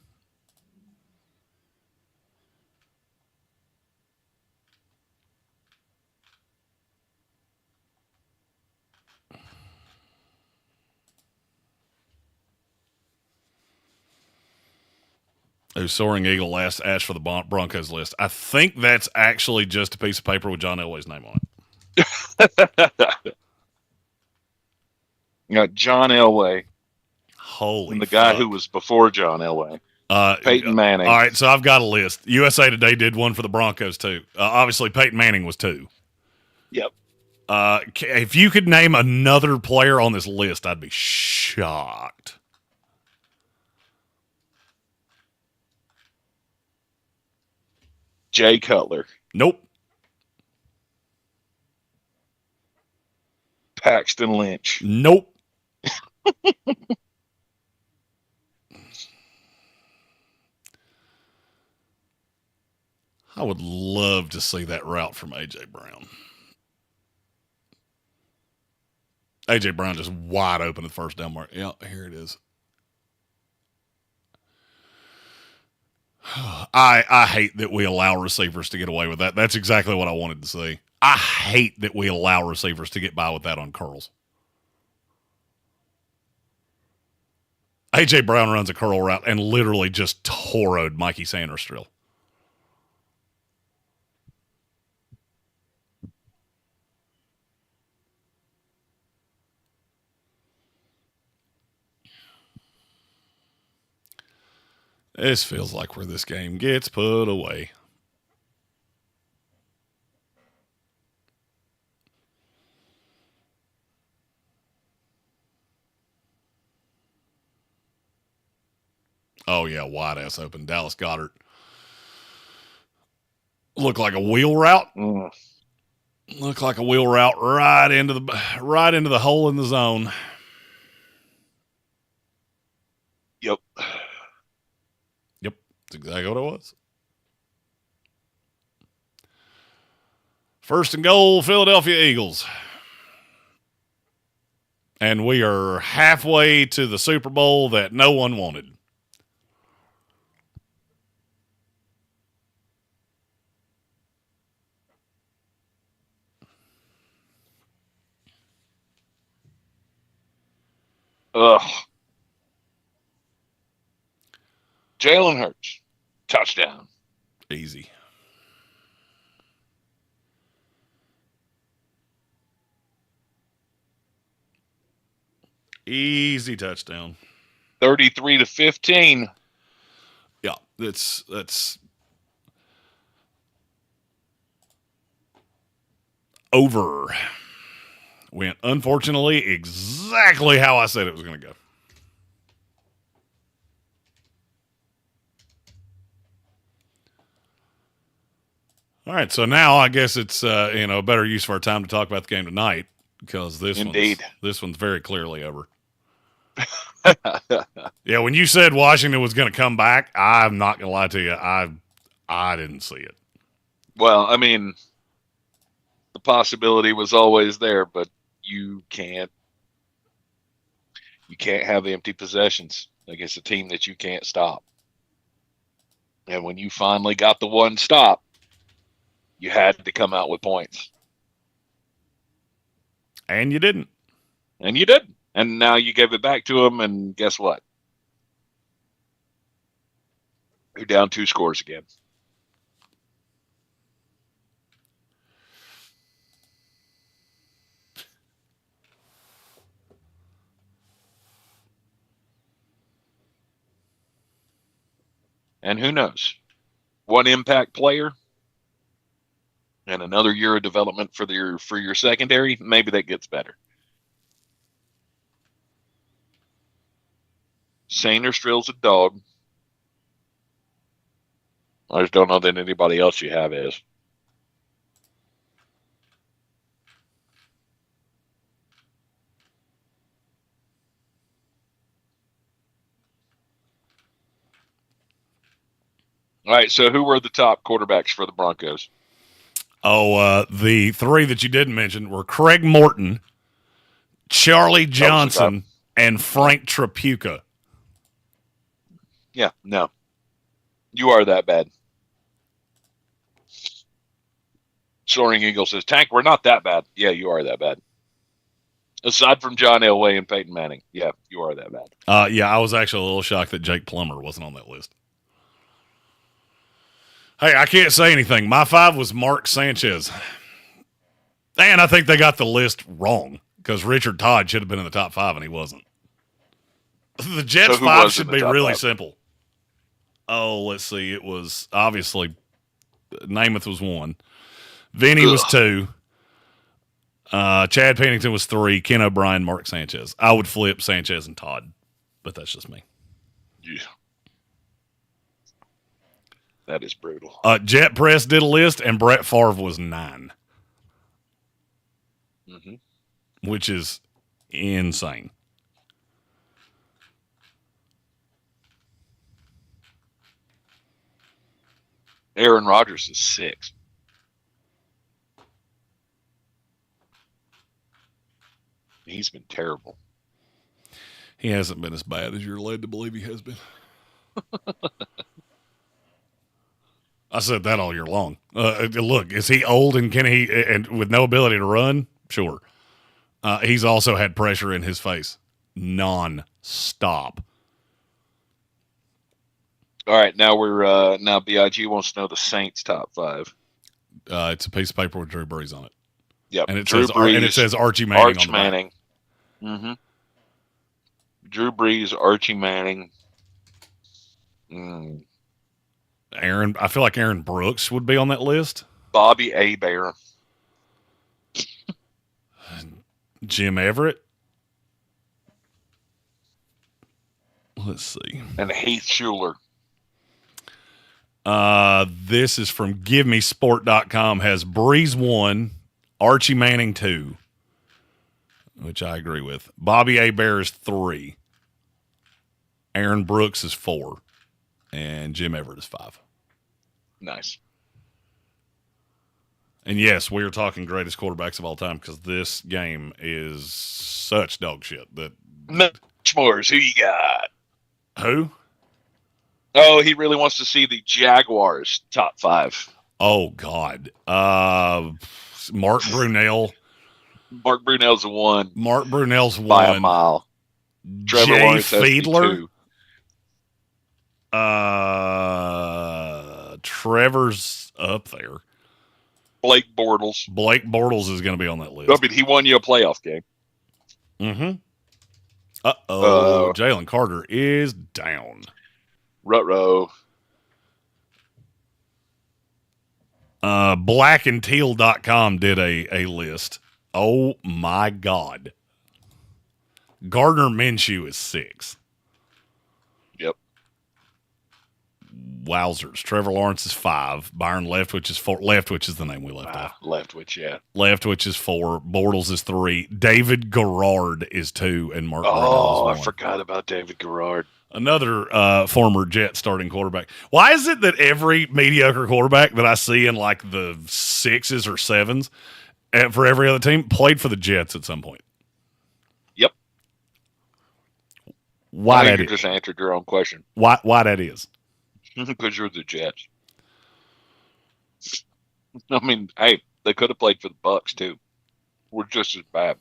Soaring Eagle asked for the Broncos list. I think that's actually just a piece of paper with John Elway's name on it. You got John Elway. Holy and the guy who was before John Elway. Peyton Manning. All right, so I've got a list. USA Today did one for the Broncos, too. Obviously, Peyton Manning was 2. Yep. If you could name another player on this list, I'd be shocked. Jay Cutler. Nope. Paxton Lynch. Nope. I would love to see that route from A.J. Brown. A.J. Brown just wide open at the first down mark. Yeah, here it is. I hate that we allow receivers to get away with that. That's exactly what I wanted to see. I hate that we allow receivers to get by with that on curls. A.J. Brown runs a curl route and literally just toroed Mikey Sanderstrill. This feels like where this game gets put away. Oh, yeah, wide ass open. Dallas Goedert. Looked like a wheel route. Looked like a wheel route right into the hole in the zone. Yep. Yep, that's exactly what it was. First and goal, Philadelphia Eagles. And we are halfway to the Super Bowl that no one wanted. Ugh. Jalen Hurts, touchdown. Easy. Easy touchdown. 33-15. Yeah, that's over. Went, unfortunately, exactly how I said it was going to go. All right, so now I guess it's a better use of our time to talk about the game tonight because this one's very clearly over. Yeah, when you said Washington was going to come back, I'm not going to lie to you, I didn't see it. Well, I mean, the possibility was always there, but you can't have empty possessions against a team that you can't stop. And when you finally got the one stop, you had to come out with points. And you didn't. And you didn't. And now you gave it back to them, and guess what? You're down 2 scores again. And who knows? One impact player and another year of development for your secondary, maybe that gets better. Sanders drills a dog. I just don't know that anybody else you have is. All right, so who were the top quarterbacks for the Broncos? Oh, the 3 that you didn't mention were Craig Morton, Charlie Johnson, and Frank Tripucka. Yeah, no. You are that bad. Soaring Eagle says, Tank, we're not that bad. Yeah, you are that bad. Aside from John Elway and Peyton Manning. Yeah, you are that bad. Yeah, I was actually a little shocked that Jake Plummer wasn't on that list. Hey, I can't say anything. My 5 was Mark Sanchez. And I think they got the list wrong because Richard Todd should have been in the top 5 and he wasn't. The Jets' 5 should be really simple. Oh, let's see. It was obviously Namath was 1. Vinny was 2. Chad Pennington was 3. Ken O'Brien, Mark Sanchez. I would flip Sanchez and Todd, but that's just me. Yeah. That is brutal. Jet Press did a list, and Brett Favre was 9. Mm-hmm. Which is insane. Aaron Rodgers is 6. He's been terrible. He hasn't been as bad as you're led to believe he has been. I said that all year long. Look, is he old and can he and with no ability to run? Sure. He's also had pressure in his face non-stop. All right, now we're now BIG wants to know the Saints top 5. It's a piece of paper with Drew Brees on it. Yep, and it says Archie Manning. Arch Manning. Mm-hmm. Drew Brees, Archie Manning. Aaron, I feel like Aaron Brooks would be on that list. Bobby Hebert. Jim Everett. Let's see. And Heath Schuler. This is from GiveMeSport.com. Has Breeze 1, Archie Manning 2, which I agree with. Bobby Hebert is 3. Aaron Brooks is 4. And Jim Everett is 5. Nice. And yes, we are talking greatest quarterbacks of all time because this game is such dog shit that. Schmores, who you got? Who? Oh, he really wants to see the Jaguars top 5. Oh God, Mark Brunell. Mark Brunell's 1. Mark Brunell's 1 by a mile. Trevor Jay Lawrence has to be Fiedler. 2. Trevor's up there. Blake Bortles. Blake Bortles is going to be on that list. I mean, he won you a playoff game. Mm-hmm. Jalen Carter is down. Ruh-roh. Blackandteal.com did a list. Oh, my God. Gardner Minshew is 6. Yep. Wowzers. Trevor Lawrence is 5. Byron Leftwich is 4. Leftwich is the name we left off. Leftwich, yeah. Leftwich is 4. Bortles is 3. David Garrard is 2. And Mark Brunell is 1. I forgot about David Garrard. Another former Jet starting quarterback. Why is it that every mediocre quarterback that I see in like the 6s or 7s for every other team played for the Jets at some point? Yep. Why that you is? Just answered your own question. Why that is? Because you're the Jets. I mean, hey, they could have played for the Bucks too. We're just as bad.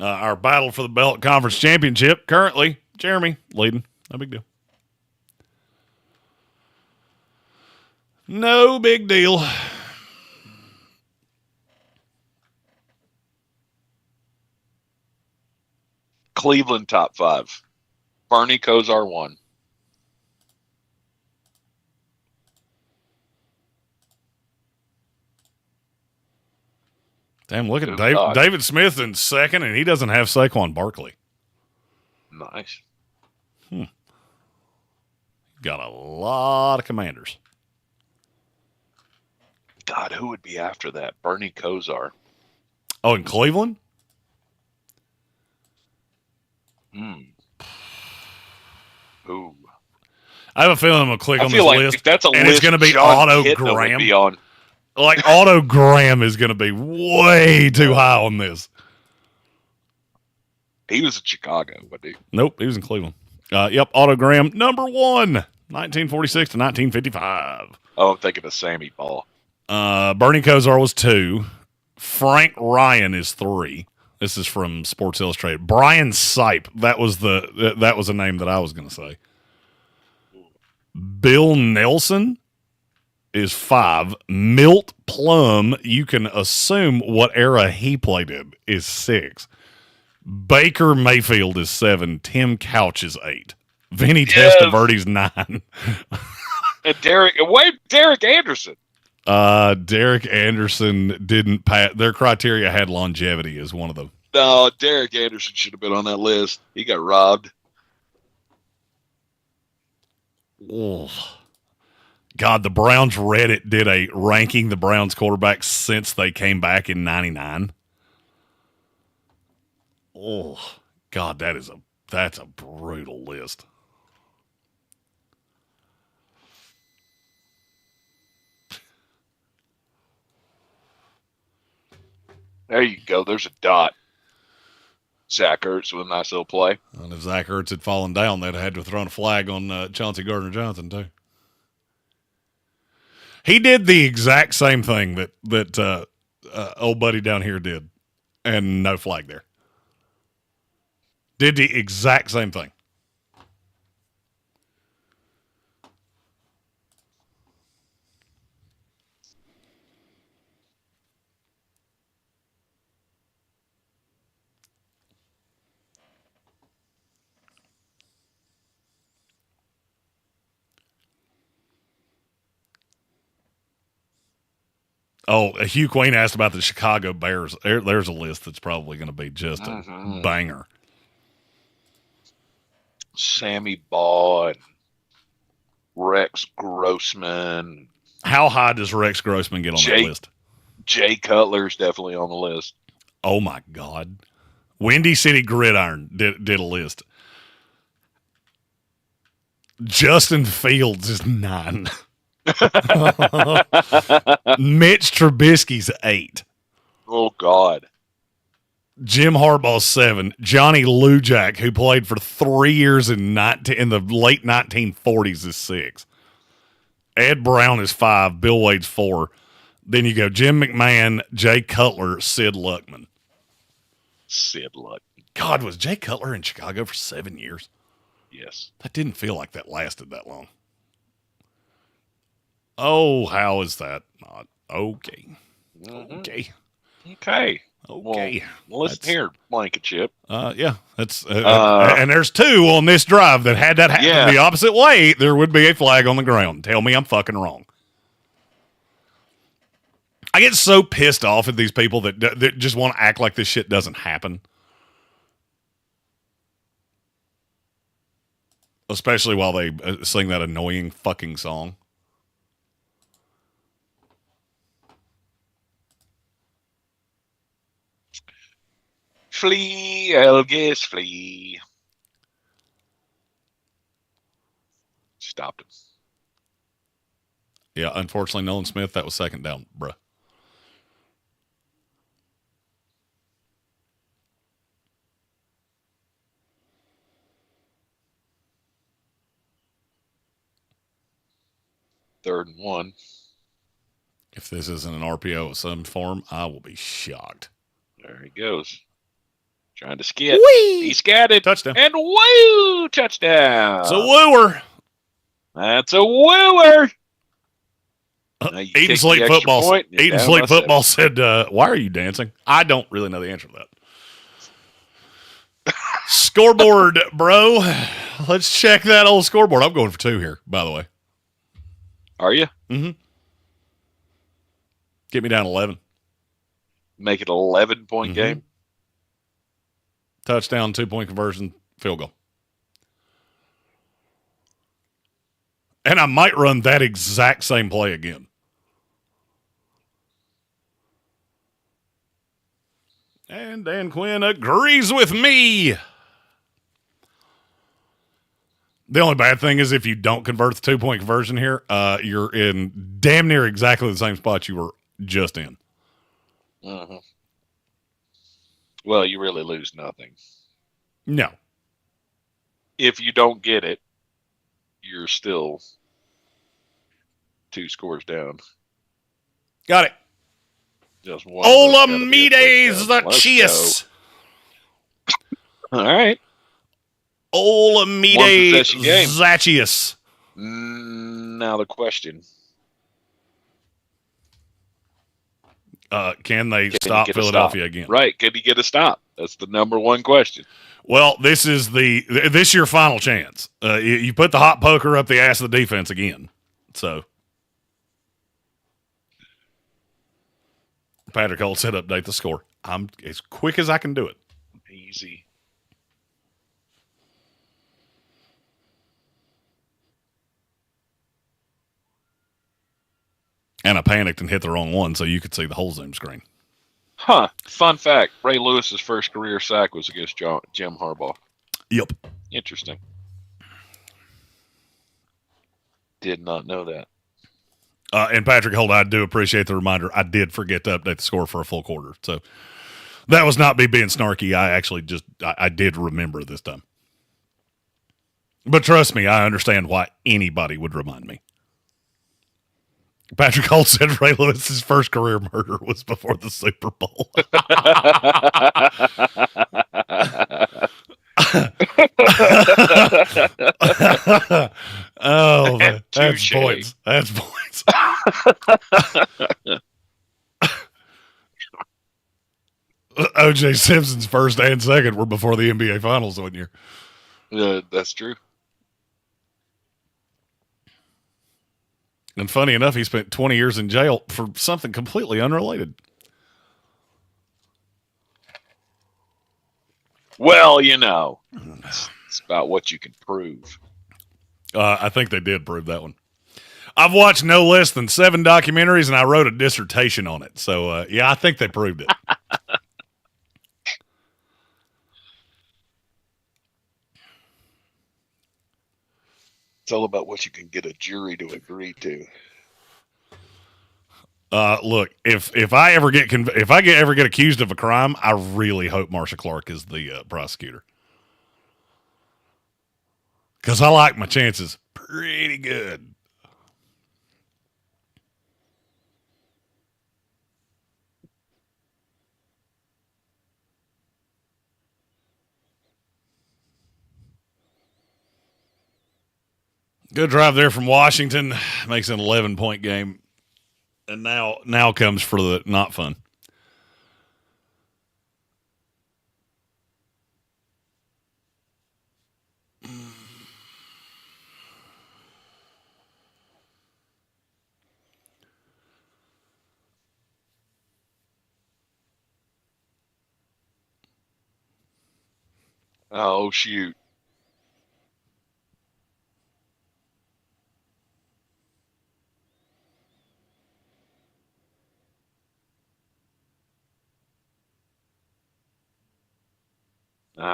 Our battle for the belt conference championship currently, Jeremy leading. No big deal. No big deal. Cleveland top 5. Barney Kosar 1. Damn, look at David Smith in 2nd, and he doesn't have Saquon Barkley. Nice. Got a lot of Commanders. God, who would be after that? Bernie Kosar. Oh, in Cleveland? Ooh. I have a feeling I'm going to click on this list. If that's a and list, it's going to be John Otto Kitna Graham. would be on. Like, Otto Graham is going to be way too high on this. He was in Chicago, wasn't he? Nope, he was in Cleveland. Yep, Otto Graham, number 1, 1946 to 1955. Oh, I'm thinking of Sammy Ball. Bernie Kosar was 2. Frank Ryan is 3. This is from Sports Illustrated. Brian Sipe, that was a name that I was going to say. Bill Nelson is 5. Milt Plum, you can assume what era he played in, is 6. Baker Mayfield is 7. Tim Couch is 8. Vinny Testaverde's 9. And Derek Anderson. Derek Anderson didn't pass. Their criteria had longevity as one of them. No, Derek Anderson should have been on that list. He got robbed. Oh. God, the Browns Reddit did a ranking the Browns quarterbacks since they came back in 99. Oh, God, that's a brutal list. There you go. There's a dot. Zach Ertz with a nice little play. And if Zach Ertz had fallen down, they'd have had to throw a flag on Chauncey Gardner-Johnson, too. He did the exact same thing that old buddy down here did, and no flag there. Did the exact same thing. Oh, Hugh Queen asked about the Chicago Bears. There's a list that's probably going to be just a banger. Sammy Baugh and Rex Grossman. How high does Rex Grossman get on that list? Jay Cutler's definitely on the list. Oh, my God. Windy City Gridiron did a list. Justin Fields is 9. Mitch Trubisky's 8. Oh, God. Jim Harbaugh's 7. Johnny Lujack, who played for 3 years in the late 1940s, is 6. Ed Brown is 5. Bill Wade's 4. Then you go Jim McMahon, Jay Cutler, Sid Luckman. Sid Luck. God, was Jay Cutler in Chicago for 7 years? Yes. That didn't feel like that lasted that long. Oh, how is that not okay? Mm-hmm. Okay. Okay. Okay. Well, listen here, Blankenship. Yeah, that's and there's two on this drive that had that happen the opposite way, there would be a flag on the ground. Tell me I'm fucking wrong. I get so pissed off at these people that just want to act like this shit doesn't happen. Especially while they sing that annoying fucking song. Flee, Elgis, flee. Stopped him. Yeah, unfortunately, Nolan Smith, that was second down, bruh. Third and 1. If this isn't an RPO of some form, I will be shocked. There he goes. Trying to skid. Whee! He scatted. Touchdown. And woo! Touchdown. It's a wooer. That's a wooer. Eating Sleep Football. Eating Sleep Football said, "Why are you dancing?" I don't really know the answer to that. Scoreboard, bro. Let's check that old scoreboard. I'm going for 2 here, by the way. Are you? Mm-hmm. Get me down 11. Make it an 11-point game. Touchdown, 2-point conversion, field goal. And I might run that exact same play again. And Dan Quinn agrees with me. The only bad thing is if you don't convert the 2-point conversion here, you're in damn near exactly the same spot you were just in. Mm-hmm. Well, you really lose nothing. No. If you don't get it, you're still 2 scores down. Got it. Just one. Olamides Zacchaeus. All right. Olamides Zacchaeus. Now the question. Can they stop Philadelphia again? Right. Can he get a stop? That's the number one question. Well, this is your final chance. You put the hot poker up the ass of the defense again. So Patrick Holt said update the score. I'm as quick as I can do it. Easy. And I panicked and hit the wrong one so you could see the whole Zoom screen. Huh. Fun fact, Ray Lewis's first career sack was against Jim Harbaugh. Yep. Interesting. Did not know that. And Patrick Holt, I do appreciate the reminder. I did forget to update the score for a full quarter. So that was not me being snarky. I actually I did remember this time. But trust me, I understand why anybody would remind me. Patrick Holt said Ray Lewis's first career murder was before the Super Bowl. Oh, that's points. That's points. O.J. Simpson's first and second were before the NBA Finals one year. That's true. And funny enough, he spent 20 years in jail for something completely unrelated. Well, it's about what you can prove. I think they did prove that one. I've watched no less than 7 documentaries, and I wrote a dissertation on it. So, yeah, I think they proved it. It's all about what you can get a jury to agree to. Look, if I ever get accused of a crime, I really hope Marsha Clark is the prosecutor, because I like my chances pretty good. Good drive there from Washington. Makes an 11-point game. And now comes for the not fun. Oh, shoot.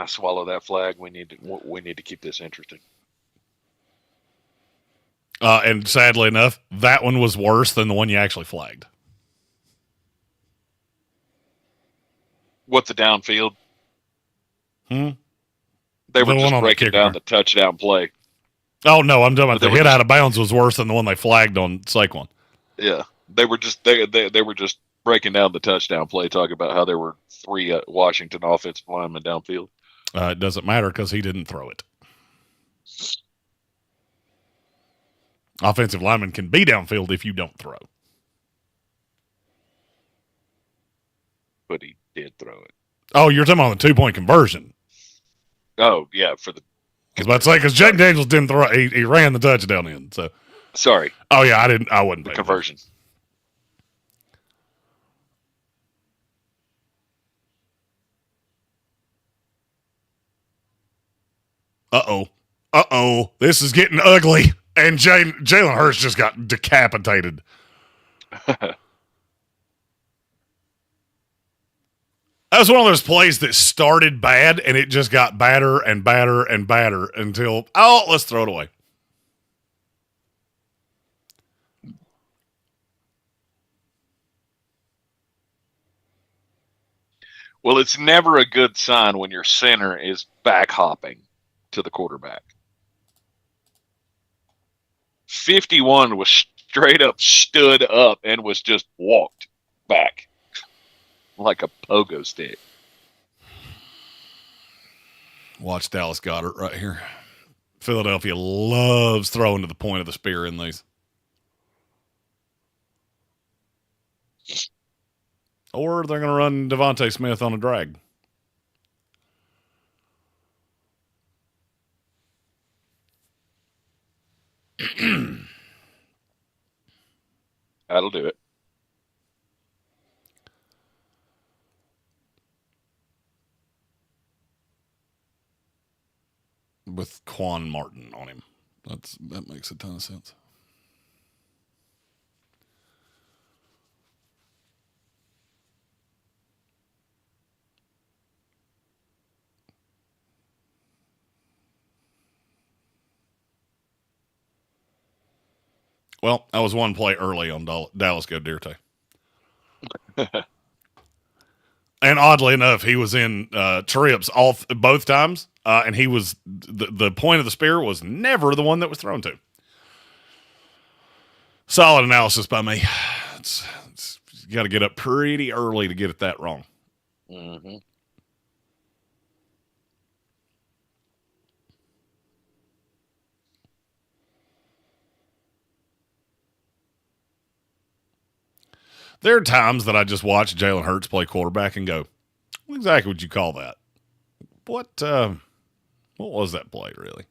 Swallow that flag. We need to keep this interesting. And sadly enough, that one was worse than the one you actually flagged. What's the downfield? Hmm? They were The just one on the breaking kicker. down the touchdown play. Oh, no, I'm talking about They the were hit just- out of bounds was worse than the one they flagged on Saquon. Yeah, they were just they were just breaking down the touchdown play, talking about how there were 3 Washington offensive linemen downfield. It doesn't matter because he didn't throw it. Offensive linemen can be downfield if you don't throw. But he did throw it. Oh, you're talking about the 2-point conversion. Oh, yeah, for the... I was about to say, because Jaden Daniels didn't throw it. He ran the touchdown in. So, Sorry, oh, yeah, I wasn't the paying conversion. Uh-oh. This is getting ugly. And Jalen Hurts just got decapitated. That was one of those plays that started bad, and it just got badder and badder and badder until, let's throw it away. Well, it's never a good sign when your center is back hopping to the quarterback. 51 was straight up stood up and was just walked back like a pogo stick. Watch Dallas Goedert right here. Philadelphia loves throwing to the point of the spear in these. Or they're going to run Devontae Smith on a drag. That'll do it. With Quan Martin on him. That makes a ton of sense. Well, I was one play early on Dallas Goedert. And oddly enough, he was in trips both times, and he was the point of the spear was never the one that was thrown to. Solid analysis by me. You got to get up pretty early to get it that wrong. Mm-hmm. There are times that I just watch Jalen Hurts play quarterback and go, what exactly would you call that? What was that play, really?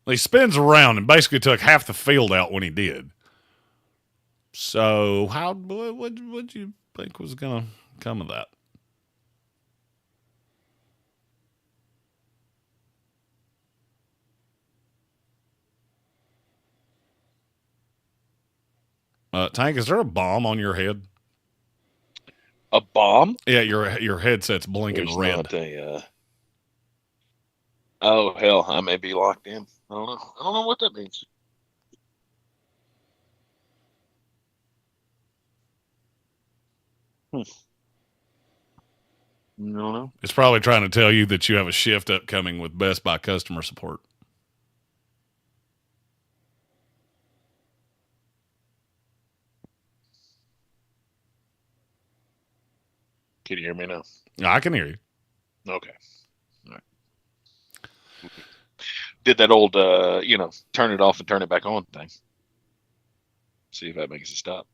He spins around and basically took half the field out when he did. So, what you think was going to come of that? Tank, is there a bomb on your head? A bomb? Yeah, your headset's blinking There's red. not a, oh, hell, I may be locked in. I don't know. I don't know what that means. No. It's probably trying to tell you that you have a shift upcoming with Best Buy customer support. Can you hear me now? I can hear you. Okay. Did that old, turn it off and turn it back on thing. See if that makes it stop.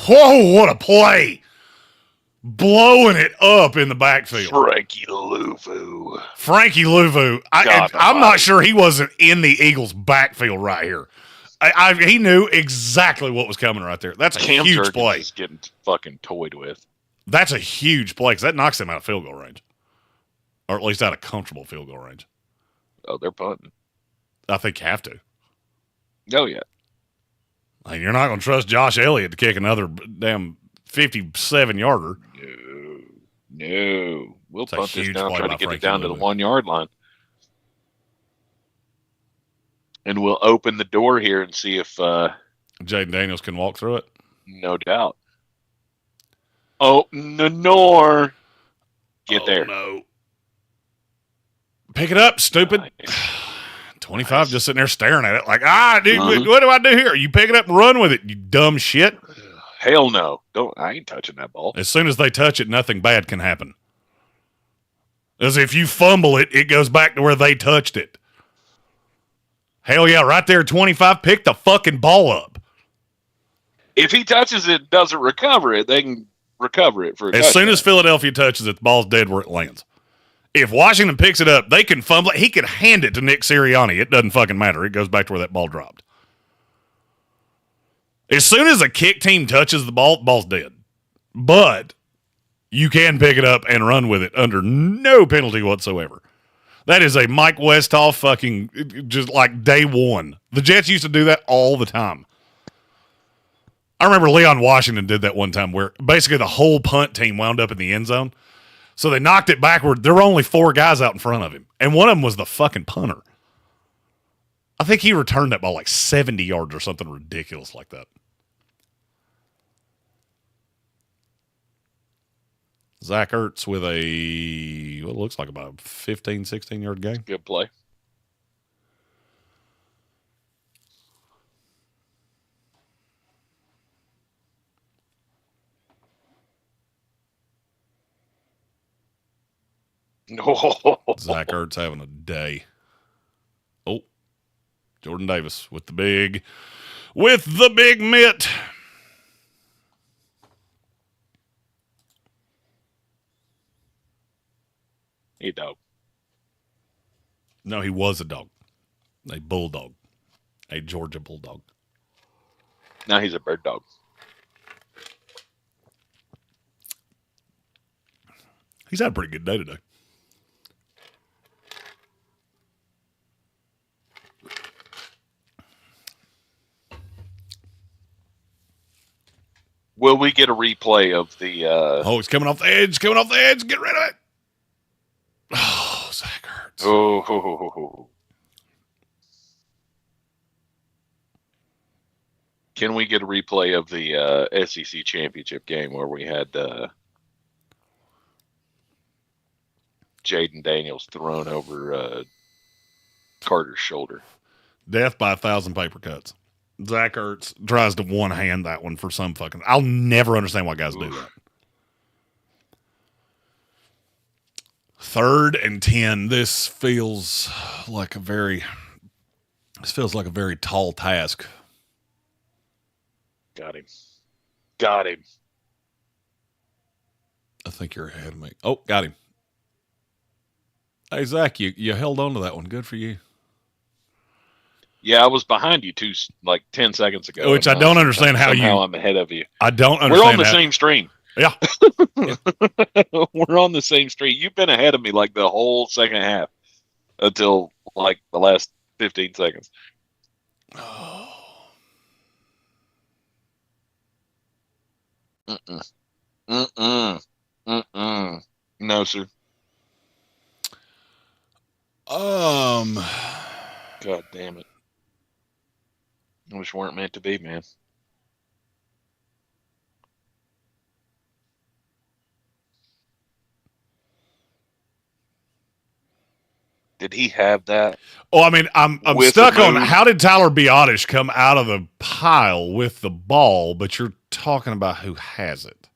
Whoa, what a play! Blowing it up in the backfield. Frankie Luvu. Frankie Luvu. I'm not sure he wasn't in the Eagles' backfield right here. He knew exactly what was coming right there. That's a Cam huge Jurgens play. is getting fucking toyed with. That's a huge play because that knocks him out of field goal range. Or at least out of comfortable field goal range. Oh, they're punting. I think you have to. Oh, yeah. Like, you're not going to trust Josh Elliott to kick another damn 57-yarder. No. We'll It's a punt this huge down, play try by to get Frankie it down to the Luvu. 1 yard line. And we'll open the door here and see if Jaden Daniels can walk through it. no doubt. Oh, Nenor. Get there. No. Pick it up, stupid. Nice. 25 just sitting there staring at it like, dude, Uh-huh. what do I do here? You pick it up and run with it, you dumb shit. Hell no. I ain't touching that ball. As soon as they touch it, nothing bad can happen. As if you fumble it, it goes back to where they touched it. Hell yeah, right there at 25, pick the fucking ball up. If he touches it and doesn't recover it, they can recover it for a As touchdown. soon as Philadelphia touches it, the ball's dead where it lands. If Washington picks it up, they can fumble it. He can hand it to Nick Sirianni. It doesn't fucking matter. It goes back to where that ball dropped. As soon as a kick team touches the ball's dead. But you can pick it up and run with it under no penalty whatsoever. That is a Mike Westhoff fucking just like day one. The Jets used to do that all the time. I remember Leon Washington did that one time where basically the whole punt team wound up in the end zone. So they knocked it backward. There were only 4 guys out in front of him. And one of them was the fucking punter. I think he returned that ball like 70 yards or something ridiculous like that. Zach Ertz with what looks like about a 15, 16-yard gain. Good play. No. Zach Ertz having a day. Oh, Jordan Davis with the big mitt. He dog. No, he was a dog. A bulldog. A Georgia bulldog. Now he's a bird dog. He's had a pretty good day today. Will we get a replay of the Oh, it's coming off the edge. Get rid of it. Oh, Zach Ertz. Oh. Can we get a replay of the SEC championship game where we had Jaden Daniels thrown over Carter's shoulder? Death by 1,000 paper cuts. Zach Ertz tries to one-hand that one for some fucking... I'll never understand why guys do that. 3rd and 10. This feels like a very tall task. Got him. I think you're ahead of me. Oh, got him. Hey, Zach, you held on to that one. Good for you. Yeah, I was behind you 10 seconds ago. Which I don't understand how I'm ahead of you. I don't understand. We're on the same stream. Yeah. We're on the same stream. You've been ahead of me like the whole second half until like the last 15 seconds. Oh. No, sir. God damn it. I wish weren't meant to be, man. Did he have that? Oh, I mean, I'm stuck on how did Tyler Biotish come out of the pile with the ball, but you're talking about who has it.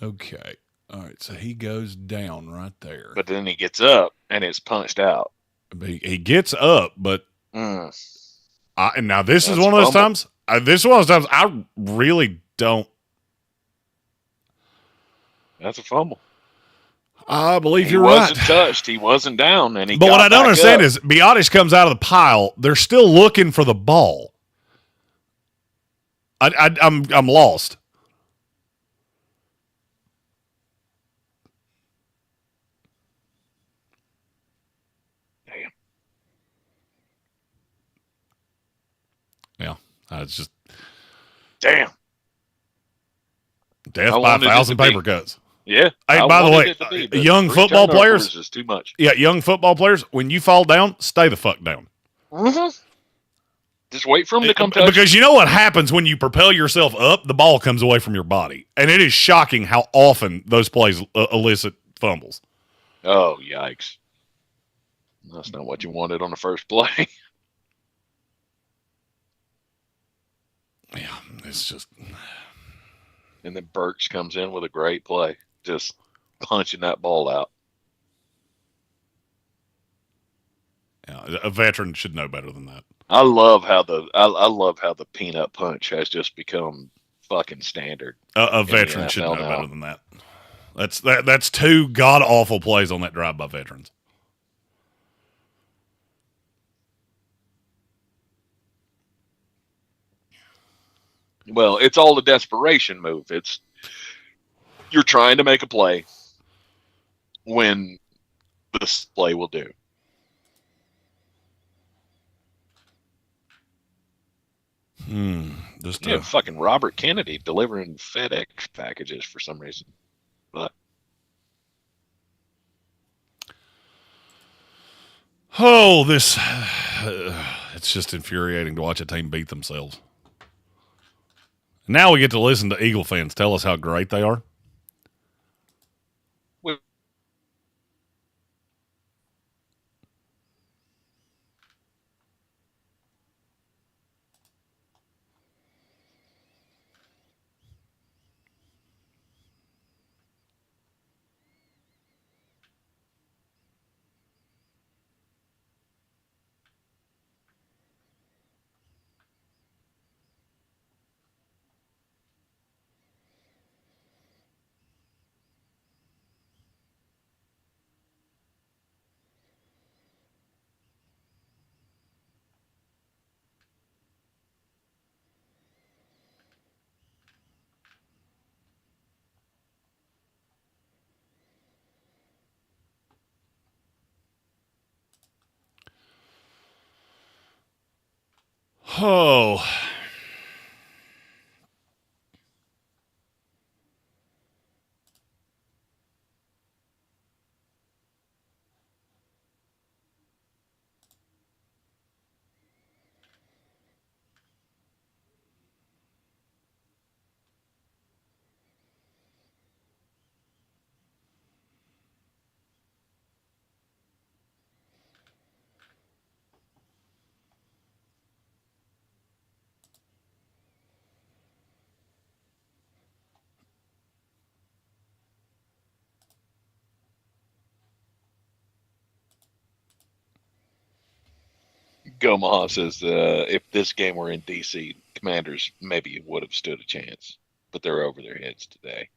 Okay. All right, so he goes down right there. But then he gets up and it's punched out. He gets up, but and now this is That's one of those fumble. times. This is one of those times I really don't. That's a fumble. I believe you're right. He wasn't right. touched. He wasn't down. And But what I don't understand is Biotish comes out of the pile. They're still looking for the ball. I'm lost. Damn. Yeah, it's just damn. Death by 1,000 paper cuts. Yeah. Hey, by the way, young football players is too much. Yeah, young football players. When you fall down, stay the fuck down. Mm-hmm. Just wait for him to come touch. Because you know what happens when you propel yourself up? The ball comes away from your body, and it is shocking how often those plays elicit fumbles. Oh, yikes! That's not what you wanted on the first play. Yeah, it's just. And then Burks comes in with a great play, just punching that ball out. Yeah, a veteran should know better than that. I love how the peanut punch has just become fucking standard. A veteran should know better than that. That's two god awful plays on that drive by veterans. Well, it's all the desperation move. It's you're trying to make a play when this play will do. Fucking Robert Kennedy delivering FedEx packages for some reason. But it's just infuriating to watch a team beat themselves. Now we get to listen to Eagle fans tell us how great they are. Oh. Gomaha says if this game were in DC, Commanders maybe would have stood a chance, but they're over their heads today.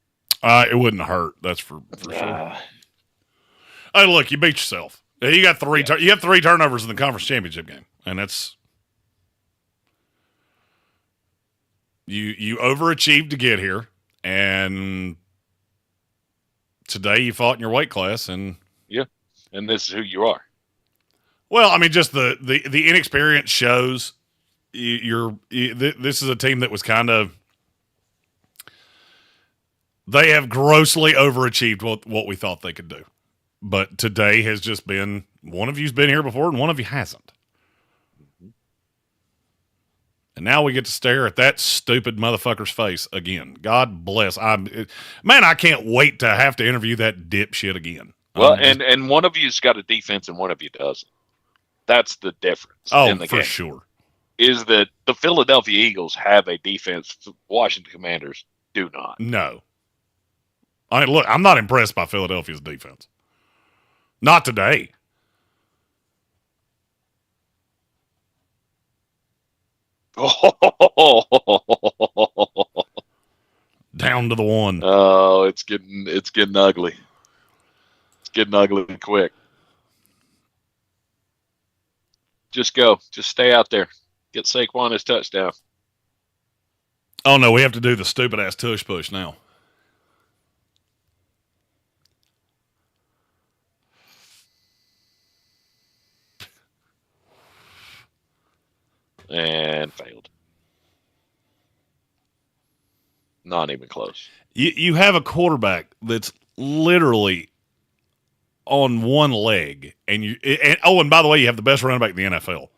It wouldn't hurt. That's for sure. Hey, look, you beat yourself. You got three. You have 3 turnovers in the conference championship game, and that's you overachieved to get here, and today you fought in your weight class, and and this is who you are. Well, I mean, just the inexperience shows. This is a team that was kind of. They have grossly overachieved what we thought they could do. But today has just been, one of you's been here before and one of you hasn't. And now we get to stare at that stupid motherfucker's face again. God bless. Man, I can't wait to have to interview that dipshit again. Well, and one of you's got a defense and one of you doesn't. That's the difference in the game. For sure. Is that the Philadelphia Eagles have a defense, Washington Commanders do not. No. I mean, look, I'm not impressed by Philadelphia's defense. Not today. Down to the one. Oh, it's getting ugly. It's getting ugly quick. Just go. Just stay out there. Get Saquon his touchdown. Oh, no, we have to do the stupid-ass tush push now. And failed. Not even close. You have a quarterback that's literally on one leg, and and by the way, you have the best running back in the NFL.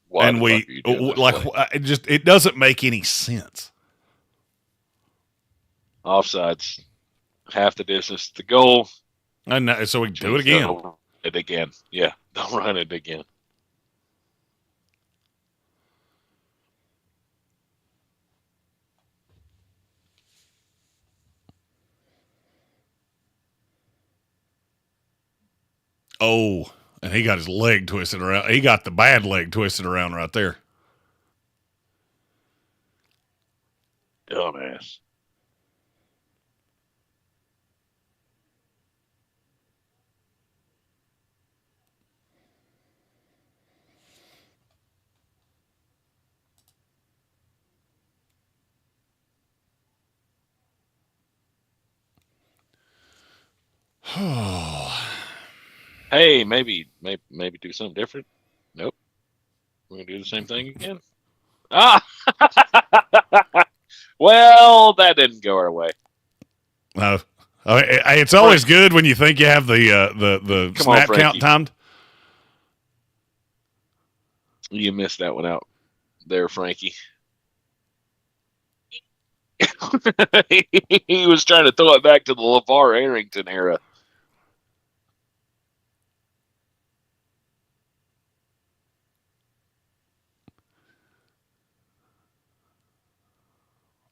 Why and it doesn't make any sense. Offsides, half the distance to the goal. And so we do it again. Don't run it again. Yeah, don't run it again. Oh, and he got his leg twisted around. He got the bad leg twisted around right there. Dumbass. Hey, maybe do something different. Nope. We're gonna do the same thing again. Ah, well, that didn't go our way. No, it's always good when you think you have the snap count timed. You missed that one out there, Frankie. He was trying to throw it back to the LeVar Arrington era.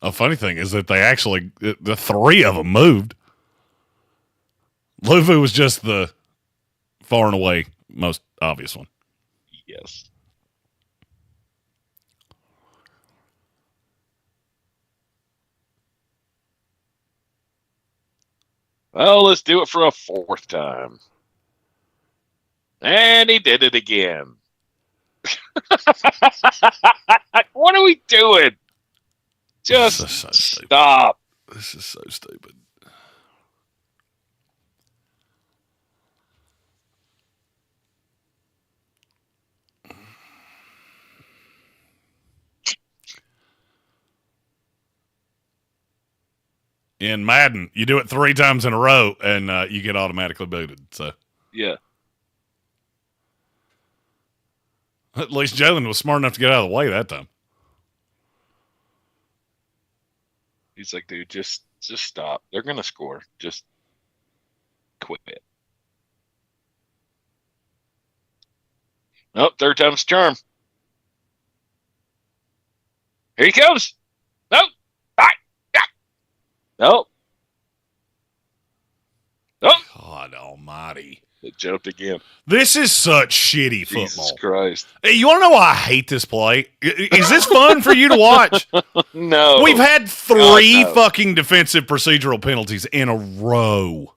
A funny thing is that the three of them moved. Luvu was just the far and away most obvious one. Yes. Well, let's do it for a fourth time. And he did it again. What are we doing? Just stop. This is so stupid. In Madden, you do it 3 times in a row, and you get automatically booted. So yeah. At least Jalen was smart enough to get out of the way that time. He's like, dude, just stop. They're gonna score. Just quit it. Nope, third time's the charm. Here he comes. Nope. All right. Yeah. Nope. Nope. God almighty. It jumped again. This is such shitty football. Jesus Christ. Hey, you want to know why I hate this play? Is this fun for you to watch? No. We've had 3 fucking defensive procedural penalties in a row.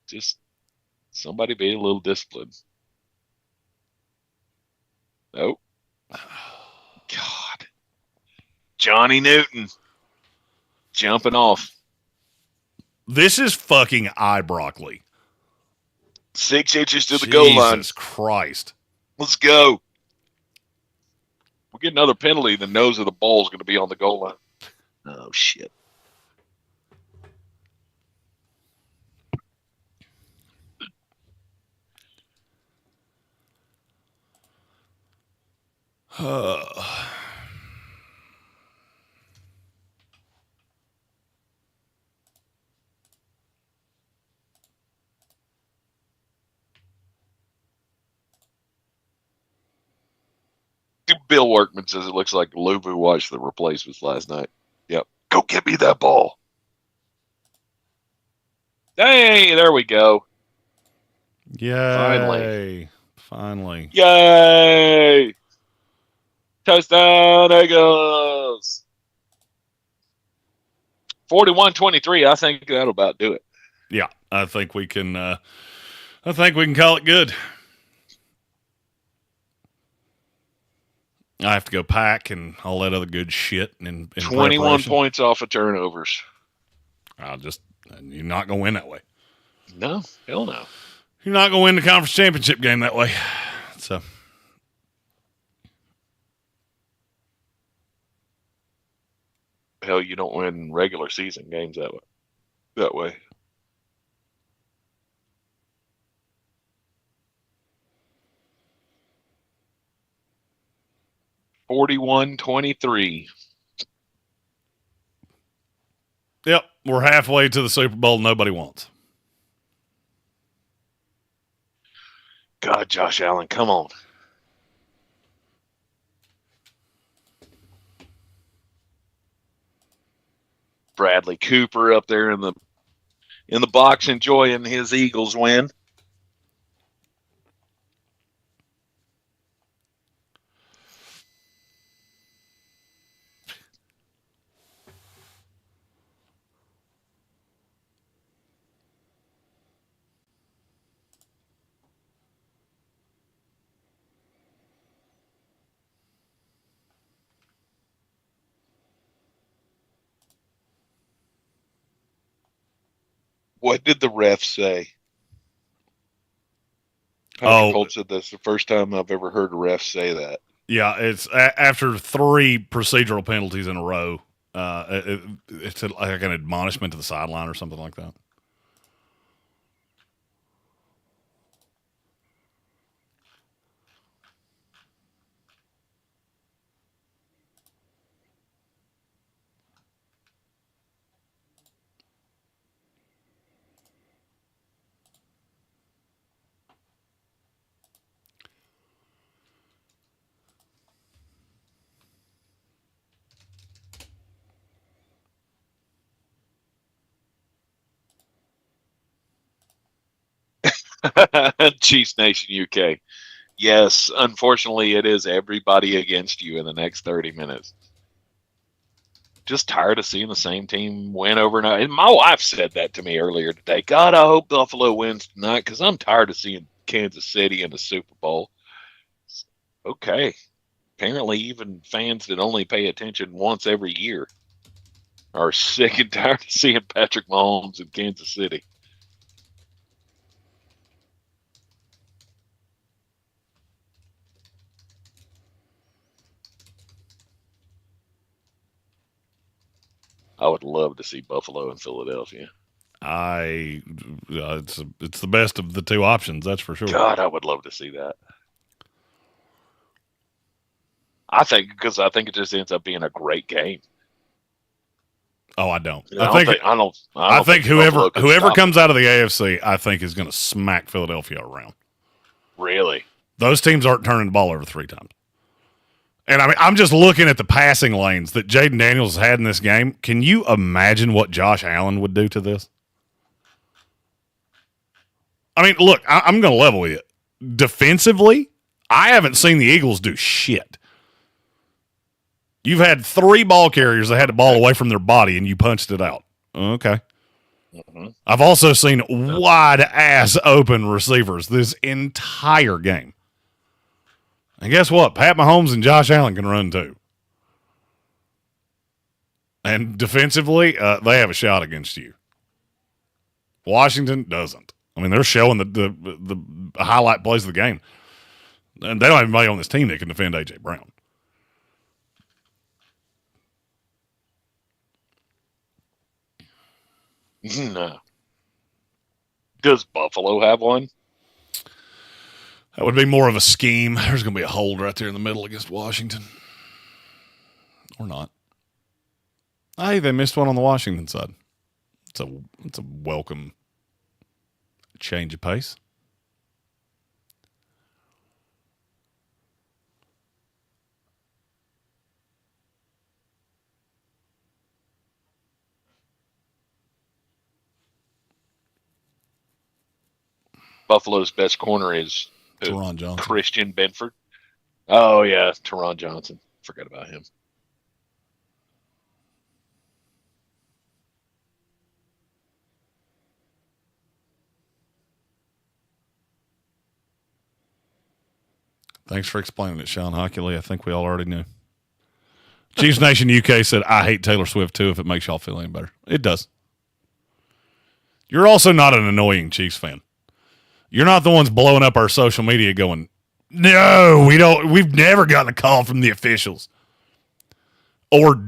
Just somebody be a little disciplined. Nope. God. Johnny Newton jumping off. This is fucking eye broccoli. 6 inches to the goal line. Jesus Christ. Let's go. We get another penalty, the nose of the ball is going to be on the goal line. Oh, shit. Bill Workman says it looks like Luvu watched the replacements last night. Yep. Go get me that ball. Hey, there we go. Yay. Finally. Yay. Touchdown, Eagles. 41-23. I think that'll about do it. Yeah, I think we can call it good. I have to go pack and all that other good shit. In 21 points off of turnovers. You're not going to win that way. No, hell no. You're not going to win the conference championship game that way. So, hell, you don't win regular season games that way. $41-23. Yep, we're halfway to the Super Bowl nobody wants. God, Josh Allen, come on. Bradley Cooper up there in the box enjoying his Eagles win. What did the ref say? Patrick Holt said that's the first time I've ever heard a ref say that. Yeah, it's after 3 procedural penalties in a row. It's like an admonishment to the sideline or something like that. Chiefs Nation UK. Yes, unfortunately, it is everybody against you in the next 30 minutes. Just tired of seeing the same team win overnight. And my wife said that to me earlier today. God, I hope Buffalo wins tonight because I'm tired of seeing Kansas City in the Super Bowl. Okay. Apparently, even fans that only pay attention once every year are sick and tired of seeing Patrick Mahomes in Kansas City. I would love to see Buffalo and Philadelphia. It's the best of the 2 options, that's for sure. God, I would love to see that. I think it just ends up being a great game. Oh, I don't. I think whoever comes out of the AFC, I think is going to smack Philadelphia around. Really? Those teams aren't turning the ball over 3 times. And I mean, I'm just looking at the passing lanes that Jaden Daniels had in this game. Can you imagine what Josh Allen would do to this? I mean, look, I'm going to level with you. Defensively, I haven't seen the Eagles do shit. You've had 3 ball carriers that had the ball away from their body, and you punched it out. Okay. Mm-hmm. I've also seen wide-ass open receivers this entire game. And guess what? Pat Mahomes and Josh Allen can run too. And defensively, they have a shot against you. Washington doesn't. I mean, they're showing the highlight plays of the game. And they don't have anybody on this team that can defend A.J. Brown. No. Does Buffalo have one? That would be more of a scheme. There's going to be a hold right there in the middle against Washington. Or not. Hey, they missed one on the Washington side. It's a welcome change of pace. Buffalo's best corner is Teron Johnson. Christian Benford. Oh, yeah, Teron Johnson. Forgot about him. Thanks for explaining it, Sean Hockley. I think we all already knew. Chiefs Nation UK said, I hate Taylor Swift too if it makes y'all feel any better. It does. You're also not an annoying Chiefs fan. You're not the ones blowing up our social media going, no, we've never gotten a call from the officials. Or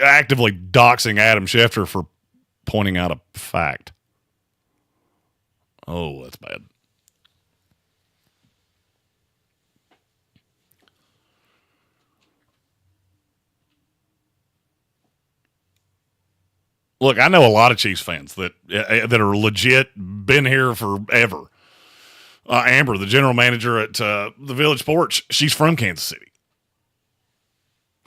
actively doxing Adam Schefter for pointing out a fact. Oh, that's bad. Look, I know a lot of Chiefs fans that are legit, been here forever. Amber, the general manager at the Village Sports, she's from Kansas City.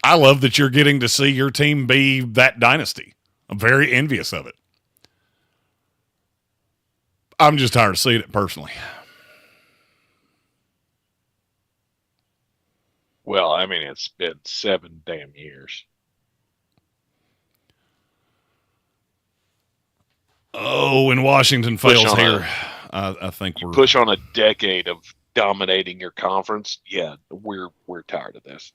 I love that you're getting to see your team be that dynasty. I'm very envious of it. I'm just tired of seeing it personally. Well, I mean, it's been 7 damn years. Oh, when Washington fails here, I think we're push on a decade of dominating your conference. Yeah, we're tired of this.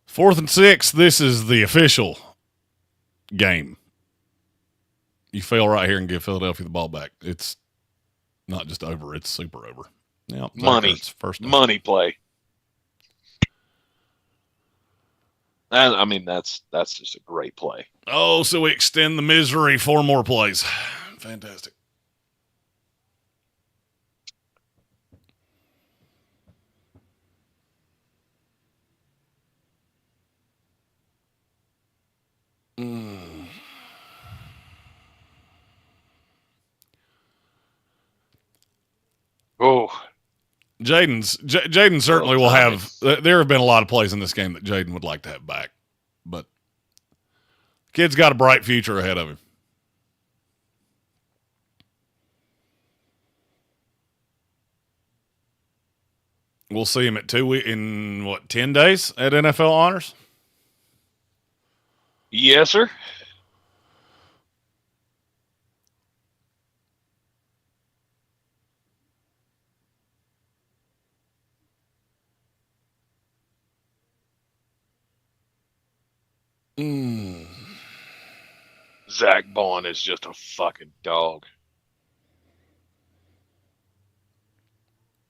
Fourth and 6. This is the official game. You fail right here and give Philadelphia the ball back. It's not just over; it's super over. Yeah, money, first down. Money play. I mean, that's just a great play. Oh, so we extend the misery 4 more plays. Fantastic. Oh, Jaden certainly will have. There have been a lot of plays in this game that Jaden would like to have back, but kid's got a bright future ahead of him. We'll see him at 10 days at NFL Honors. Yes, sir. Zach Bond is just a fucking dog.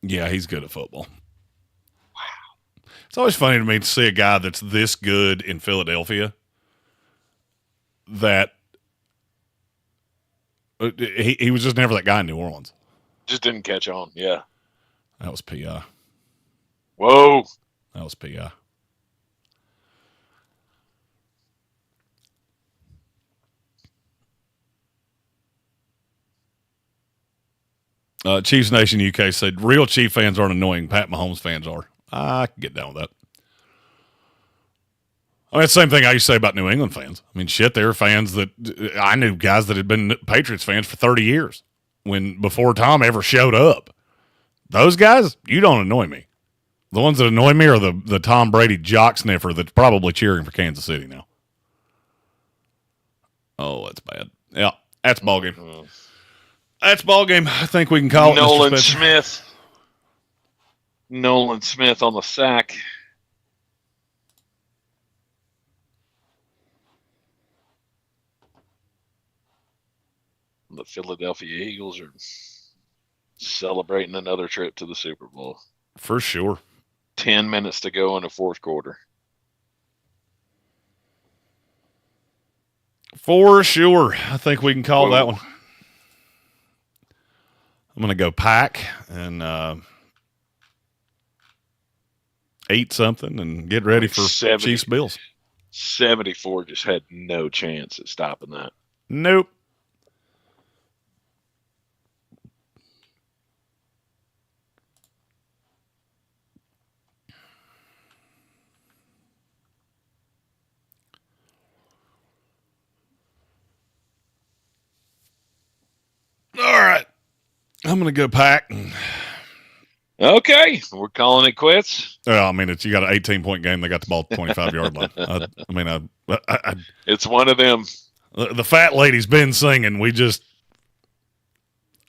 Yeah, he's good at football. Wow. It's always funny to me to see a guy that's this good in Philadelphia that he was just never that guy in New Orleans. Just didn't catch on, yeah. That was P.I. Whoa. That was P.I. Chiefs Nation UK said, real Chief fans aren't annoying. Pat Mahomes fans are. I can get down with that. I mean, it's the same thing I used to say about New England fans. I mean, shit, there were fans that I knew guys that had been Patriots fans for 30 years before Tom ever showed up. Those guys, you don't annoy me. The ones that annoy me are the Tom Brady jock sniffer that's probably cheering for Kansas City now. Oh, that's bad. Yeah, that's ballgame. That's ballgame. I think we can call it Nolan Smith. Nolan Smith on the sack. The Philadelphia Eagles are celebrating another trip to the Super Bowl. For sure. 10 minutes to go in the fourth quarter. For sure. I think we can call that one. I'm going to go pack and eat something and get ready for Chiefs Bills. 74 just had no chance at stopping that. Nope. I'm going to go Pack. Okay, we're calling it quits. Well, I mean, you got an 18-point game. They got the ball at the 25-yard line. It's one of them. The fat lady's been singing. We just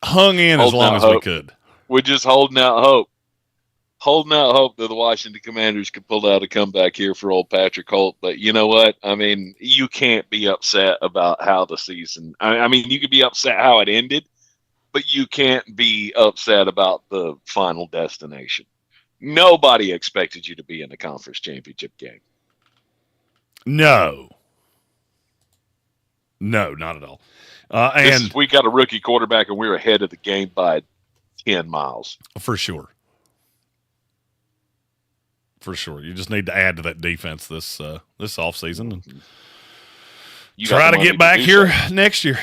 hung in as long as we could. We're just holding out hope. Holding out hope that the Washington Commanders could pull out a comeback here for old Patrick Holt. But you know what? I mean, you can't be upset about how the season – I mean, you could be upset how it ended, but you can't be upset about the final destination. Nobody expected you to be in the conference championship game. No, not at all. And we got a rookie quarterback, and we're ahead of the game by 10 miles. For sure. You just need to add to that defense this offseason and try to get back here next year.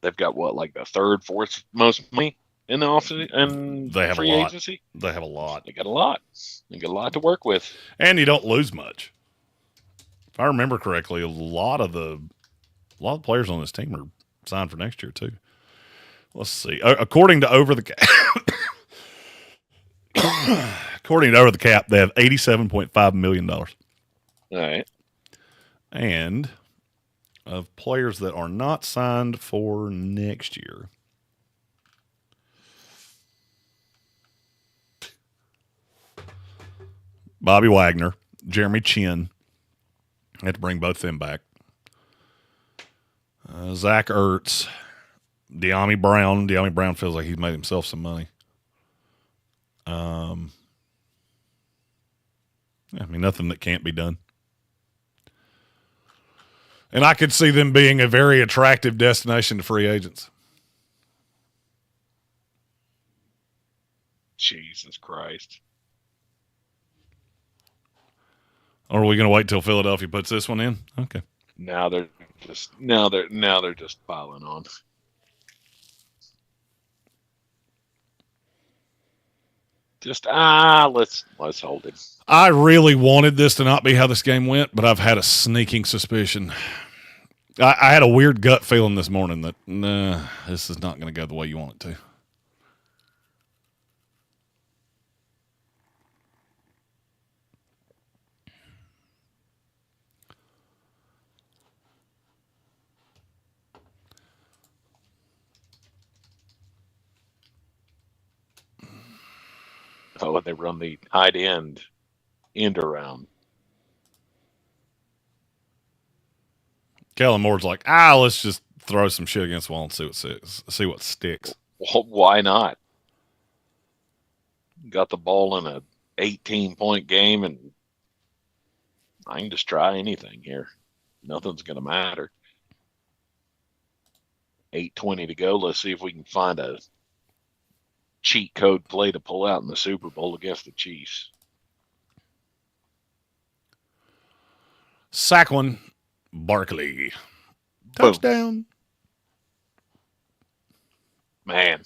They've got what, like the third, fourth most money in the offseason and free agency? They have a lot. They got a lot. They got a lot to work with. And you don't lose much. If I remember correctly, a lot of the players on this team are signed for next year too. Let's see. According to Over the Cap, they have $87.5 million. All right. And of players that are not signed for next year, Bobby Wagner, Jeremy Chin, I had to bring both of them back. Zach Ertz, Dami Brown. Dami Brown feels like he's made himself some money. I mean, nothing that can't be done. And I could see them being a very attractive destination to free agents. Jesus Christ. Or are we going to wait till Philadelphia puts this one in? Okay. Now they're just piling on. Just let's hold it. I really wanted this to not be how this game went, but I've had a sneaking suspicion. I had a weird gut feeling this morning that this is not going to go the way you want it to. Oh, and they run the tight end around. Kellen Moore's like, let's just throw some shit against the wall and see what sticks. Well, why not? Got the ball in a 18-point game, and I can just try anything here. Nothing's going to matter. 8:20 to go. Let's see if we can find a cheat code play to pull out in the Super Bowl against the Chiefs. Saquon Barkley. Touchdown. Man.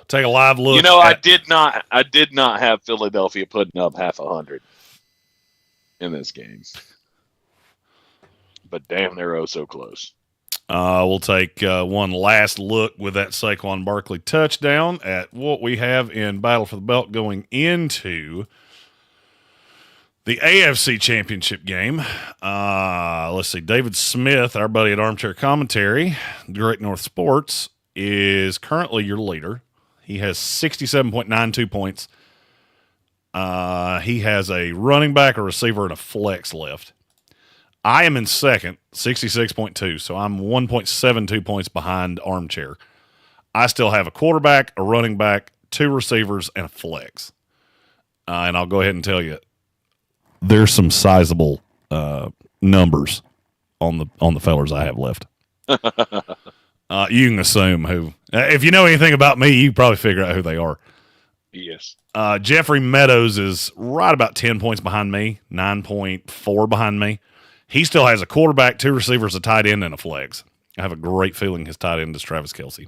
Take a live look. I did not have Philadelphia putting up 100 in this game. But damn, they're oh so close. We'll take one last look with that Saquon Barkley touchdown at what we have in Battle for the Belt going into the AFC Championship game. Let's see. David Smith, our buddy at Armchair Commentary, Great North Sports, is currently your leader. He has 67.92 points. He has a running back, a receiver, and a flex left. I am in second, 66.2, so I'm 1.72 points behind Armchair. I still have a quarterback, a running back, 2 receivers, and a flex. And I'll go ahead and tell you, there's some sizable numbers on the fellers I have left. You can assume who. If you know anything about me, you can probably figure out who they are. Yes. Jeffrey Meadows is right about 10 points behind me, 9.4 behind me. He still has a quarterback, 2 receivers, a tight end, and a flex. I have a great feeling his tight end is Travis Kelce.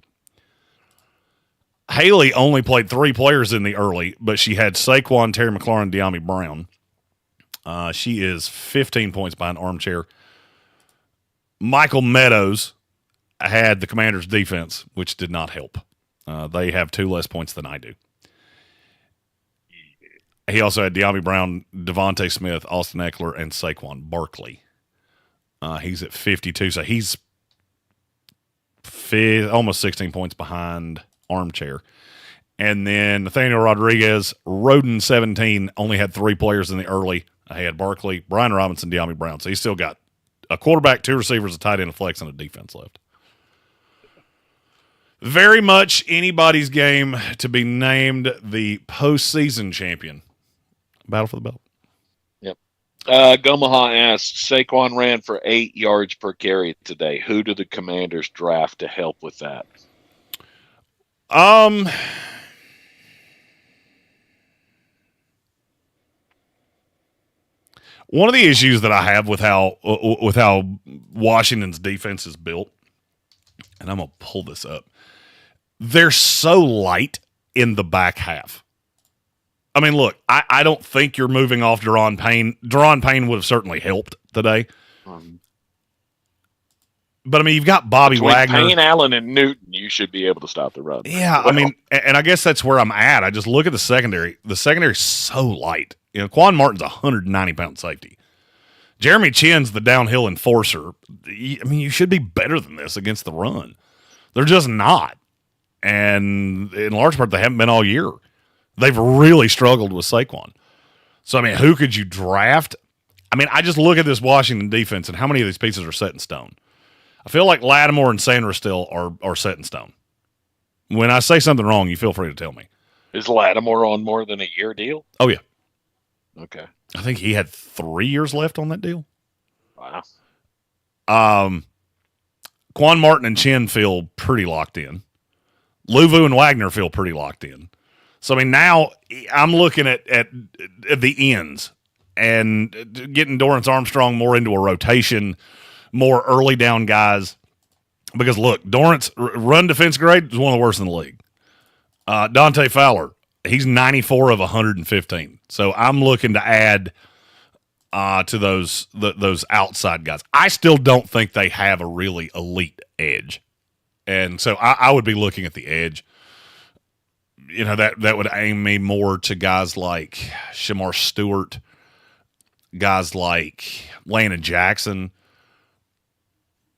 Haley only played 3 players in the early, but she had Saquon, Terry McLaurin, Dami Brown. She is 15 points behind Armchair. Michael Meadows, had the Commanders' defense, which did not help. They have 2 less points than I do. He also had Dami Brown, Devontae Smith, Austin Eckler, and Saquon Barkley. He's at 52, so he's almost 16 points behind Armchair. And then Nathaniel Rodriguez, Roden 17, only had 3 players in the early. I had Barkley, Brian Robinson, Dami Brown. So he's still got a quarterback, 2 receivers, a tight end, a flex, and a defense left. Very much anybody's game to be named the postseason champion. Battle for the belt. Yep. Gomaha asks, Saquon ran for 8 yards per carry today. Who do the Commanders draft to help with that? One of the issues that I have with how Washington's defense is built, and I'm going to pull this up, they're so light in the back half. I mean, look, I don't think you're moving off Daron Payne. Daron Payne would have certainly helped today. But, I mean, you've got Bobby Wagner. Payne, Allen, and Newton, you should be able to stop the run. Yeah, well, I mean, and I guess that's where I'm at. I just look at the secondary. The secondary's so light. You know, Quan Martin's a 190-pound safety. Jeremy Chinn's the downhill enforcer. I mean, you should be better than this against the run. They're just not. And in large part, they haven't been all year. They've really struggled with Saquon. So, I mean, who could you draft? I mean, I just look at this Washington defense and how many of these pieces are set in stone. I feel like Lattimore and Sanders still are set in stone. When I say something wrong, you feel free to tell me. Is Lattimore on more than a year deal? Oh, yeah. Okay. I think he had 3 years left on that deal. Wow. Quan Martin and Chinn feel pretty locked in. Luvu and Wagner feel pretty locked in. So, I mean, now I'm looking at the ends and getting Dorrance Armstrong more into a rotation, more early down guys. Because, look, Dorrance, run defense grade is one of the worst in the league. Dante Fowler, he's 94 of 115. So I'm looking to add to those outside guys. I still don't think they have a really elite edge. And so I would be looking at the edge. You know, that would aim me more to guys like Shamar Stewart, guys like Landon Jackson.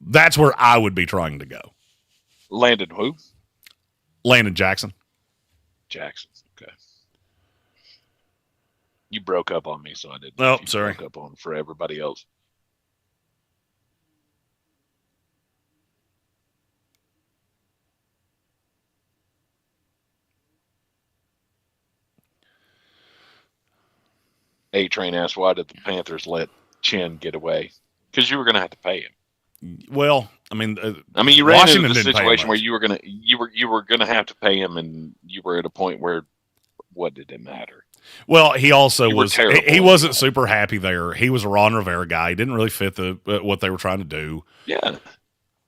That's where I would be trying to go. Landon who? Landon Jackson. Jackson. Okay. You broke up on me, so I didn't. Oh, sorry. Broke up on for everybody else. A-Train asked, why did the Panthers let Chinn get away? Because you were going to have to pay him. Well, I mean, you ran Washington into the didn't pay him situation where much. you were going to have to pay him, and you were at a point where what did it matter? Well, he also You were was. terrible. He wasn't super happy there. He was a Ron Rivera guy. He didn't really fit what they were trying to do. Yeah.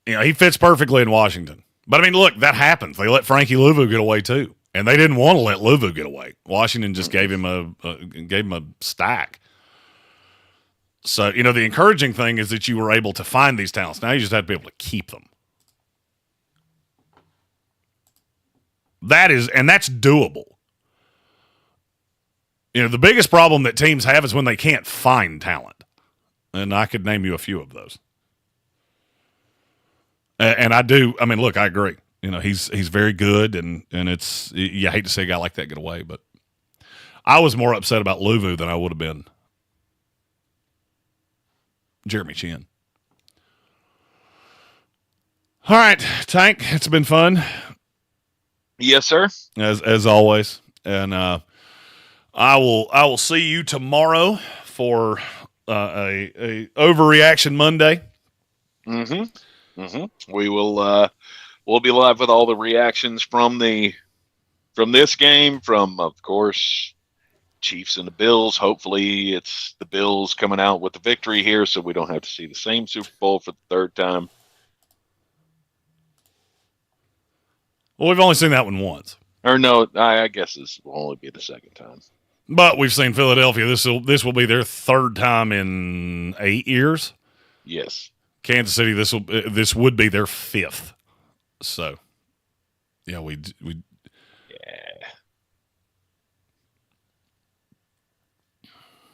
You know, he fits perfectly in Washington. But I mean, look, that happens. They let Frankie Luvu get away too, and they didn't want to let Luvu get away. Washington just gave him a stack. So, you know, the encouraging thing is that you were able to find these talents. Now you just have to be able to keep them. That's doable. You know, the biggest problem that teams have is when they can't find talent. And I could name you a few of those. And I do. I mean, look, I agree. You know, he's very good, and it's, you hate to see a guy like that get away, but I was more upset about Luvu than I would have been Jeremy Chinn. All right, Tank, it's been fun. Yes, sir. As always. And I will see you tomorrow for a Overreaction Monday. Mm-hmm. Mm-hmm. We will we'll be live with all the reactions from this game, from, of course, Chiefs and the Bills. Hopefully it's the Bills coming out with the victory here, so we don't have to see the same Super Bowl for the third time. Well, we've only seen that one once. Or no, I guess this will only be the second time. But we've seen Philadelphia. This will be their third time in 8 years. Yes. Kansas City, this would be their 5th. So, yeah, we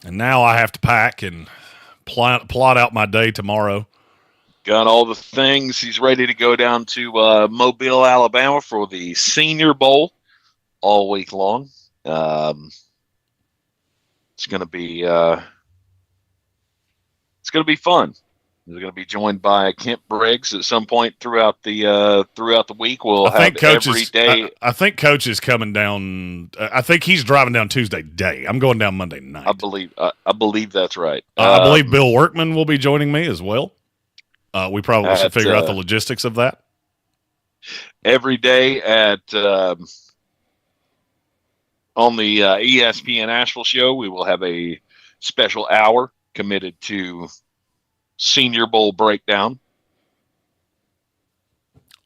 and now I have to pack and plot out my day tomorrow. Got all the things. He's ready to go down to Mobile, Alabama for the Senior Bowl all week long. It's going to be fun. We're going to be joined by Kent Briggs at some point throughout the week. We'll have every day. I think Coach is coming down. I think he's driving down Tuesday day. I'm going down Monday night. I believe that's right. I believe Bill Workman will be joining me as well. We probably should figure out the logistics of that. Every day on the ESPN Asheville show, we will have a special hour committed to Senior Bowl breakdown.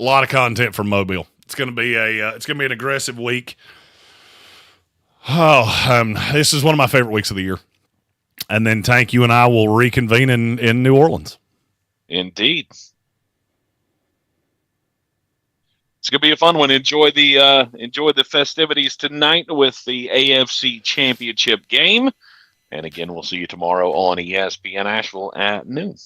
A lot of content from Mobile. It's going to be an aggressive week. This is one of my favorite weeks of the year. And then Tank, you and I will reconvene in New Orleans. Indeed. It's going to be a fun one. Enjoy the festivities tonight with the AFC Championship game. And again, we'll see you tomorrow on ESPN Asheville at noon.